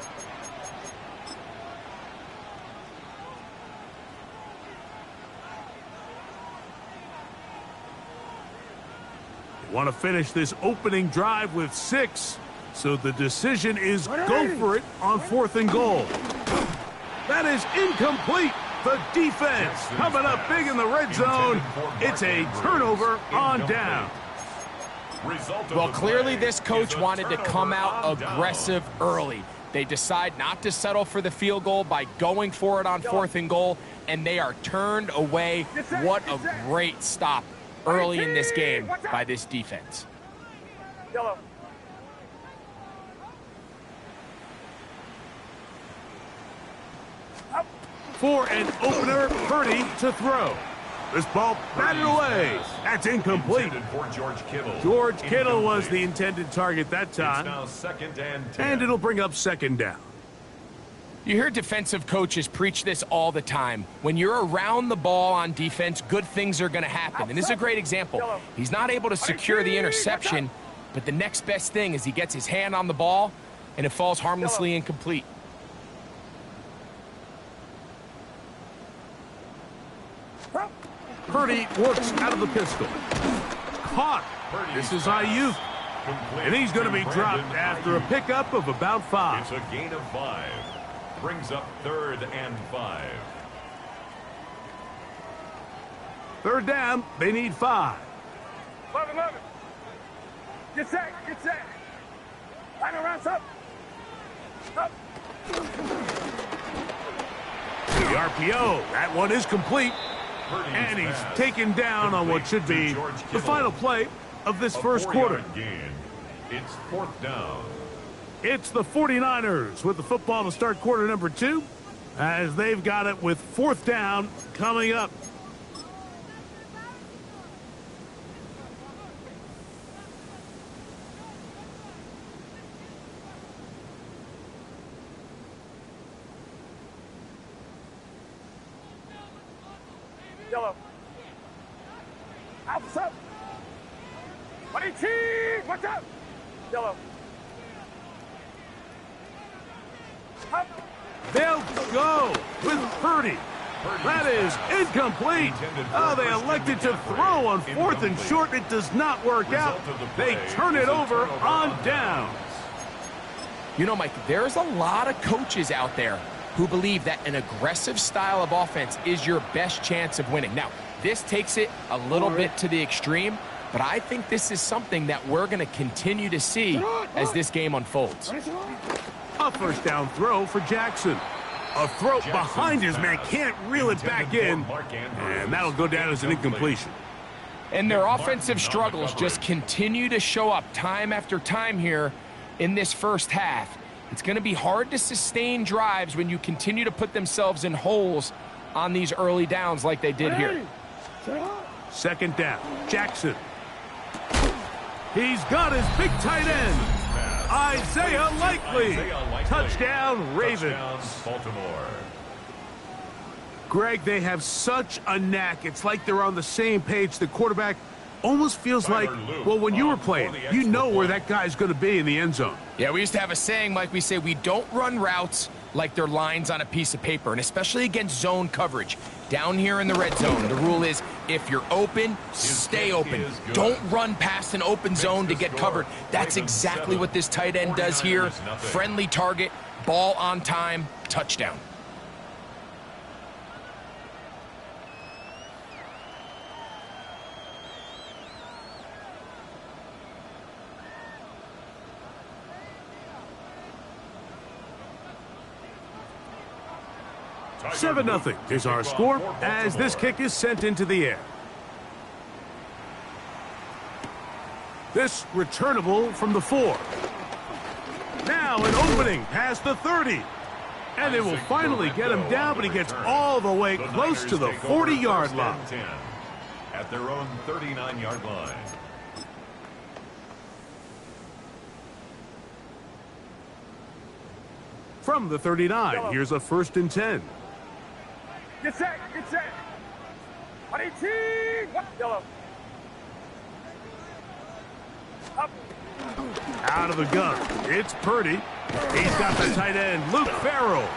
They want to finish this opening drive with 6. So the decision is go for it on 4th and goal. That is incomplete. The defense coming up big in the red zone. It's a turnover on down. Well, clearly this coach wanted to come out aggressive early. They decide not to settle for the field goal by going for it on 4th and goal, and they are turned away. What a great stop early in this game by this defense. Yellow. For an opener, Purdy to throw. This ball batted away. That's incomplete. For George Kittle. George Kittle was the intended target that time. It's now 2nd and 10. And it'll bring up 2nd down. You hear defensive coaches preach this all the time. When you're around the ball on defense, good things are going to happen. And this is a great example. He's not able to secure the interception, but the next best thing is he gets his hand on the ball, and it falls harmlessly incomplete. Purdy works out of the pistol. Caught. This is Ayuk. And he's going to be dropped after a pickup of about 5. It's a gain of 5. Brings up 3rd and 5. 3rd down, they need 5. 11. Get set. Line around, up. The RPO, that one is complete. And he's taken down on what should be the final play of this first quarter. It's 4th down. It's the 49ers with the football to start quarter number 2, as they've got it with 4th down coming up. Yellow. Alpha's up. 22. Watch out. Yellow. Up. They'll go with Purdy. That is incomplete. Oh, they elected to throw on 4th and short. It does not work out. They turn it over on downs. You know, Mike, there's a lot of coaches out there who believe that an aggressive style of offense is your best chance of winning. Now, this takes it a little bit to the extreme, but I think this is something that we're going to continue to see as this game unfolds. A 1st down throw for Jackson. A throw behind his man, can't reel it back in, and that'll go down as an incompletion. And their offensive struggles just continue to show up time after time here in this first half. It's going to be hard to sustain drives when you continue to put themselves in holes on these early downs like they did here. 2nd down, Jackson. He's got his big tight end, Isaiah Likely. Touchdown, Ravens. Baltimore. Greg, they have such a knack. It's like they're on the same page. The quarterback almost feels like, well, when you were playing, you know where that guy's going to be in the end zone. Yeah, we used to have a saying, Mike, we say we don't run routes like they're lines on a piece of paper, and especially against zone coverage. Down here in the red zone, the rule is if you're open, stay open. Don't run past an open zone to get covered. That's exactly what this tight end does here. Friendly target, ball on time, touchdown. Seven 0 is our score as this kick is sent into the air. This returnable from the 4. Now an opening past the 30. And they will finally get him down, but he gets all the way close to the 40-yard line. At their own 39-yard line. From the 39, Yellow. here's a 1st and 10. Get set, get set. 18. Yellow. Up. Out of the gun, it's Purdy. He's got the tight end, Luke Farrell.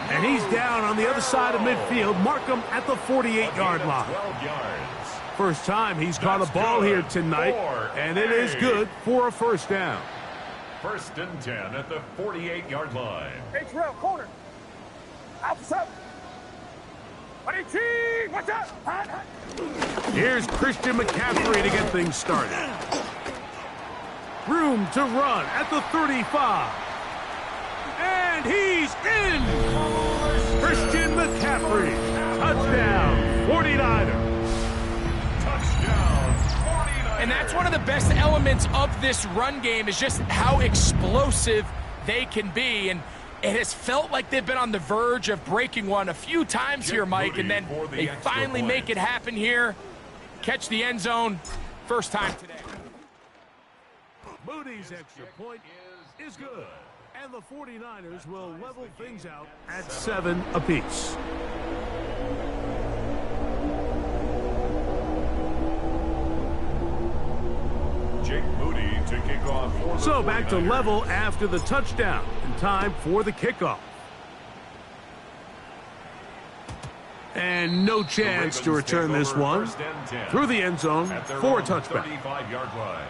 And he's down on the other side of midfield. Mark him at the 48-yard line. 12 yards. First time he's caught a ball here tonight, and it is good for a 1st down. 1st and 10 at the 48-yard line. Hey, Terrell, corner. Outside. 18. Watch out. Here's Christian McCaffrey to get things started. Room to run at the 35. And he's in! Christian McCaffrey. Touchdown, 49ers. Touchdown, 49ers. And that's one of the best elements of this run game is just how explosive they can be. And it has felt like they've been on the verge of breaking one a few times here, Mike, and then they finally make it happen here. Catch the end zone. First time today. Moody's extra point is good. And the 49ers will level things out at 7 apiece. Jake Moody to kick off for the So back to 49ers. level after the touchdown. And time for the kickoff. And no chance to return this one. Through the end zone for a touchback. 35-yard line.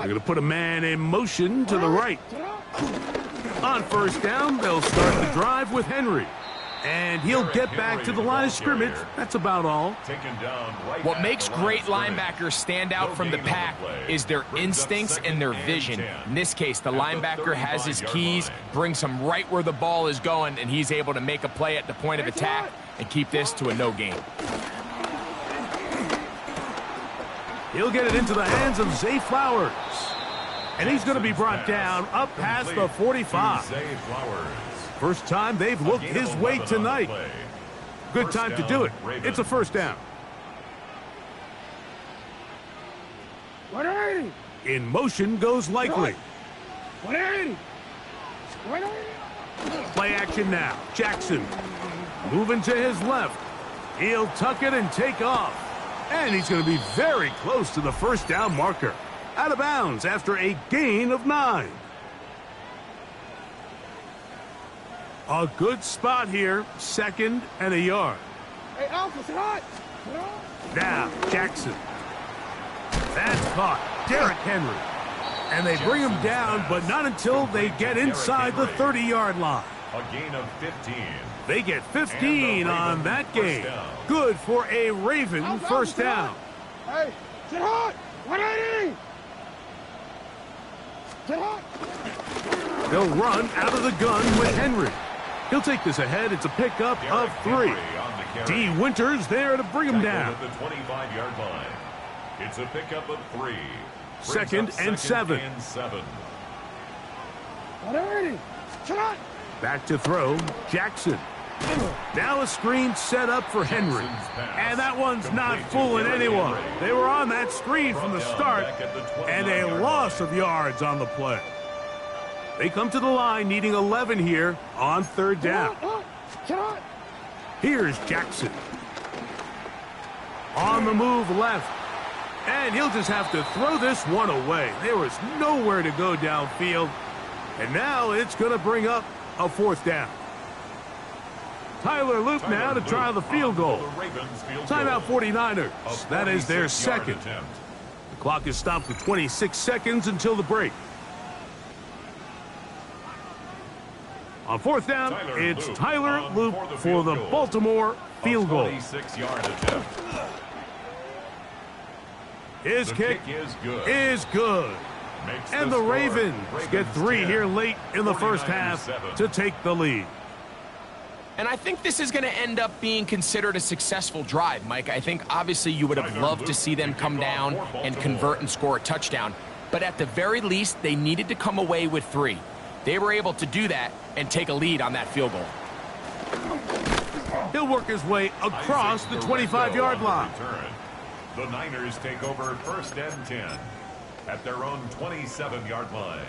They're going to put a man in motion to the right. On 1st down, they'll start the drive with Henry. And he'll get back to the line of scrimmage. That's about all. Taken down right What at makes the line great of scrimmage. linebackers stand out from the gain on the pack play. is their Brings up instincts 2nd and their and vision. 10. In this case, the At the linebacker has his 35-yard keys, line. brings him right where the ball is going, and he's able to make a play at the point of attack and keep this to a no gain. He'll get it into the hands of Zay Flowers. And he's going to be brought down up past the 45. Zay Flowers. First time they've looked A gain his of way 11 on the tonight. play. Good First time to down, do it. Ravens. It's a 1st down. 180. In motion goes Likely. 180. 180. Play action now. Jackson moving to his left. He'll tuck it and take off. And he's going to be very close to the 1st down marker. Out of bounds after a gain of 9. A good spot here. 2nd and a yard. Hey, Alpha, sit hot. Now, Jackson. That's caught. Derrick Henry. And they bring him down, but not until they get inside the 30-yard line. A gain of 15. They get 15 on that game. down. Good for a Raven 1st down. Hey, sit hot. 180. Sit hot. They'll run out of the gun with Henry. He'll take this ahead. It's a pickup of 3. D. Winters there to bring him down. At the 25-yard line. It's a pickup of 3. Brings 2nd up and 7. 180. Sit hot. Back to throw, Jackson. Now a screen set up for Henry. And that one's not fooling anyone. They were on that screen from the start, and a loss of yards on the play. They come to the line needing 11 here on 3rd down. Sit hot. Here's Jackson. On the move left. And he'll just have to throw this one away. There was nowhere to go downfield. And now it's going to bring up a 4th down. Tyler Luke now to try the field goal. Timeout 49ers. That is their 2nd. The clock is stopped with 26 seconds until the break. On 4th down, it's Tyler Luke for the Baltimore field goal. 26-yard attempt. His kick is good. Makes And the score. Ravens get 3 10, here late in the first 49ers half 7. to take the lead. And I think this is going to end up being considered a successful drive, Mike. I think obviously you would have loved to see them come down and convert and score a touchdown. but at the very least, they needed to come away with 3. They were able to do that and take a lead on that field goal. He'll work his way across the 25-yard line. The Niners take over 1st and 10 at their own 27-yard line.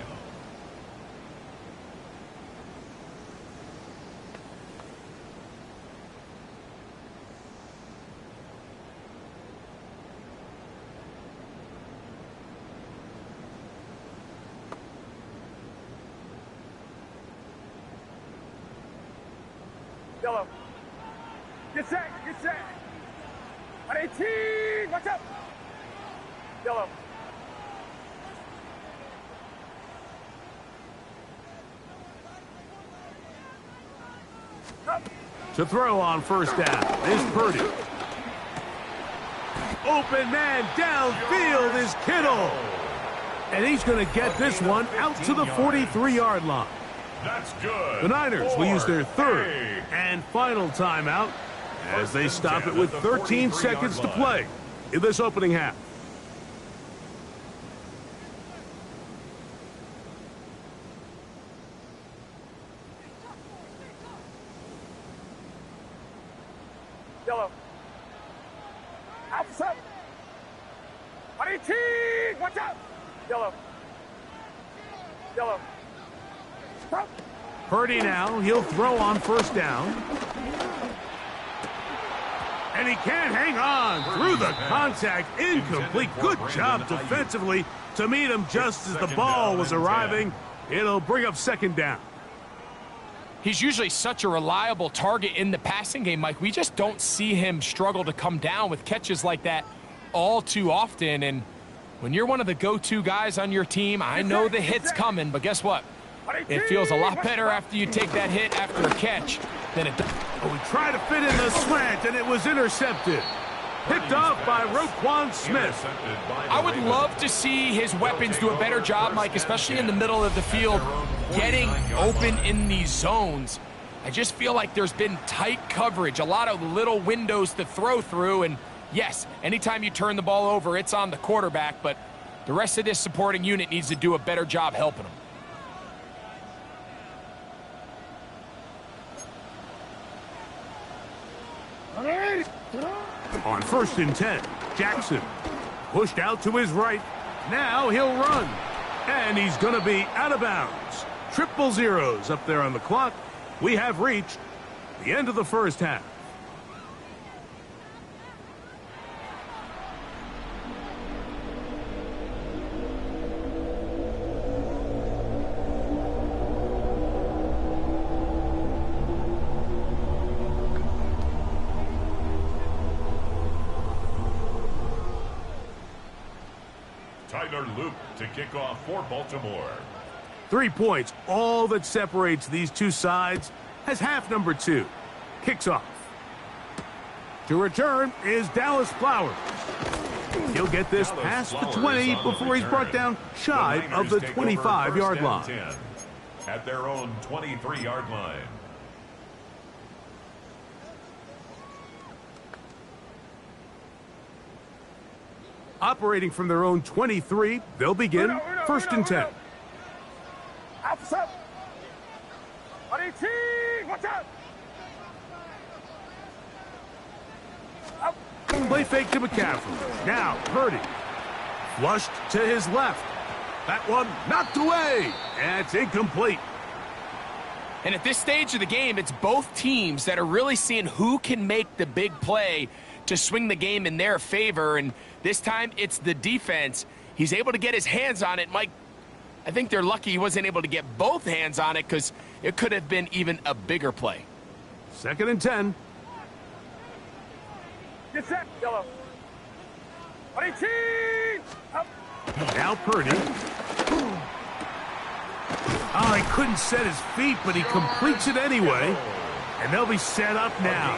Yellow. Get set, get set. 118, watch out. Yellow. Up. To throw on 1st down is Purdy. Open man downfield is Kittle. And he's going to get this one out to the 43-yard line. That's good. The Niners will use their 3rd and final timeout as they stop it with 13 seconds to play in this opening half. Yellow. Outside. 118, watch out. Yellow. Yellow. Stop. Purdy now, he'll throw on 1st down. And he can't hang on through the contact. Incomplete. Good job defensively to meet him just as the ball was arriving. It'll bring up 2nd down. He's usually such a reliable target in the passing game, Mike. We just don't see him struggle to come down with catches like that all too often. And when you're one of the go-to guys on your team, I know the hit's coming, but guess what? It feels a lot better after you take that hit after a catch than it does. Oh, he tried to fit in the slant, and it was intercepted. Picked off by Roquan Smith. I would love to see his weapons do a better job, Mike, especially in the middle of the field, getting open in these zones. I just feel like there's been tight coverage, a lot of little windows to throw through, and yes, anytime you turn the ball over, it's on the quarterback, but the rest of this supporting unit needs to do a better job helping him. On 1st and 10, Jackson pushed out to his right. Now he'll run. And he's going to be out of bounds. 000 up there on the clock. We have reached the end of the 1st half. Tyler Luke to kick off for Baltimore. 3 points, all that separates these two sides, as half number 2 kicks off. To return is Dallas Flowers. He'll get this past the 20 before he's brought down shy of the 25-yard line. At their own 23-yard line. Operating from their own 23, they'll begin 1st and 10. Outside. 118, watch out. Play fake to McCaffrey. Now Purdy. Flushed to his left. That one knocked away. And it's incomplete. And at this stage of the game, it's both teams that are really seeing who can make the big play to swing the game in their favor. And this time, it's the defense. He's able to get his hands on it. Mike, I think they're lucky he wasn't able to get both hands on it because it could have been even a bigger play. 2nd and 10. Get set, yellow. 118. Up. Now Purdy. Oh, he couldn't set his feet, but he completes it anyway. And they'll be set up now.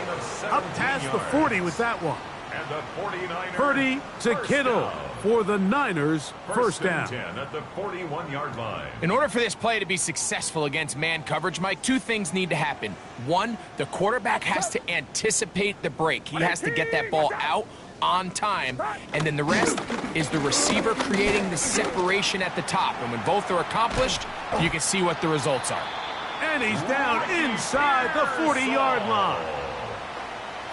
Up past the 40 with that one. And the 49ers. Purdy to Kittle for the Niners, first down. 10 at the 41-yard line. In order for this play to be successful against man coverage, Mike, two things need to happen. One, the quarterback has to anticipate the break. He has to get that ball out on time, and then the rest is the receiver creating the separation at the top. And when both are accomplished, you can see what the results are. And he's down inside the 40-yard line.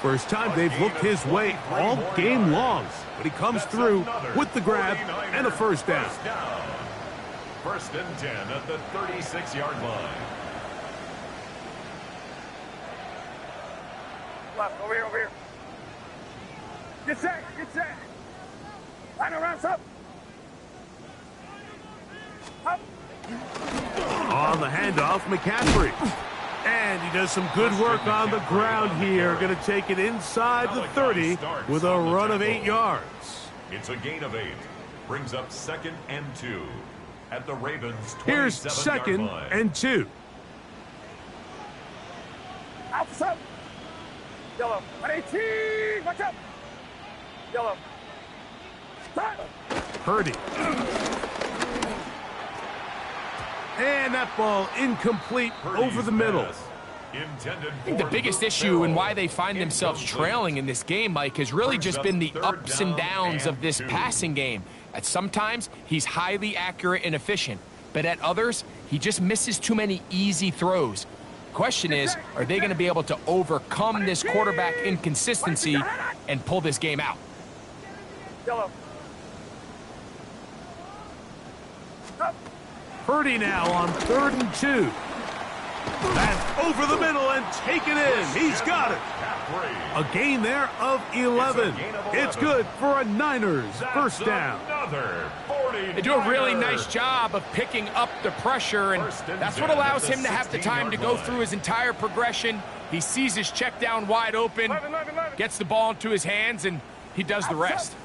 First time they've looked his way all game long, but he comes through with the grab and a first down. First and 10 at the 36-yard line. Left, over here. Get set. Line around, up. On the handoff, McCaffrey. And he does some good work on the ground here. Going to take it inside the 30 with a run of 8 yards. It's a gain of 8. Brings up 2nd and 2 at the Ravens' 27-yard line. Here's 2nd and 2. Outside. Yellow. 18. Watch out. Yellow. Start. Purdy. And that ball incomplete over the middle. I think the biggest issue and why they find themselves trailing in this game, Mike, has really just been the ups and downs of this passing game. At sometimes, he's highly accurate and efficient, but at others, he just misses too many easy throws. Question is, are they going to be able to overcome this quarterback inconsistency and pull this game out? Yellow. Purdy now on 3rd and 2. That's over the middle and taken in. He's got it. A gain there of 11. It's good for a Niners first down. They do a really nice job of picking up the pressure, and that's what allows him to have the time to go through his entire progression. He sees his check down wide open, gets the ball into his hands, and he does the rest.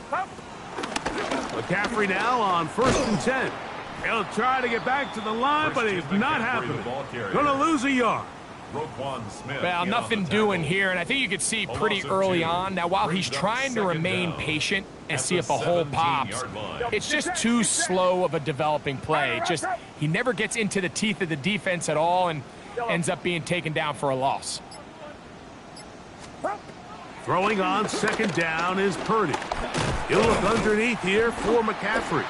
McCaffrey now on 1st and 10. He'll try to get back to the line, but it's not happening. Gonna lose a yard. Well, nothing doing here, and I think you could see pretty early on. Now, while he's trying to remain patient and see if a hole pops, it's just too slow of a developing play. He never gets into the teeth of the defense at all and ends up being taken down for a loss. Throwing on 2nd down is Purdy. He'll look underneath here for McCaffrey.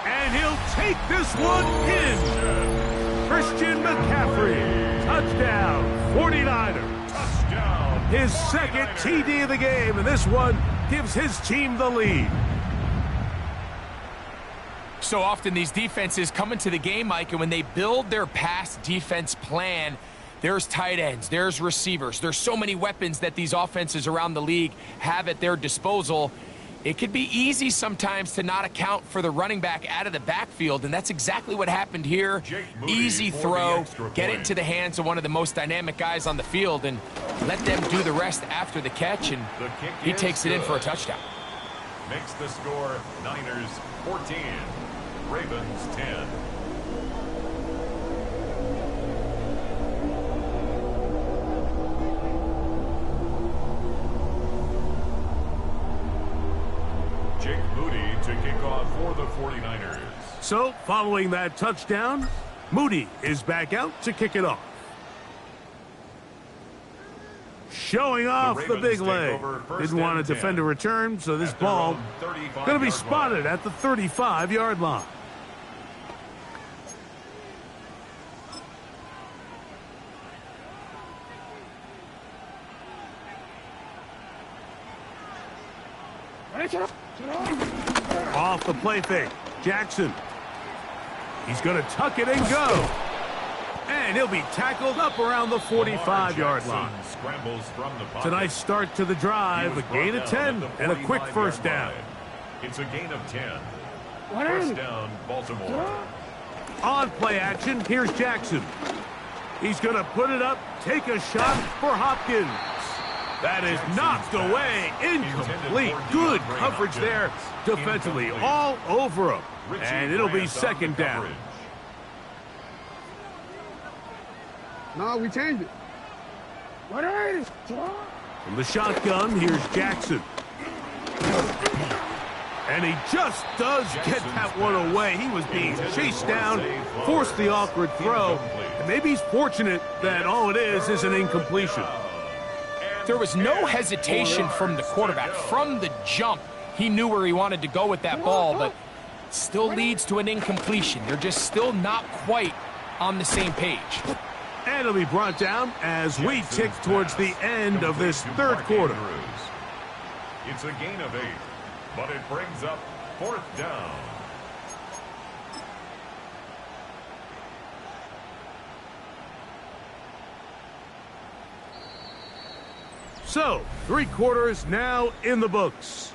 And he'll take this one in. Christian McCaffrey, touchdown, 49ers. Touchdown. His 2nd TD of the game, and this one gives his team the lead. So often these defenses come into the game, Mike, and when they build their pass defense plan, there's tight ends, there's receivers, there's so many weapons that these offenses around the league have at their disposal. It could be easy sometimes to not account for the running back out of the backfield, and that's exactly what happened here. Easy throw, get it into the hands of one of the most dynamic guys on the field, and let them do the rest after the catch, and he takes it in for a touchdown. Makes the score Niners 14, Ravens 10. To kick off for the 49ers. So, following that touchdown, Moody is back out to kick it off. Showing off the big leg. Didn't want to defend a return, so this ball going to be spotted at the 35-yard line. Off the play fake, Jackson. He's going to tuck it and go. And he'll be tackled up around the 45-yard line. It's a nice start to the drive, a gain of 10 and a quick first down. It's a gain of 10. First down, Baltimore. On play action, here's Jackson. He's going to put it up, take a shot for Hopkins. That is knocked away, incomplete. Good coverage there defensively, all over him. And it'll be second down. No, we changed it. From the shotgun, here's Jackson. And he just does get that one away. He was being chased down, forced the awkward throw. And maybe he's fortunate that all it is an incompletion. There was no hesitation from the quarterback. From the jump, he knew where he wanted to go with that ball, but still leads to an incompletion. They're just still not quite on the same page. And it'll be brought down as we tick towards the end of this third quarter. It's a gain of 8, but it brings up 4th down. So, 3 quarters now in the books.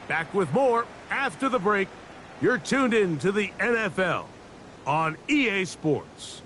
Back with more after the break. You're tuned in to the NFL on EA Sports.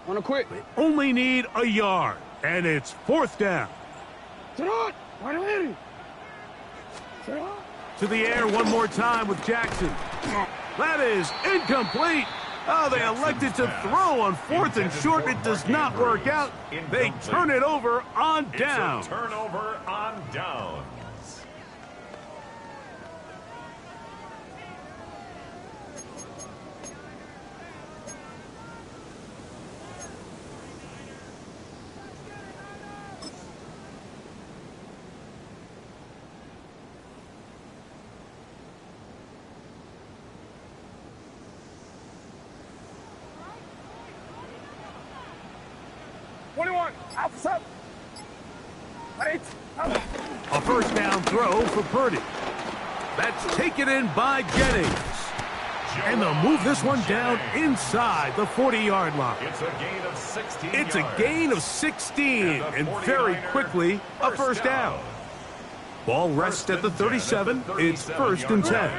Wanna quit? They only need a yard, and it's 4th down. To the air one more time with Jackson. That is incomplete. Oh, they elected to throw on 4th and short. It does not work out. They turn it over on down. It's a turnover on down. A first down throw for Purdy. That's taken in by Jennings. And they'll move this one down inside the 40-yard line. It's a gain of 16 It's a gain of 16, and very quickly a first down. Ball rests at the 37. It's 1st and 10.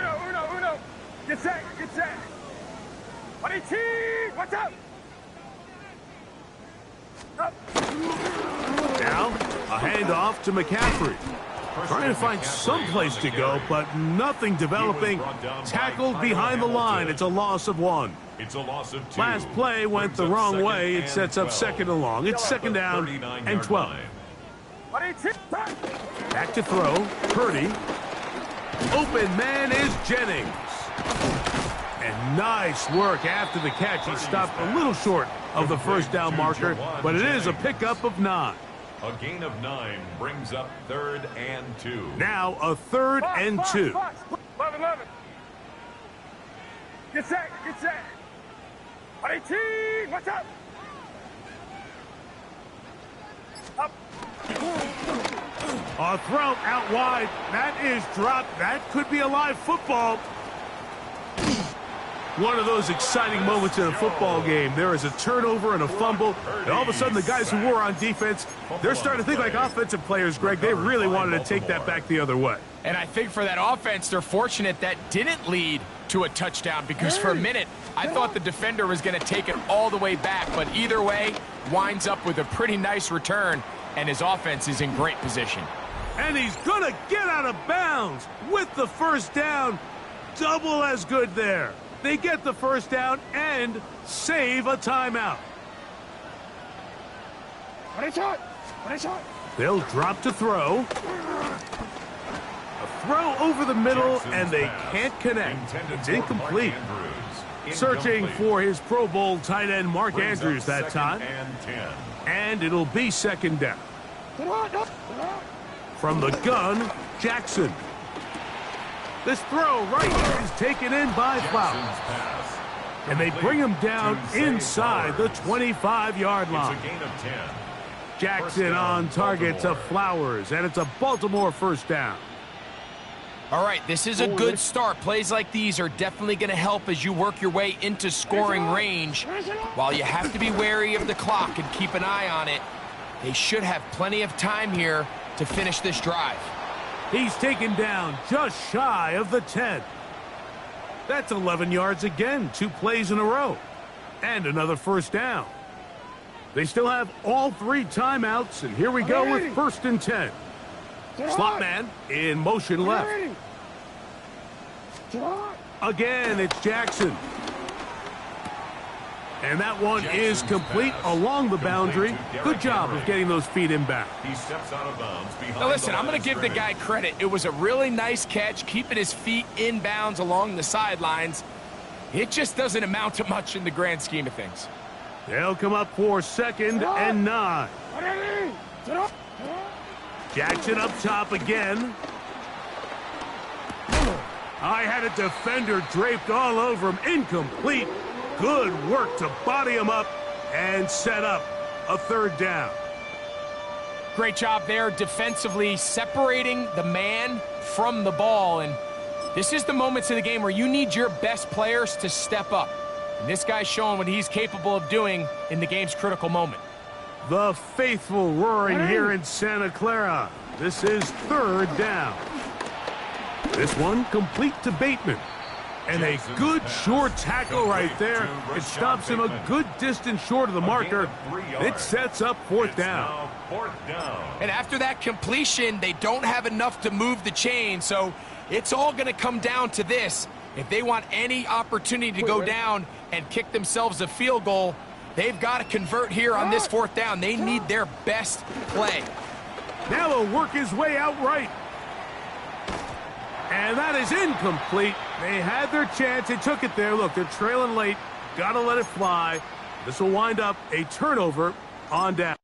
Uno. Get set. What's up? Now, a handoff to McCaffrey. Trying to find some place to go, but nothing developing. Tackled behind the line. It's a loss of 1. It's a loss of 2. Last play went the wrong way. It sets up 2nd and long. It's 2nd down and 12. Back to throw. Purdy. Open man is Jennings. And nice work after the catch. He stopped a little short of the first down marker, but it is a pickup of 9. A gain of 9 brings up 3rd and 2. Now a 3rd and 2. 11. Get set. 18. What's up? A throw out wide. That is dropped. That could be a live football. One of those exciting moments in a football game. There is a turnover and a fumble, and all of a sudden the guys who were on defense, they're starting to think like offensive players, Greg. They really wanted to take that back the other way. And I think for that offense, they're fortunate that didn't lead to a touchdown, because for a minute, I thought the defender was going to take it all the way back. But either way, winds up with a pretty nice return, and his offense is in great position. And he's going to get out of bounds with the first down. Double as good there. They get the first down and save a timeout. They'll drop to throw. A throw over the middle, and they can't connect. It's incomplete. Searching for his Pro Bowl tight end Mark Andrews that time. And it'll be 2nd down. From the gun, Jackson. This throw right here is taken in by Flowers. And they bring him down inside the 25-yard line. It's a gain of 10. Jackson on target to Flowers, and it's a Baltimore first down. All right, this is a good start. Plays like these are definitely going to help as you work your way into scoring range. While you have to be wary of the clock and keep an eye on it, they should have plenty of time here to finish this drive. He's taken down just shy of the 10. That's 11 yards again, 2 plays in a row. And another first down. They still have all 3 timeouts, and here we go with 1st and 10. Slot man in motion left. Again, it's Jackson. And that one is complete along the boundary. Good job of getting those feet in back. He steps out of bounds behind. Now listen, I'm going to give the guy credit. It was a really nice catch, keeping his feet in bounds along the sidelines. It just doesn't amount to much in the grand scheme of things. They'll come up for 2nd and 9. Jackson up top again. I had a defender draped all over him. Incomplete. Good work to body him up and set up a 3rd down. Great job there defensively, separating the man from the ball. And this is the moments in the game where you need your best players to step up. And this guy's showing what he's capable of doing in the game's critical moment. The faithful roaring here in Santa Clara. This is 3rd down. This one complete to Bateman. And a good short tackle right there. It stops him a good distance short of the marker. It sets up 4th down. And after that completion, they don't have enough to move the chain. So it's all going to come down to this. If they want any opportunity to go down and kick themselves a field goal, they've got to convert here on this 4th down. They need their best play. Now he'll work his way out right. And that is incomplete. They had their chance. They took it there. Look, they're trailing late. Got to let it fly. This will wind up a turnover on down.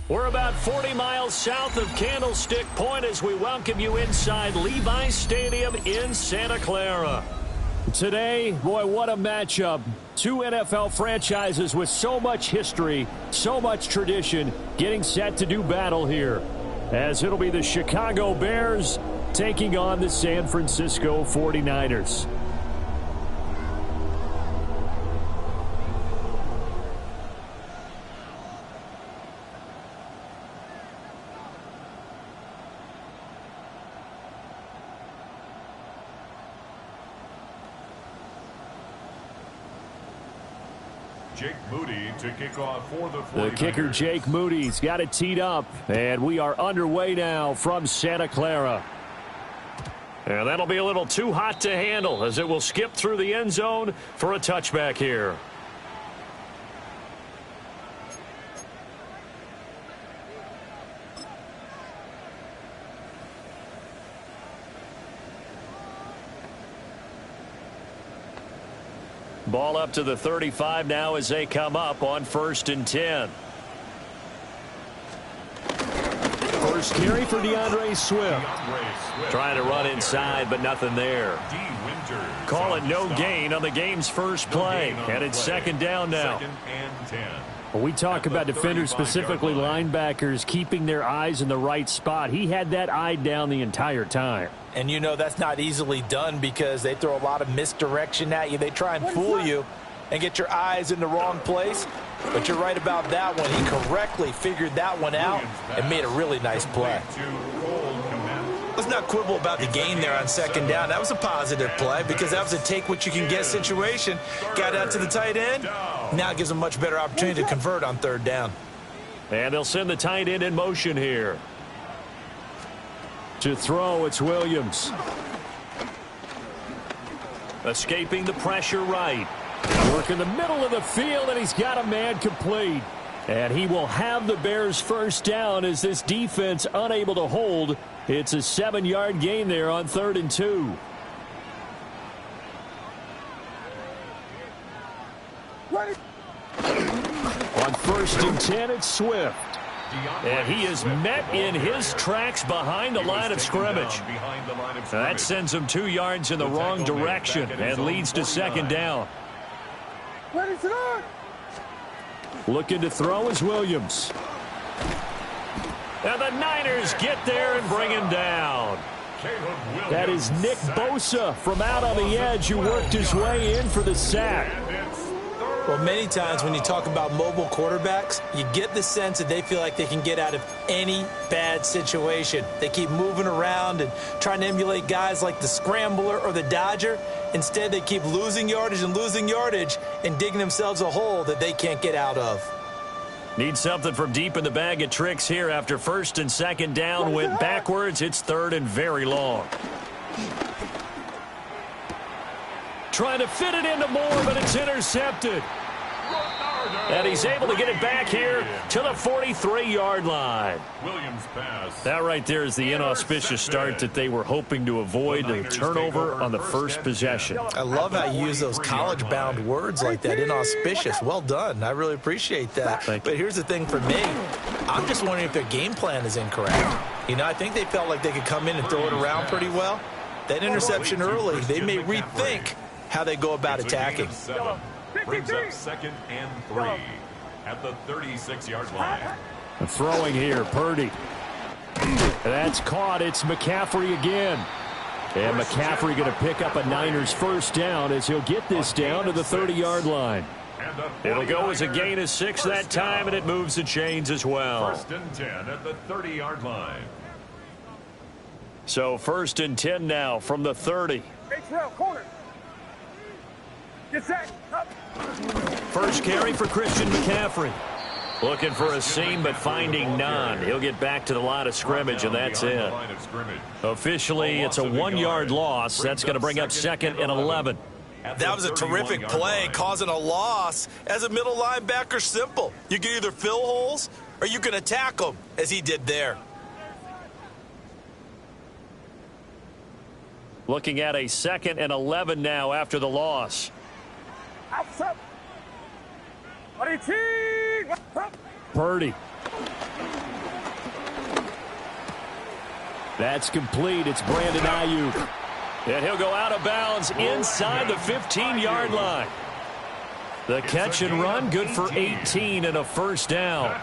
We're about 40 miles south of Candlestick Point as we welcome you inside Levi Stadium in Santa Clara. Today, boy, what a matchup. 2 NFL franchises with so much history, so much tradition, getting set to do battle here. As it'll be the Chicago Bears taking on the San Francisco 49ers. Jake Moody to kick off for the 49ers. The kicker, Jake Moody's got it teed up, and we are underway now from Santa Clara. And that'll be a little too hot to handle as it will skip through the end zone for a touchback here. Ball up to the 35 now as they come up on 1st and 10. First carry for DeAndre Swift. Trying to run inside, but nothing there. Call it no gain on the game's first play. And it's 2nd down now. When we talk about defenders, specifically linebackers, keeping their eyes in the right spot, he had that eye down the entire time. And you know that's not easily done because they throw a lot of misdirection at you. They try and fool you and get your eyes in the wrong place. But you're right about that one. He correctly figured that one out and made a really nice play. Let's not quibble about the gain there on 2nd down. That was a positive play because that was a take-what-you-can-get situation. Got out to the tight end. Now it gives them a much better opportunity to convert on 3rd down. And they'll send the tight end in motion here. To throw, it's Williams. Escaping the pressure right. Work in the middle of the field, and he's got a man complete. And he will have the Bears' 1st down as this defense unable to hold. It's a 7-yard gain there on 3rd and 2. On 1st and 10, it's Swift. And he is met in his tracks behind the line of scrimmage. That sends him 2 yards in the wrong direction and leads to 2nd down. Looking to throw is Williams. And the Niners get there and bring him down. That is Nick Bosa from out on the edge who worked his way in for the sack. Well, many times when you talk about mobile quarterbacks, you get the sense that they feel like they can get out of any bad situation. They keep moving around and trying to emulate guys like the Scrambler or the Dodger. Instead, they keep losing yardage and digging themselves a hole that they can't get out of. Need something from deep in the bag of tricks here after 1st and 2nd down went backwards. It's 3rd and very long. Trying to fit it into Moore, but it's intercepted. And he's able to get it back here to the 43-yard line. That right there is the inauspicious start that they were hoping to avoid, the turnover on the first possession. I love how you use those college-bound words like that, inauspicious. Well done. I really appreciate that. But here's the thing for me. I'm just wondering if their game plan is incorrect. You know, I think they felt like they could come in and throw it around pretty well. That interception early, they may rethink how they go about attacking. Brings up 2nd and 3 at the 36-yard line. Throwing here, Purdy. That's caught. It's McCaffrey again. And McCaffrey going to pick up a Niners 1st down as he'll get this down to the 30-yard line. It'll go as a gain of 6 that time, and it moves the chains as well. 1st and 10 at the 30-yard line. So 1st and 10 now from the 30. Corner. Get set. Up. First carry for Christian McCaffrey. Looking for a seam, but finding none. He'll get back to the line of scrimmage, and that's it. Officially, it's a 1-yard loss. That's going to bring up 2nd and 11. That was a terrific play, causing a loss. As a middle linebacker, simple. You can either fill holes or you can attack them, as he did there. Looking at a 2nd and 11 now after the loss. Purdy. That's complete. It's Brandon Ayuk. And he'll go out of bounds inside the 15-yard line. The catch and run, good for 18 and a 1st down.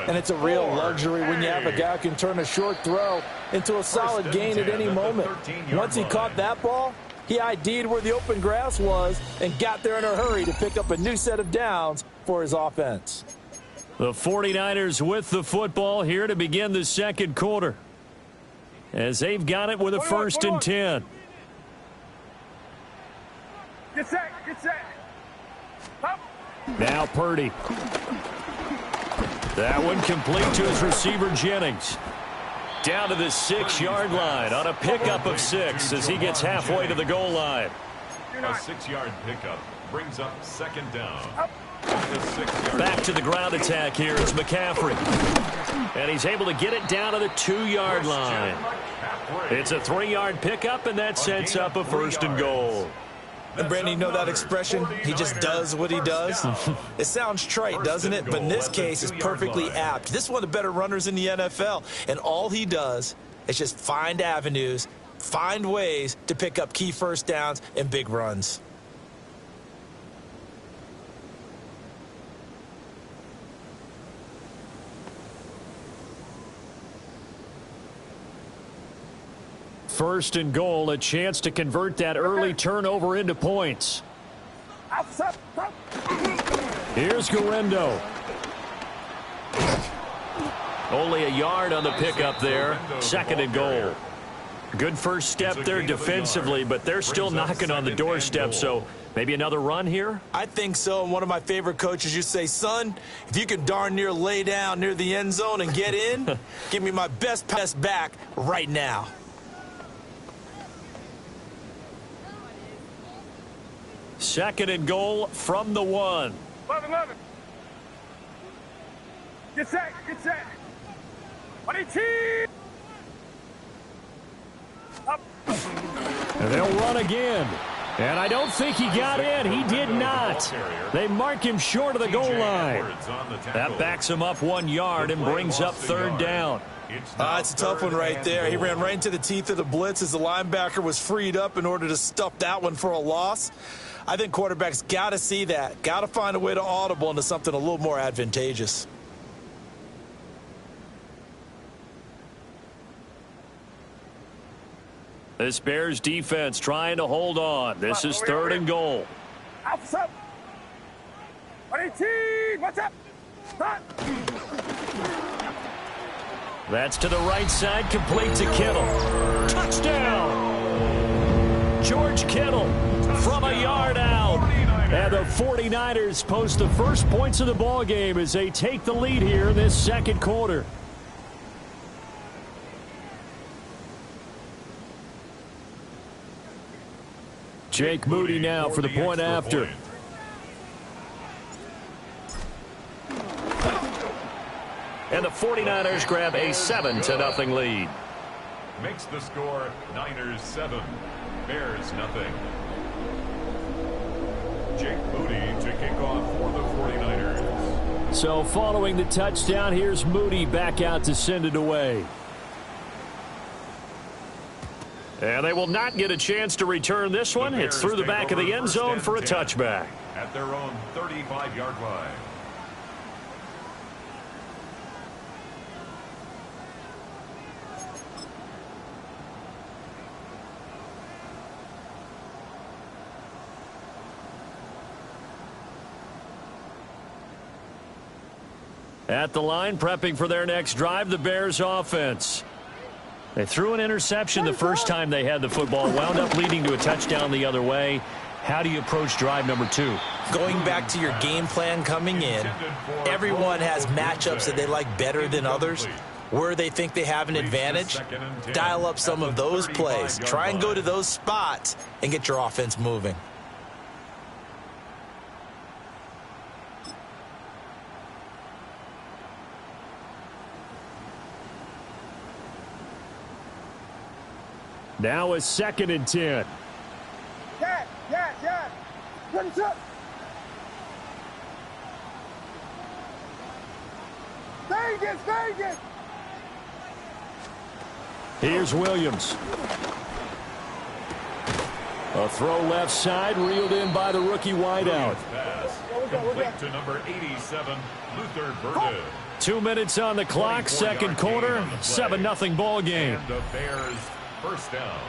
And it's a real luxury when you have a guy who can turn a short throw into a solid gain at any moment. Once he caught that ball, he ID'd where the open grass was and got there in a hurry to pick up a new set of downs for his offense. The 49ers with the football here to begin the 2nd quarter, as they've got it with a 1st and 10. Get set. Get set. Up. Now Purdy. That one complete to his receiver Jennings. Down to the 6-yard line on a pickup of 6 as he gets halfway to the goal line. A 6-yard pickup brings up 2nd down. Back to the ground attack here is McCaffrey. And he's able to get it down to the 2-yard line. It's a 3-yard pickup, and that sets up a 1st and goal. And Brandon, you know that expression? He just does what he does. It sounds trite, doesn't it? But in this case, it's perfectly apt. This is one of the better runners in the NFL. And all he does is just find avenues, find ways to pick up key first downs and big runs. First and goal, a chance to convert that early turnover into points. Here's Guerrero. Only a yard on the pickup there. Second and goal. Good first step there defensively, but they're still knocking on the doorstep, so maybe another run here? I think so, and one of my favorite coaches used to say, son, if you can darn near lay down near the end zone and get in, give me my best pass back right now. Second and goal from the 1. 11. Get set. 118. Up. And they'll run again. And I don't think he got in. He did not. They mark him short of the goal line. That backs him up 1 yard and brings up third down. It's a tough one right there. He ran right into the teeth of the blitz as the linebacker was freed up in order to stuff that one for a loss. I think quarterbacks got to see that. Got to find a way to audible into something a little more advantageous. This Bears defense trying to hold on. This is third and goal. Alpha's up. 118. What's up? Stop. That's to the right side, complete to Kittle. Touchdown! George Kittle from a yard out. And the 49ers post the first points of the ball game as they take the lead here in this second quarter. Jake Moody now for the point after. And the 49ers grab a 7-0 lead. Makes the score Niners 7, Bears nothing. Jake Moody to kick off for the 49ers. So following the touchdown, here's Moody back out to send it away. And they will not get a chance to return this one. It's through the back of the end zone for a touchback. At their own 35-yard line. At the line, prepping for their next drive, the Bears offense. They threw an interception the first time they had the football, wound up leading to a touchdown the other way. How do you approach drive number 2? Going back to your game plan coming in, everyone has matchups that they like better than others. Where they think they have an advantage, dial up some of those plays. Try and go to those spots and get your offense moving. Now a 2nd and 10. Yeah. What's up? Vegas. Here's Williams. A throw left side, reeled in by the rookie wideout. Complete to number 87, Luther Burden. 2 minutes on the clock, second quarter, 7-0 ball game. And the Bears first down.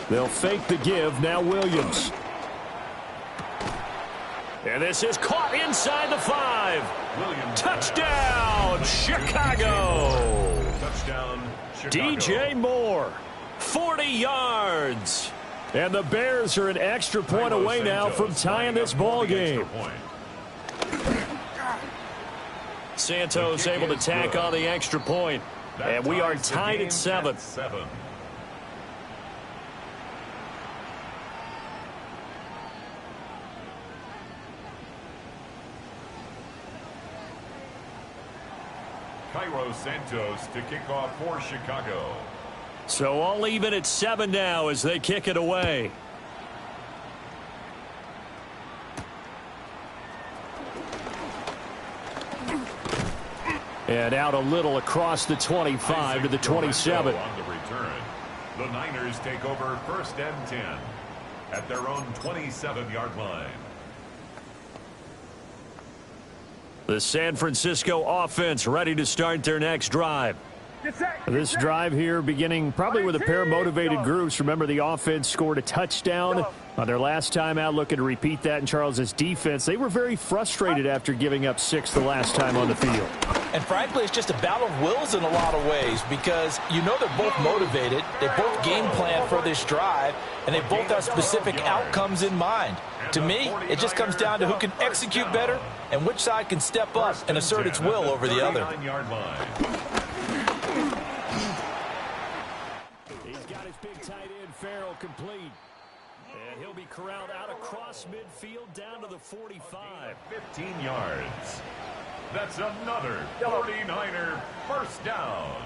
They'll fake the give. Now Williams. And this is caught inside the 5. Williams. Touchdown, Chicago. Touchdown, Chicago. DJ Moore, 40 yards. And the Bears are an extra point away now from tying this ball game. Santos able to tack on the extra point. And we are tied at 7. Cairo Santos to kick off for Chicago. So all even at 7 now as they kick it away. And out a little across the 25 to the 27. On the return, the Niners take over 1st and 10 at their own 27-yard line. The San Francisco offense ready to start their next drive. This drive here beginning probably with a pair of motivated groups. Remember, the offense scored a touchdown on their last time out. Looking to repeat that in Charles's defense. They were very frustrated after giving up 6 the last time on the field. And frankly, it's just a battle of wills in a lot of ways because you know they're both motivated. They both game plan for this drive, and they both have specific outcomes in mind. To me, it just comes down to who can execute better and which side can step up and assert its will over the other. He's got his big tight end, Farrell, complete. And he'll be corralled out across midfield down to the 45. 15 yards. That's another 49er first down.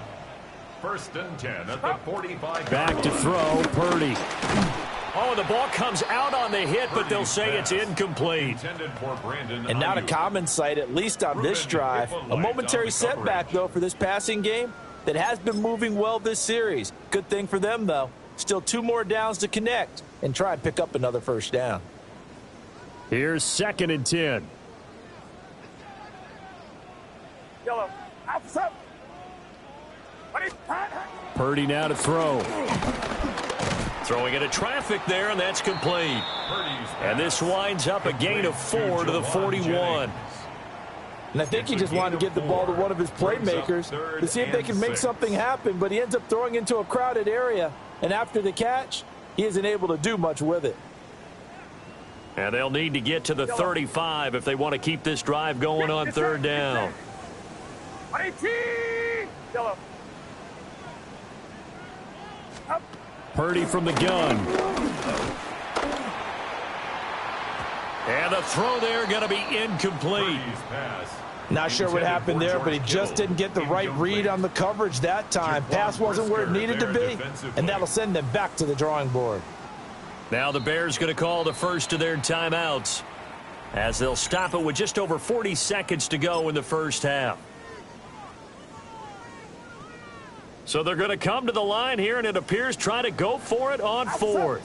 1st and 10 at the 45. Back to throw, Purdy. Oh, the ball comes out on the hit, but they'll say it's incomplete. And not a common sight, at least on this drive. A momentary setback, though, for this passing game that has been moving well this series. Good thing for them, though. Still 2 more downs to connect and try and pick up another first down. Here's 2nd and 10. Purdy now to throw. Throwing into traffic there, and that's complete. And this winds up a gain of 4 to the 41. And I think he just wanted to give the ball to one of his playmakers to see if they can make something happen, but he ends up throwing into a crowded area. And after the catch, he isn't able to do much with it. And they'll need to get to the 35 if they want to keep this drive going on 3rd down. Purdy from the gun. And the throw there going to be incomplete. Not sure what happened there, but he just didn't get the right read on the coverage that time. Pass wasn't where it needed to be, and that'll send them back to the drawing board. Now the Bears going to call the first of their timeouts as they'll stop it with just over 40 seconds to go in the first half. So they're going to come to the line here, and it appears try to go for it on 4th.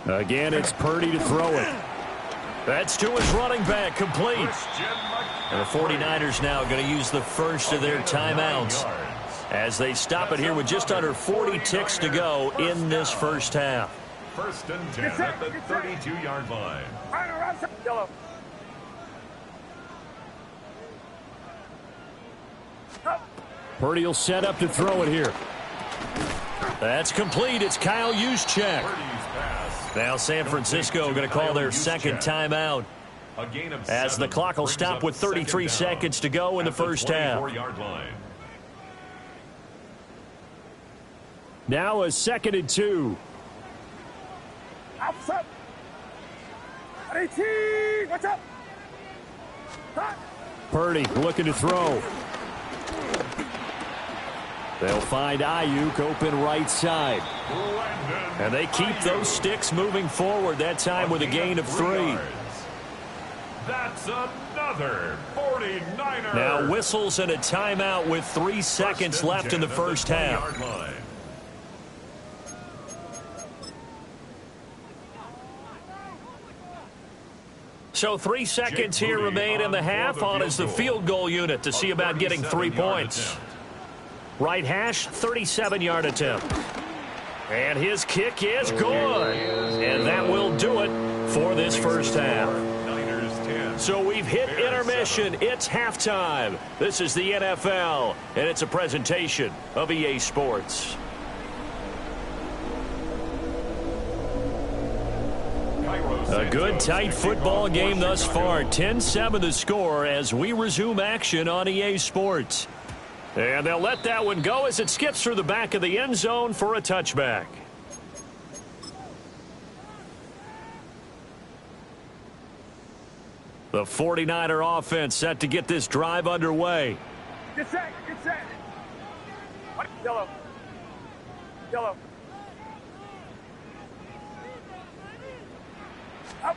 Again, it's Purdy to throw it. That's to his running back, complete. And the 49ers now going to use the first of their timeouts as they stop it here with just under 40 ticks to go in this first half. 1st and 10 at the 32-yard line. Purdy will set up to throw it here. That's complete. It's Kyle Juszczyk. Now San Francisco going to call their 2nd timeout as the clock will stop with 33 seconds to go in the first half. Now a 2nd and 2. Purdy looking to throw. They'll find Ayuk open right side. And they keep those sticks moving forward, that time with a gain of 3. That's another 49er. Now whistles and a timeout with 3 seconds left in the first half. So 3 seconds here remain in the half on as the field goal unit to see about getting 3 points. Right hash, 37-yard attempt. And his kick is good. And that will do it for this first half. So we've hit intermission. It's halftime. This is the NFL, and it's a presentation of EA Sports. A good, tight football game thus far. 10-7 the score as we resume action on EA Sports. And they'll let that one go as it skips through the back of the end zone for a touchback. The 49er offense set to get this drive underway. Get set, get set. Yellow. Yellow. Up.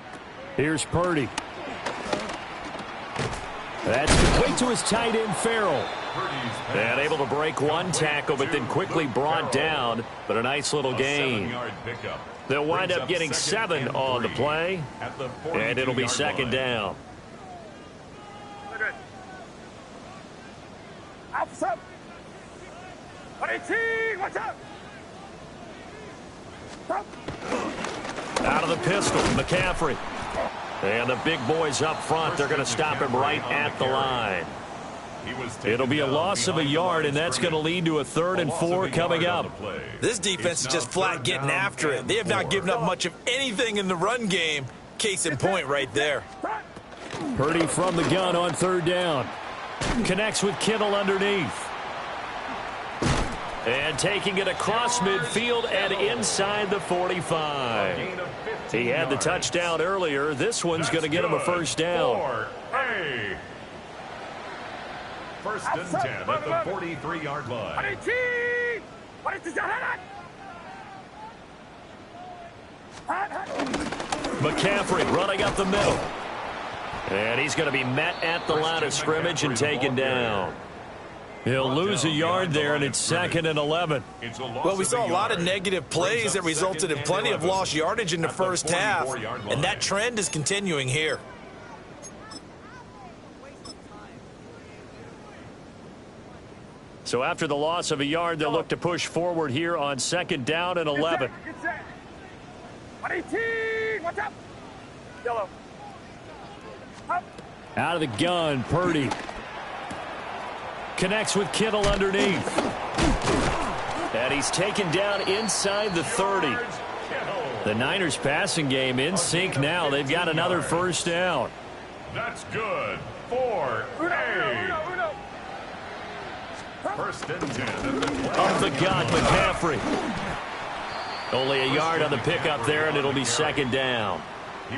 Here's Purdy. That's complete to his tight end, Farrell. And able to break one tackle, but then quickly brought down. But a nice little gain. They'll wind up getting 7 on the play, and it'll be second down. Up. 18, watch out. Out of the pistol, McCaffrey. And the big boys up front, they're going to stop him right at the line. It'll be a loss of a yard, and that's going to lead to a 3rd and 4 coming up. This defense is just flat getting after it. They have not given up much of anything in the run game. Case in point right there. Purdy from the gun on 3rd down. Connects with Kittle underneath. And taking it across midfield and inside the 45. He had the touchdown earlier. This one's going to get him a first down. First and 10 at the 43-yard line. McCaffrey running up the middle. And he's going to be met at the line of scrimmage and taken down. He'll lose a yard there, and it's 2nd and 11. Well, we saw a lot of negative plays that resulted in plenty of lost yardage in the first half, and that trend is continuing here. So after the loss of a yard, they'll look to push forward here on 2nd down and 11. Get set. 118, watch out. Yellow. Up. Out of the gun, Purdy. Connects with Kittle underneath. And he's taken down inside the 30. The Niners passing game in sync now. They've got another first down. That's good. 4-A. First and 10 at the 20. Off the gun, McCaffrey. Only a yard on the pickup there, and it'll be 2nd down.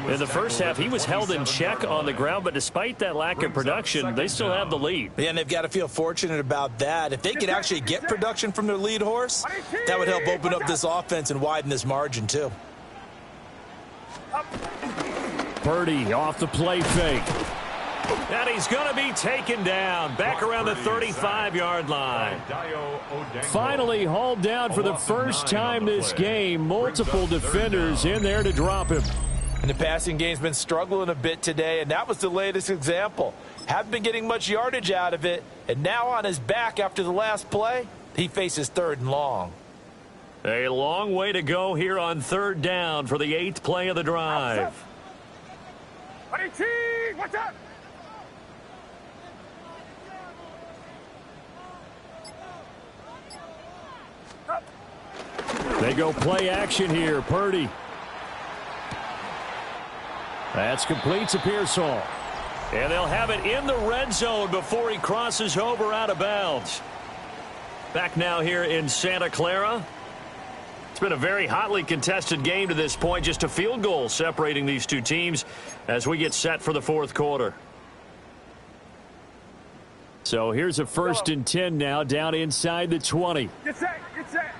In the first half, he was held in check on the ground, but despite that lack of production, they still have the lead. Yeah, and they've got to feel fortunate about that. If they could actually get production from their lead horse, that would help open up this offense and widen this margin, too. Purdy off the play fake. And he's going to be taken down back around the 35-yard line. Finally hauled down for the first time this game. Multiple defenders in there to drop him. And the passing game's been struggling a bit today, and that was the latest example. Haven't been getting much yardage out of it, and now on his back after the last play, he faces 3rd and long. A long way to go here on 3rd down for the 8th play of the drive. 18, watch out. They go play action here. Purdy. That's complete to Pearsall. And they'll have it in the red zone before he crosses over out of bounds. Back now here in Santa Clara. It's been a very hotly contested game to this point. Just a field goal separating these two teams as we get set for the 4th quarter. So here's a 1st and 10 now down inside the 20. Get set, get set.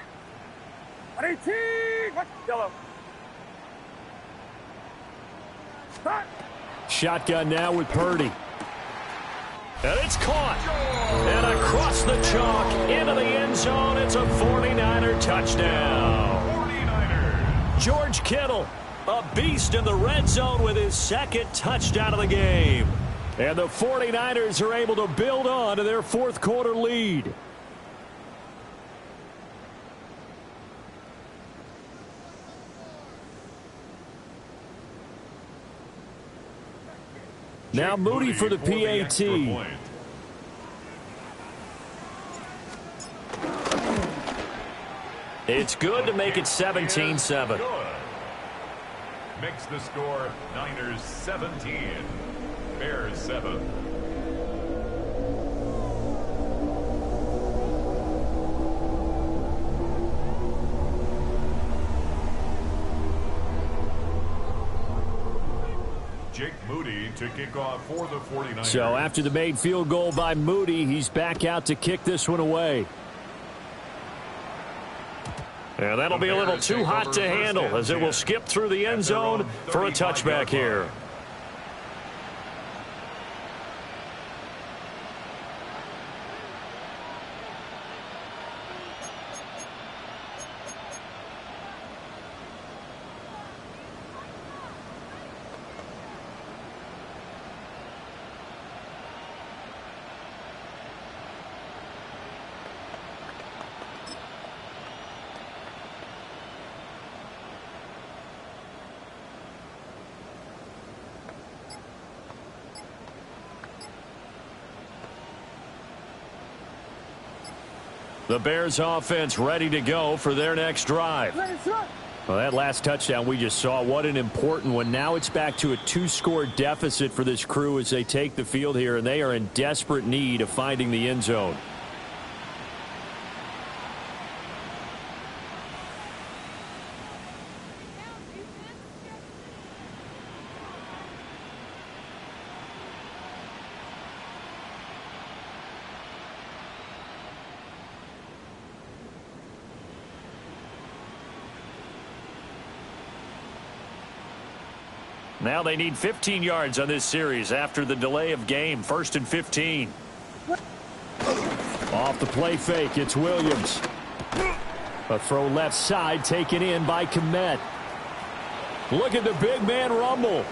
18, watch yellow. Shotgun now with Purdy. And it's caught. And across the chalk into the end zone. It's a 49er touchdown. 49ers. George Kittle, a beast in the red zone with his 2nd touchdown of the game. And the 49ers are able to build on to their 4th quarter lead. Now Moody for the PAT. It's good to make it 17-7. Makes the score Niners 17, Bears 7. Jake Moody to kick off for the 49ers. So after the made field goal by Moody, he's back out to kick this one away. And that'll be a little too hot to handle as it will skip through the end zone for a touchback here. The Bears offense ready to go for their next drive. Well, that last touchdown we just saw, what an important one. Now it's back to a 2-score deficit for this crew as they take the field here, and they are in desperate need of finding the end zone. Now they need 15 yards on this series after the delay of game. 1st and 15. Off the play fake, it's Williams. A throw left side taken in by Kmet. Look at the big man rumble.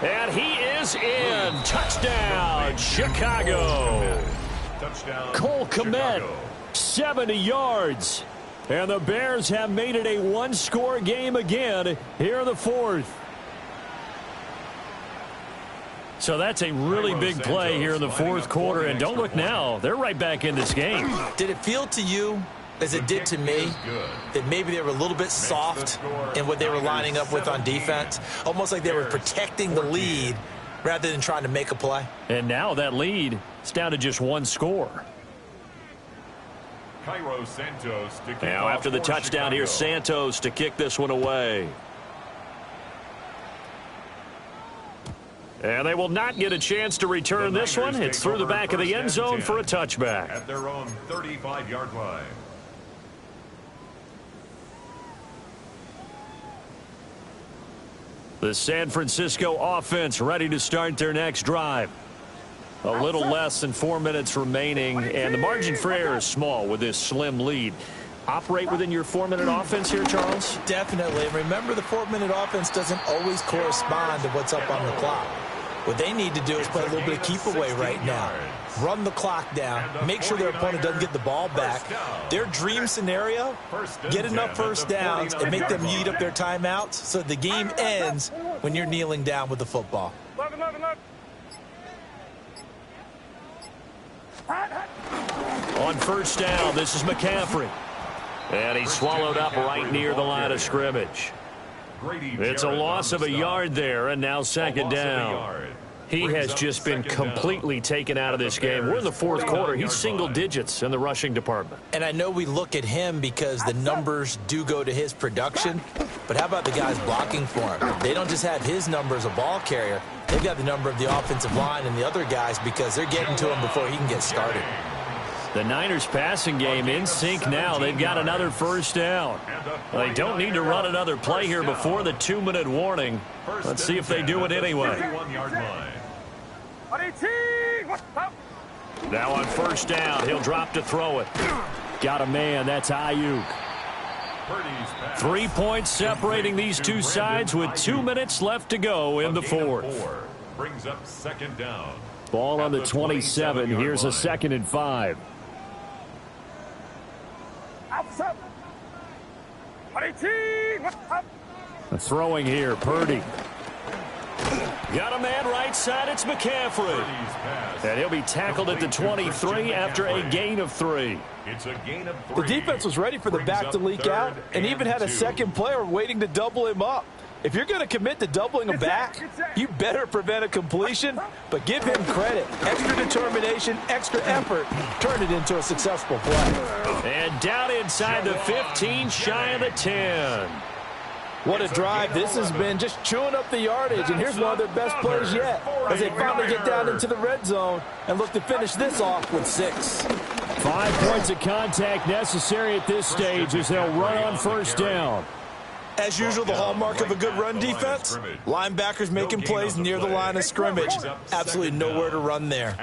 And he is in. Touchdown, Chicago. Cole Kmet, 70 yards. And the Bears have made it a 1-score game again here in the 4th. So that's a really big play here in the 4th quarter. And don't look now, they're right back in this game. Did it feel to you, as it did to me, that maybe they were a little bit soft in what they were lining up with on defense? Almost like they were protecting the lead rather than trying to make a play. And now that lead is down to just 1 score. Now after the touchdown, here's Santos to kick this one away. And they will not get a chance to return this one. It's through the back of the end zone for a touchback. At their own 35-yard line. The San Francisco offense ready to start their next drive. A little less than 4 minutes remaining, and the margin for error is small with this slim lead. Operate within your 4-minute offense here, Charles? Definitely. And remember, the 4-minute offense doesn't always correspond to what's up on the clock. What they need to do is play a little bit of keep away right now. Run the clock down. Make sure their opponent doesn't get the ball back. Their dream scenario, get enough first downs and make them eat up their timeouts so the game ends when you're kneeling down with the football. On first down, this is McCaffrey. And he's swallowed up right near the line of scrimmage. It's a loss of a yard there, and now 2nd down. He has just been completely taken out of this game. We're in the 4th quarter. He's single digits in the rushing department. And I know we look at him because the numbers do go to his production, but how about the guys blocking for him? They don't just have his number as a ball carrier. They've got the number of the offensive line and the other guys because they're getting to him before he can get started. The Niners passing game in sync now. They've got another first down. They don't need to run another play here before the 2-minute warning. Let's see if they do it anyway. Now on first down, he'll drop to throw it. Got a man, that's Ayuk. 3 points separating these two sides with 2 minutes left to go in the 4th. Brings up 2nd down. Ball on the 27. Here's a 2nd and 5. Throwing here, Purdy. Got a man right side, it's McCaffrey. And he'll be tackled at the 23 after a gain of 3. It's a gain of 3. The defense was ready for the back to leak out and even had a second player waiting to double him up. If you're going to commit to doubling him back, you better prevent a completion, but give him credit. Extra determination, extra effort, turn it into a successful play. And down inside the 15, shy of the 10. What a drive this has been, just chewing up the yardage. And here's one of their best plays yet as they finally get down into the red zone and look to finish this off with 6. 5 points of contact necessary at this stage as they'll run on first down. As usual, the hallmark of a good run defense, linebackers making plays near the line of scrimmage. Absolutely nowhere to run there.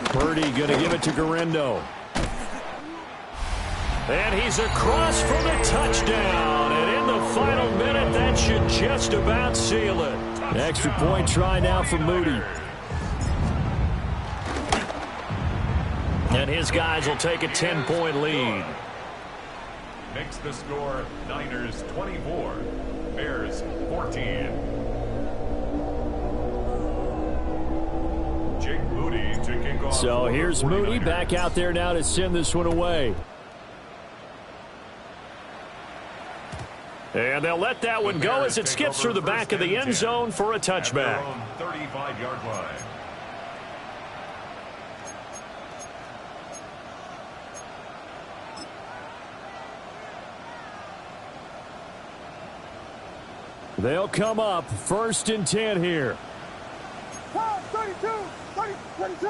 Purdy going to give it to Garendo. And he's across for the touchdown. And in the final minute, that should just about seal it. Extra point try now for Moody. And his guys will take a 10-point lead. Makes the score Niners 24, Bears 14. Jake Moody to kick off. So here's Moody back out there now to send this one away. And they'll let that one go as it skips through the back of the end zone for a touchback. 35-yard line. They'll come up 1st and 10 here. 32, 22.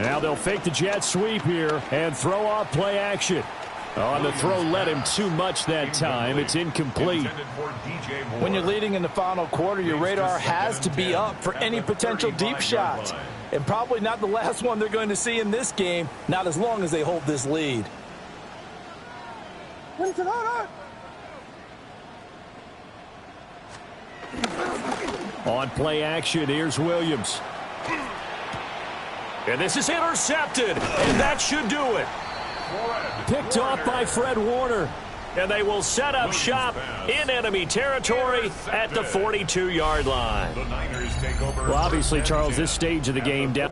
Now they'll fake the jet sweep here and throw off play action. On the throw, led him too much that time. It's incomplete. When you're leading in the final quarter, your radar has to be up for any potential deep shots. And probably not the last one they're going to see in this game, not as long as they hold this lead. On play action, here's Williams. And this is intercepted, and that should do it. Picked off by Fred Warner. And they will set up shop in enemy territory at the 42-yard line. Well, obviously, Charles, this stage of the game down.